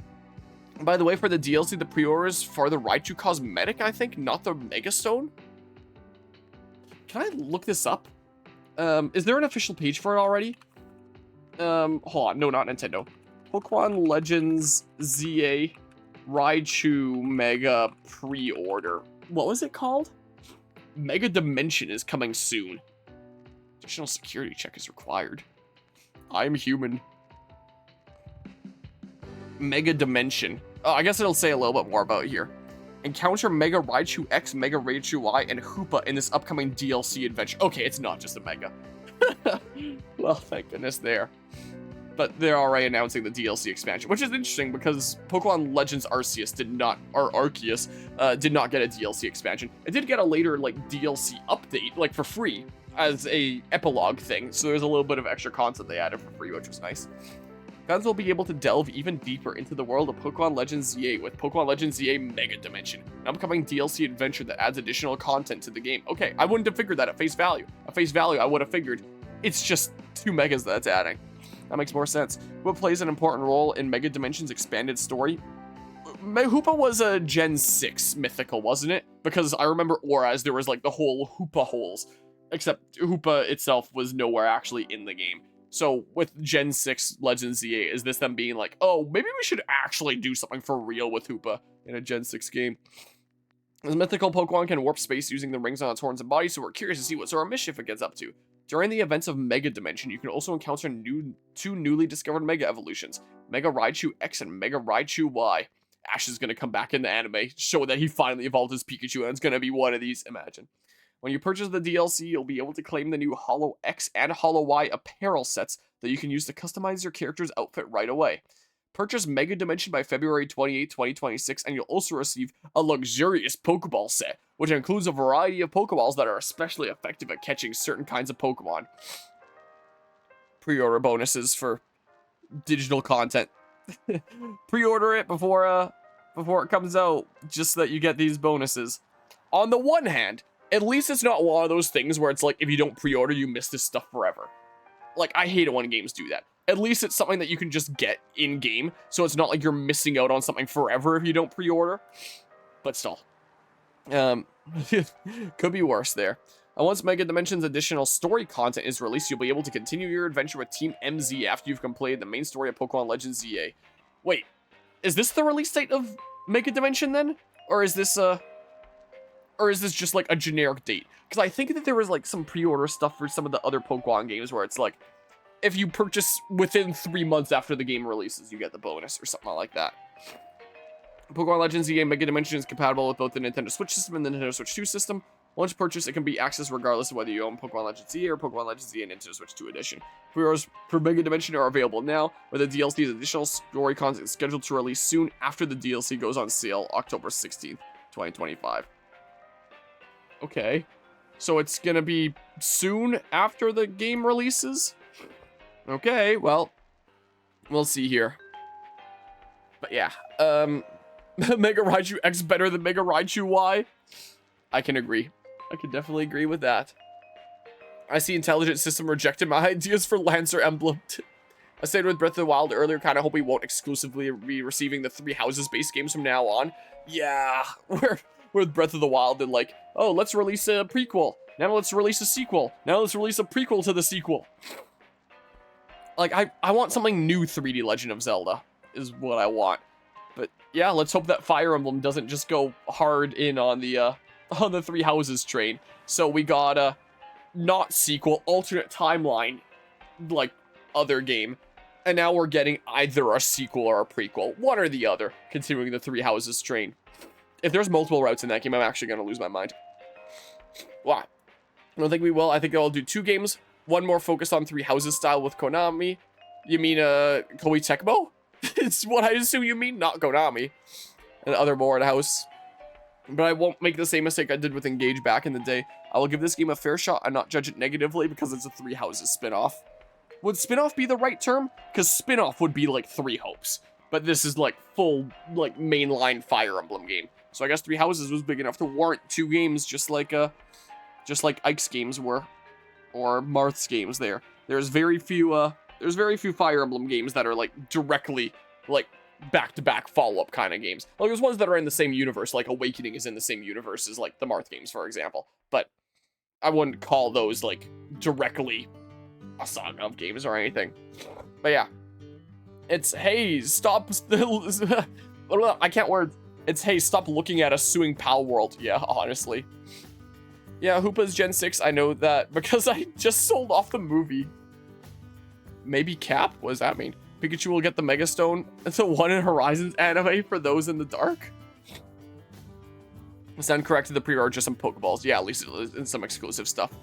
By the way, for the DLC, the pre-orders for the Raichu cosmetic, I think, not the Mega Stone. Can I look this up? Is there an official page for it already? Hold on, no, not Nintendo. Pokemon Legends ZA Raichu Mega pre-order. What was it called? Mega Dimension is coming soon. Additional security check is required. I'm human. Mega Dimension. Oh, I guess it'll say a little bit more about it here. Encounter Mega Raichu X, Mega Raichu Y, and Hoopa in this upcoming DLC adventure. Okay, it's not just a Mega. Well, thank goodness there. But they're already announcing the DLC expansion, which is interesting because Pokemon Legends Arceus did not get a DLC expansion. It did get a later like DLC update, like for free, as a epilogue thing. So there's a little bit of extra content they added for free, which was nice. Fans will be able to delve even deeper into the world of Pokemon Legends ZA with Pokemon Legends ZA Mega Dimension, an upcoming DLC adventure that adds additional content to the game. Okay, I wouldn't have figured that at face value. At face value, I would have figured it's just 2 Megas that's adding. That makes more sense. What plays an important role in Mega Dimension's expanded story? Hoopa was a Gen 6 mythical, wasn't it? Because I remember Auras, there was like the whole Hoopa holes. Except Hoopa itself was nowhere actually in the game. So with Gen 6 Legends ZA, is this them being like, oh, maybe we should actually do something for real with Hoopa in a Gen 6 game? This mythical Pokemon can warp space using the rings on its horns and body, so we're curious to see what sort of mischief it gets up to. During the events of Mega Dimension, you can also encounter two newly discovered Mega Evolutions, Mega Raichu X and Mega Raichu Y. Ash is going to come back in the anime, show that he finally evolved his Pikachu, and it's going to be one of these, imagine. When you purchase the DLC, you'll be able to claim the new Hollow X and Hollow Y apparel sets that you can use to customize your character's outfit right away. Purchase Mega Dimension by February 28, 2026, and you'll also receive a luxurious Pokeball set, which includes a variety of Pokeballs that are especially effective at catching certain kinds of Pokemon. Pre-order bonuses for digital content. Pre-order it before it comes out, just so that you get these bonuses. On the one hand, at least it's not one of those things where it's like, if you don't pre-order, you miss this stuff forever. Like, I hate it when games do that. At least it's something that you can just get in-game, so it's not like you're missing out on something forever if you don't pre-order. But still. Could be worse there. Once Mega Dimension's additional story content is released, you'll be able to continue your adventure with Team MZ after you've completed the main story of Pokemon Legends ZA. Wait, is this the release date of Mega Dimension then? Or is this just like a generic date? Because I think that there was like some pre-order stuff for some of the other Pokemon games where it's like, if you purchase within 3 months after the game releases, you get the bonus or something like that. Pokemon Legends ZA Mega Dimension is compatible with both the Nintendo Switch system and the Nintendo Switch 2 system. Once purchased, it can be accessed regardless of whether you own Pokemon Legends ZA or Pokemon Legends ZA Nintendo Switch 2 edition. Pre-orders for Mega Dimension are available now, with the DLC's additional story content scheduled to release soon after the DLC goes on sale October 16th, 2025. Okay, so it's gonna be soon after the game releases? Okay, well, we'll see here. But yeah, Mega Raichu X better than Mega Raichu Y? I can agree. I can definitely agree with that. I see Intelligent System rejected my ideas for Lancer Emblem. I said with Breath of the Wild earlier, kind of hope we won't exclusively be receiving the Three Houses based games from now on. Yeah, we're with Breath of the Wild and like, oh, let's release a prequel. Now let's release a sequel. Now let's release a prequel to the sequel. Like, I want something new 3D Legend of Zelda, is what I want. But yeah, let's hope that Fire Emblem doesn't just go hard in on the Three Houses train. So we got a not sequel, alternate timeline, like, other game. And now we're getting either a sequel or a prequel. One or the other, continuing the Three Houses train. If there's multiple routes in that game, I'm actually going to lose my mind. Wow. I don't think we will. I think I'll do 2 games. One more focused on Three Houses style with Konami. You mean, Koei Tecmo? It's what I assume you mean, not Konami. And other more in house. But I won't make the same mistake I did with Engage back in the day. I will give this game a fair shot and not judge it negatively because it's a Three Houses spin-off. Would spin-off be the right term? Because spin-off would be like Three Hopes. But this is like full, like, mainline Fire Emblem game. So I guess Three Houses was big enough to warrant 2 games just like Ike's games were. Or Marth's games there. There's very few Fire Emblem games that are like directly like back-to-back follow-up kind of games. Like there's ones that are in the same universe, like Awakening is in the same universe as like the Marth games, for example. But I wouldn't call those like directly a saga of games or anything. But yeah. It's, hey, stop I can't word. It's, hey, stop looking at us suing Pal World. Yeah, honestly. Yeah, Hoopa's Gen 6, I know that because I just sold off the movie. Maybe Cap? What does that mean? Pikachu will get the Mega Stone. It's a One in Horizons anime for those in the dark. Sound corrected, the pre-order just some Pokeballs. Yeah, at least in some exclusive stuff.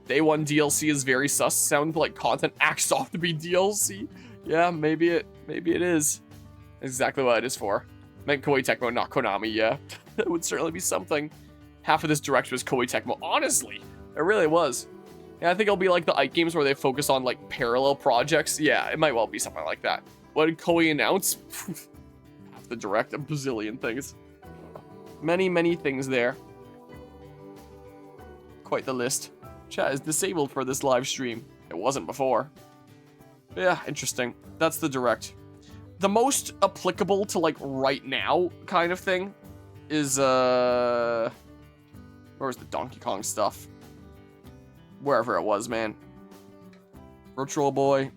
Day 1 DLC is very sus. Sounds like content acts off to be DLC. Yeah, maybe it is. Exactly what it is for. Meant Koei Tecmo, not Konami, yeah. That would certainly be something. Half of this direct was Koei Tecmo. Honestly, it really was. Yeah, I think it'll be like the Ike games where they focus on like parallel projects. Yeah, it might well be something like that. What did Koei announce? Half the direct, a bazillion things. Many, many things there. Quite the list. Chat is disabled for this live stream. It wasn't before. But yeah, interesting. That's the direct. The most applicable to like right now kind of thing is where's the Donkey Kong stuff? Wherever it was, man. Virtual Boy.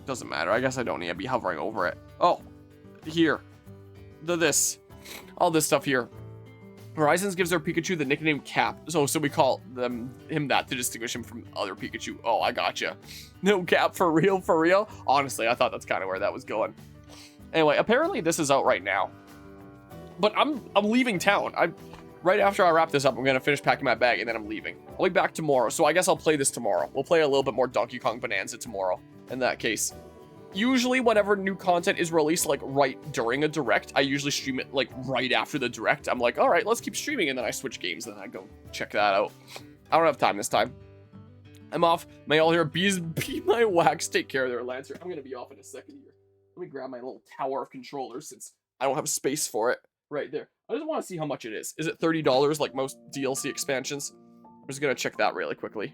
Doesn't matter. I guess I don't need to be hovering over it. Oh, here. This. All this stuff here. Horizons gives their Pikachu the nickname Cap. So we call him that to distinguish him from other Pikachu. Oh, I gotcha. No Cap for real, for real? Honestly, I thought that's kind of where that was going. Anyway, apparently this is out right now. But I'm leaving town. Right after I wrap this up, I'm going to finish packing my bag, and then I'm leaving. I'll be back tomorrow, so I guess I'll play this tomorrow. We'll play a little bit more Donkey Kong Bonanza tomorrow, in that case. Usually, whenever new content is released, like, right during a Direct, I usually stream it, like, right after the Direct. I'm like, alright, let's keep streaming, and then I switch games, and then I go check that out. I don't have time this time. I'm off. May all here bees be my wax. Take care of their Lancer. I'm going to be off in a second here. Let me grab my little tower of controllers, since I don't have space for it. Right there. I just want to see how much it is. Is it $30 like most DLC expansions? I'm just going to check that really quickly.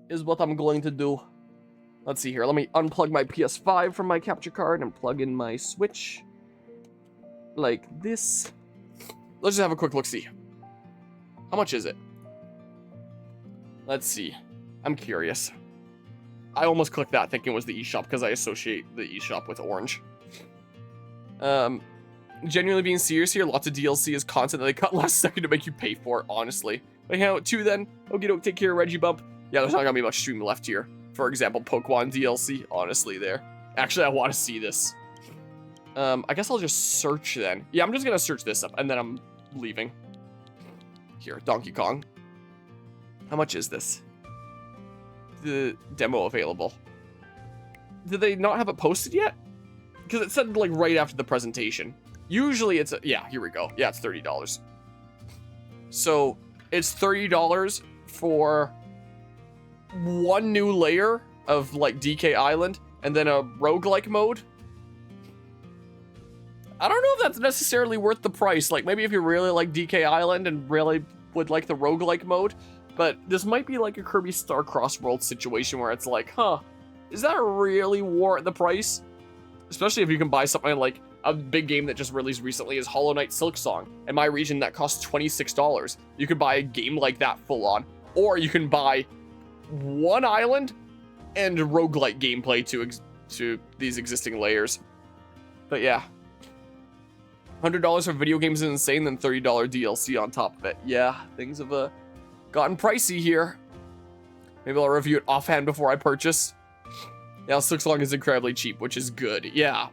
Is what I'm going to do. Let's see here. Let me unplug my PS5 from my capture card and plug in my Switch. Like this. Let's just have a quick look-see. How much is it? Let's see. I'm curious. I almost clicked that thinking it was the eShop because I associate the eShop with orange. Genuinely being serious here, lots of DLC is content that they cut last second to make you pay for it, honestly. But hang out too then. Okie doke, take care, Reggie Bump. Yeah, there's not gonna be much stream left here. For example, Pokemon DLC, honestly there. Actually, I want to see this. I guess I'll just search then. Yeah, I'm just gonna search this up and then I'm leaving. Here, Donkey Kong. How much is this? The demo available. Did they not have it posted yet? Because it said like right after the presentation. Usually it's, yeah, here we go. Yeah, it's $30. So it's $30 for one new layer of like DK Island and then a roguelike mode. I don't know if that's necessarily worth the price. Like maybe if you really like DK Island and really would like the roguelike mode, but this might be like a Kirby Star Cross World situation where it's like, huh, is that really worth the price? Especially if you can buy something like a big game that just released recently is Hollow Knight Silksong. In my region, that costs $26. You could buy a game like that full on, or you can buy one island and roguelike gameplay to these existing layers. But yeah, $100 for video games is insane, then $30 DLC on top of it. Yeah, things have gotten pricey here. Maybe I'll review it offhand before I purchase. Yeah, Silksong is incredibly cheap, which is good. Yeah.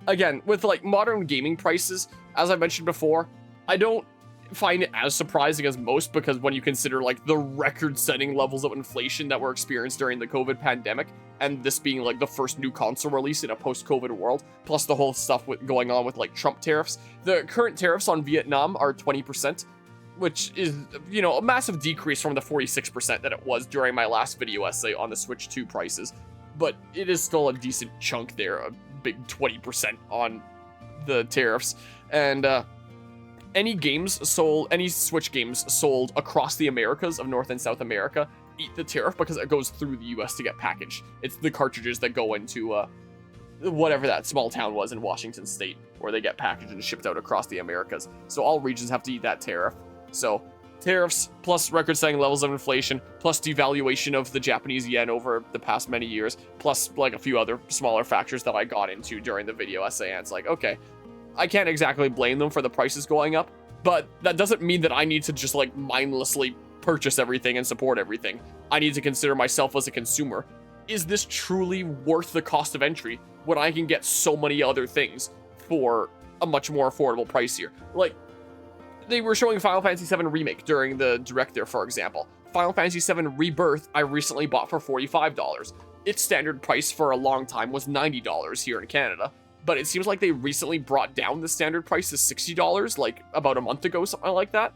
Again, with like modern gaming prices, as I mentioned before, I don't find it as surprising as most because when you consider like the record-setting levels of inflation that were experienced during the COVID pandemic, and this being like the first new console release in a post-COVID world, plus the whole stuff going on with like Trump tariffs. The current tariffs on Vietnam are 20%, which is, you know, a massive decrease from the 46% that it was during my last video essay on the Switch 2 prices. But it is still a decent chunk there, a big 20% on the tariffs. And any games sold, any Switch games sold across the Americas of North and South America eat the tariff because it goes through the US to get packaged. It's the cartridges that go into whatever that small town was in Washington State, where they get packaged and shipped out across the Americas. So all regions have to eat that tariff. So tariffs, plus record-setting levels of inflation, plus devaluation of the Japanese yen over the past many years, plus like a few other smaller factors that I got into during the video essay. And it's like, okay, I can't exactly blame them for the prices going up, but that doesn't mean that I need to just like mindlessly purchase everything and support everything. I need to consider myself as a consumer. Is this truly worth the cost of entry when I can get so many other things for a much more affordable price here? Like, they were showing Final Fantasy VII Remake during the Direct there, for example. Final Fantasy VII Rebirth, I recently bought for $45. Its standard price for a long time was $90 here in Canada, but it seems like they recently brought down the standard price to $60, like about a month ago, something like that.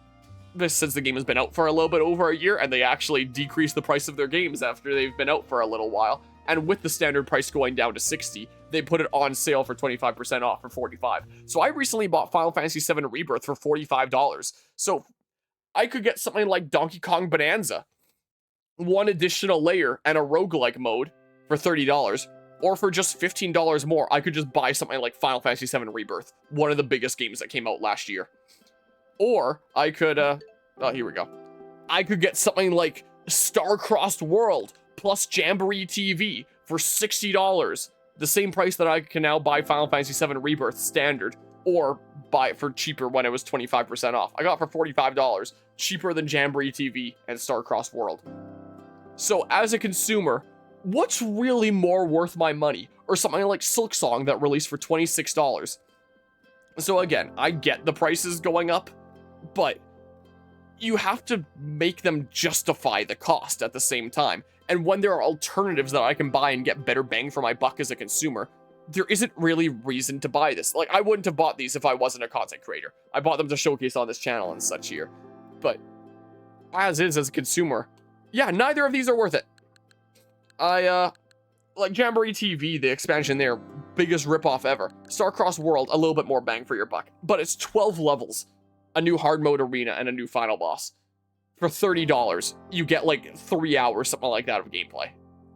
This since the game has been out for a little bit over a year, and they actually decreased the price of their games after they've been out for a little while. And with the standard price going down to $60, they put it on sale for 25% off for $45. So I recently bought Final Fantasy VII Rebirth for $45. So I could get something like Donkey Kong Bonanza, one additional layer and a roguelike mode for $30. Or for just $15 more, I could just buy something like Final Fantasy VII Rebirth, one of the biggest games that came out last year. Or I could, oh, here we go. I could get something like Star-Crossed World plus Jamboree TV for $60. The same price that I can now buy Final Fantasy VII Rebirth standard, or buy it for cheaper when it was 25% off. I got it for $45, cheaper than Jamboree TV and Star-Crossed World. So as a consumer, what's really more worth my money? Or something like Silksong that released for $26. So again, I get the prices going up, but you have to make them justify the cost at the same time. And when there are alternatives that I can buy and get better bang for my buck as a consumer, there isn't really reason to buy this. Like, I wouldn't have bought these if I wasn't a content creator. I bought them to showcase on this channel and such here. But as is, as a consumer, yeah, neither of these are worth it. Like Jamboree TV, the expansion there, biggest ripoff ever. Star-Crossed World, a little bit more bang for your buck. But it's 12 levels, a new hard mode arena, and a new final boss. For $30, you get like 3 hours, something like that, of gameplay.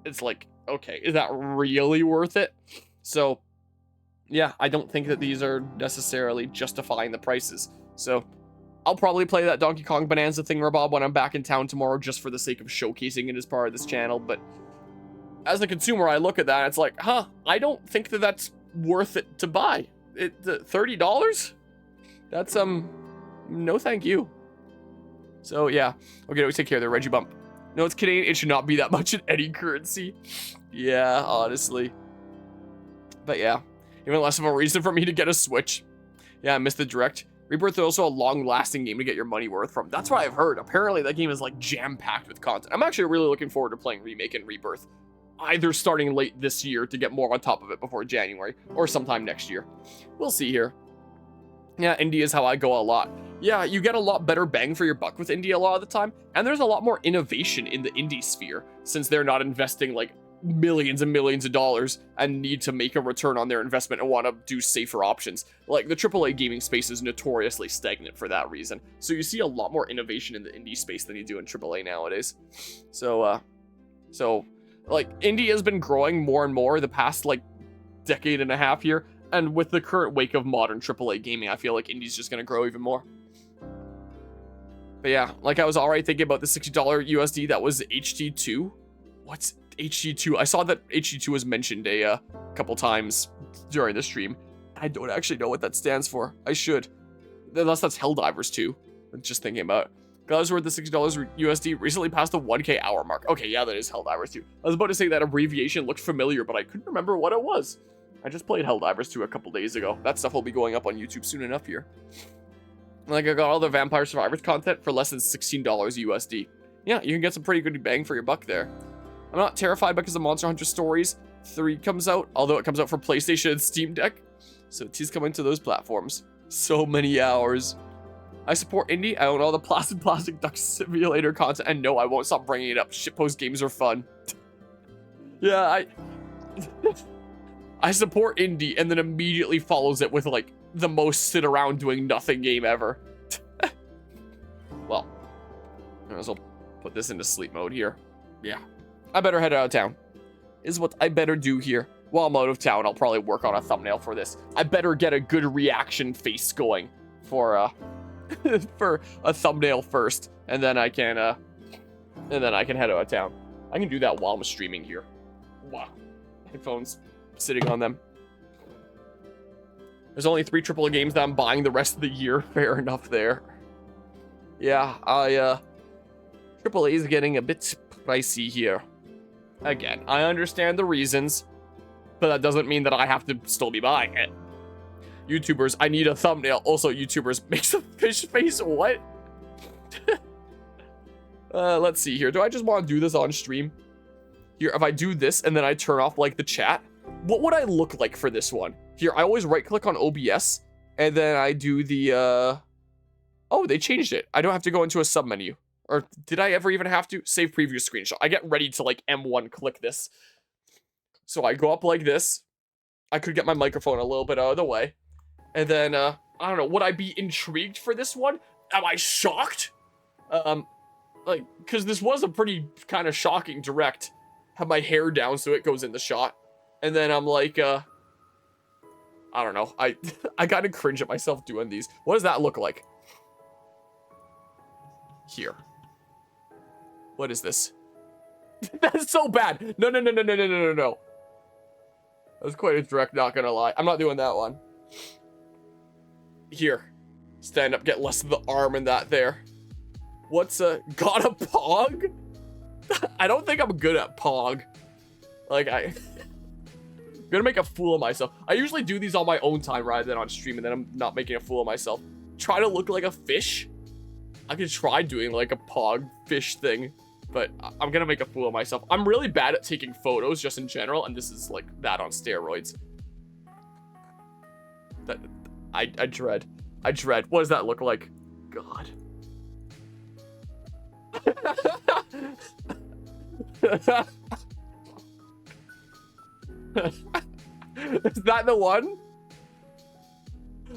It's like, okay, is that really worth it? So, yeah, I don't think that these are necessarily justifying the prices. So, I'll probably play that Donkey Kong Bonanza thingamabob when I'm back in town tomorrow, just for the sake of showcasing it as part of this channel, but as a consumer, I look at that, and it's like, huh, I don't think that that's worth it to buy. $30? That's, no thank you. So, yeah. Okay, we take care of the Reggie Bump. No, it's Canadian. It should not be that much in any currency. Yeah, honestly. But yeah, even less of a reason for me to get a Switch. Yeah, I missed the Direct. Rebirth is also a long-lasting game to get your money worth from. That's what I've heard. Apparently, that game is, like, jam-packed with content. I'm actually really looking forward to playing Remake and Rebirth. Either starting late this year to get more on top of it before January, or sometime next year. We'll see here. Yeah, indie is how I go a lot. Yeah, you get a lot better bang for your buck with indie a lot of the time, and there's a lot more innovation in the indie sphere, since they're not investing like millions and millions of dollars and need to make a return on their investment and want to do safer options. Like, the AAA gaming space is notoriously stagnant for that reason. So you see a lot more innovation in the indie space than you do in AAA nowadays. So, like, indie has been growing more and more the past, like, decade and a half here, and with the current wake of modern AAA gaming, I feel like indie's just gonna grow even more. But yeah, like, I was already thinking about the $60 USD that was HT2. What's HT2? I saw that HT2 was mentioned a couple times during the stream. I don't actually know what that stands for. I should. Unless that's Helldivers 2. I'm just thinking about it. Guys worth the $60 USD recently passed the 1K hour mark. Okay, yeah, that is Helldivers 2. I was about to say that abbreviation looked familiar, but I couldn't remember what it was. I just played Helldivers 2 a couple days ago. That stuff will be going up on YouTube soon enough here. Like, I got all the Vampire Survivors content for less than $16 USD. Yeah, you can get some pretty good bang for your buck there. I'm not terrified because the Monster Hunter Stories 3 comes out, although it comes out for PlayStation and Steam Deck. So it is coming to those platforms. So many hours. I support indie. I own all the Plastic Duck Simulator content, and no, I won't stop bringing it up. Shitpost games are fun. Yeah, I support indie, and then immediately follows it with, like, the most sit around doing nothing game ever. Well, I might as well put this into sleep mode here. Yeah, I better head out of town. Is what I better do here. While I'm out of town, I'll probably work on a thumbnail for this. I better get a good reaction face going for for a thumbnail first, and then I can head out of town. I can do that while I'm streaming here. Wow, headphones sitting on them. There's only 3 AAA games that I'm buying the rest of the year. Fair enough there. Yeah, AAA is getting a bit pricey here. Again, I understand the reasons, but that doesn't mean that I have to still be buying it. YouTubers, I need a thumbnail. Also, YouTubers, makes a fish face. What? Let's see here. Do I just want to do this on stream? Here, if I do this and then I turn off, like, the chat, what would I look like for this one? Here, I always right-click on OBS, and then I do the, Oh, they changed it. I don't have to go into a sub-menu. Or did I ever even have to? Save previous screenshot. I get ready to, like, M1 click this. So I go up like this. I could get my microphone a little bit out of the way. And then, I don't know, would I be intrigued for this one? Am I shocked? Like, because this was a pretty kind of shocking direct. Have my hair down so it goes in the shot. And then I'm like, I don't know. I kind of cringe at myself doing these. What does that look like? Here. What is this? That's so bad. No, no, no, no, no, no, no, no, no. That was quite a direct, not gonna lie. I'm not doing that one. Here. Stand up, get less of the arm in that there. What's got a pog? I don't think I'm good at pog. Like, I'm gonna make a fool of myself. I usually do these on my own time rather than on stream, and then I'm not making a fool of myself. Try to look like a fish. I could try doing like a pog fish thing, but I'm gonna make a fool of myself. I'm really bad at taking photos just in general, and this is like that on steroids. That I dread. I dread. What does that look like? God. Is that the one?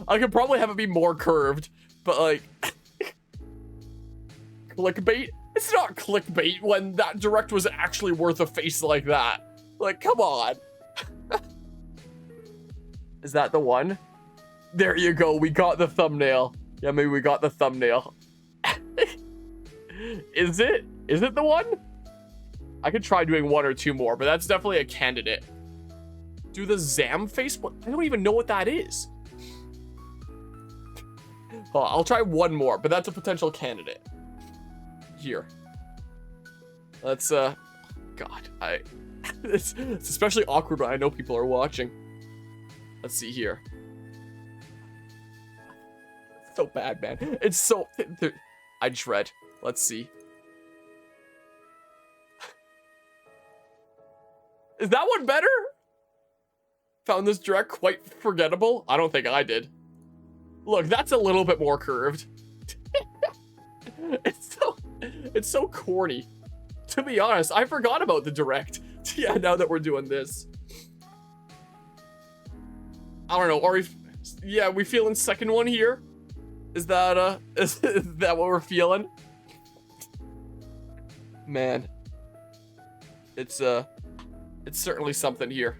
I could probably have it be more curved, but like clickbait? It's not clickbait when that direct was actually worth a face like that. Like, come on. Is that the one? There you go. We got the thumbnail. Yeah, maybe we got the thumbnail. Is it? Is it the one? I could try doing one or two more, but that's definitely a candidate. Do the Zam face? What? I don't even know what that is. Oh, I'll try one more, but that's a potential candidate. Here. Let's, God, it's especially awkward when I know people are watching. Let's see here. It's so bad, man. It's so, I dread. Let's see. Is that one better? Found this direct quite forgettable? I don't think I did. Look, that's a little bit more curved. It's so corny. To be honest, I forgot about the direct. Yeah, now that we're doing this. I don't know, are we, yeah, we feeling second one here? Is that, is that what we're feeling? Man. It's certainly something here.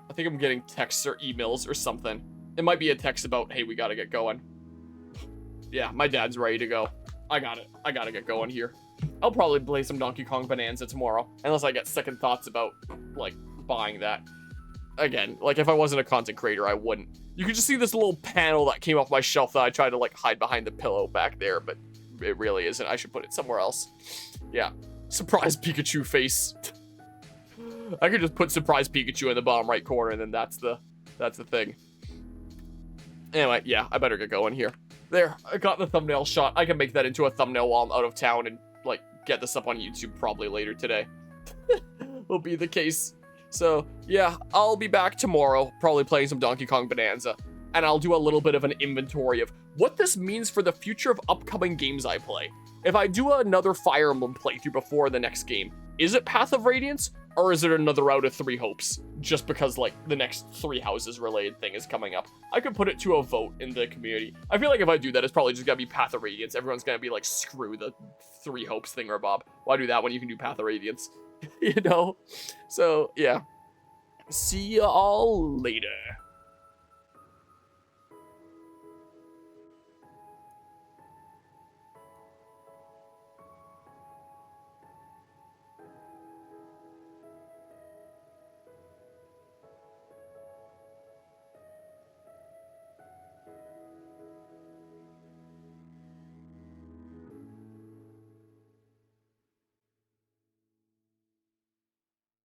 I think I'm getting texts or emails or something. It might be a text about, hey, we gotta get going. Yeah, my dad's ready to go. I gotta get going here. I'll probably play some Donkey Kong Bonanza tomorrow. Unless I get second thoughts about, like, buying that. Again, like, if I wasn't a content creator, I wouldn't. You can just see this little panel that came off my shelf that I tried to, like, hide behind the pillow back there, but it really isn't. I should put it somewhere else. Yeah. Surprise Pikachu face. I could just put Surprise Pikachu in the bottom right corner, and then that's the thing. Anyway, yeah, I better get going here. There, I got the thumbnail shot. I can make that into a thumbnail while I'm out of town and, like, get this up on YouTube probably later today. Will be the case. So, yeah, I'll be back tomorrow, probably playing some Donkey Kong Bonanza. And I'll do a little bit of an inventory of what this means for the future of upcoming games I play. If I do another Fire Emblem playthrough before the next game, is it Path of Radiance? Or is it another Out of Three Hopes? Just because, like, the next Three Houses related thing is coming up. I could put it to a vote in the community. I feel like if I do that, it's probably just gonna be Path of Radiance. Everyone's gonna be like, screw the Three Hopes thing or Bob. Why do that when you can do Path of Radiance? You know? So, yeah. See you all later.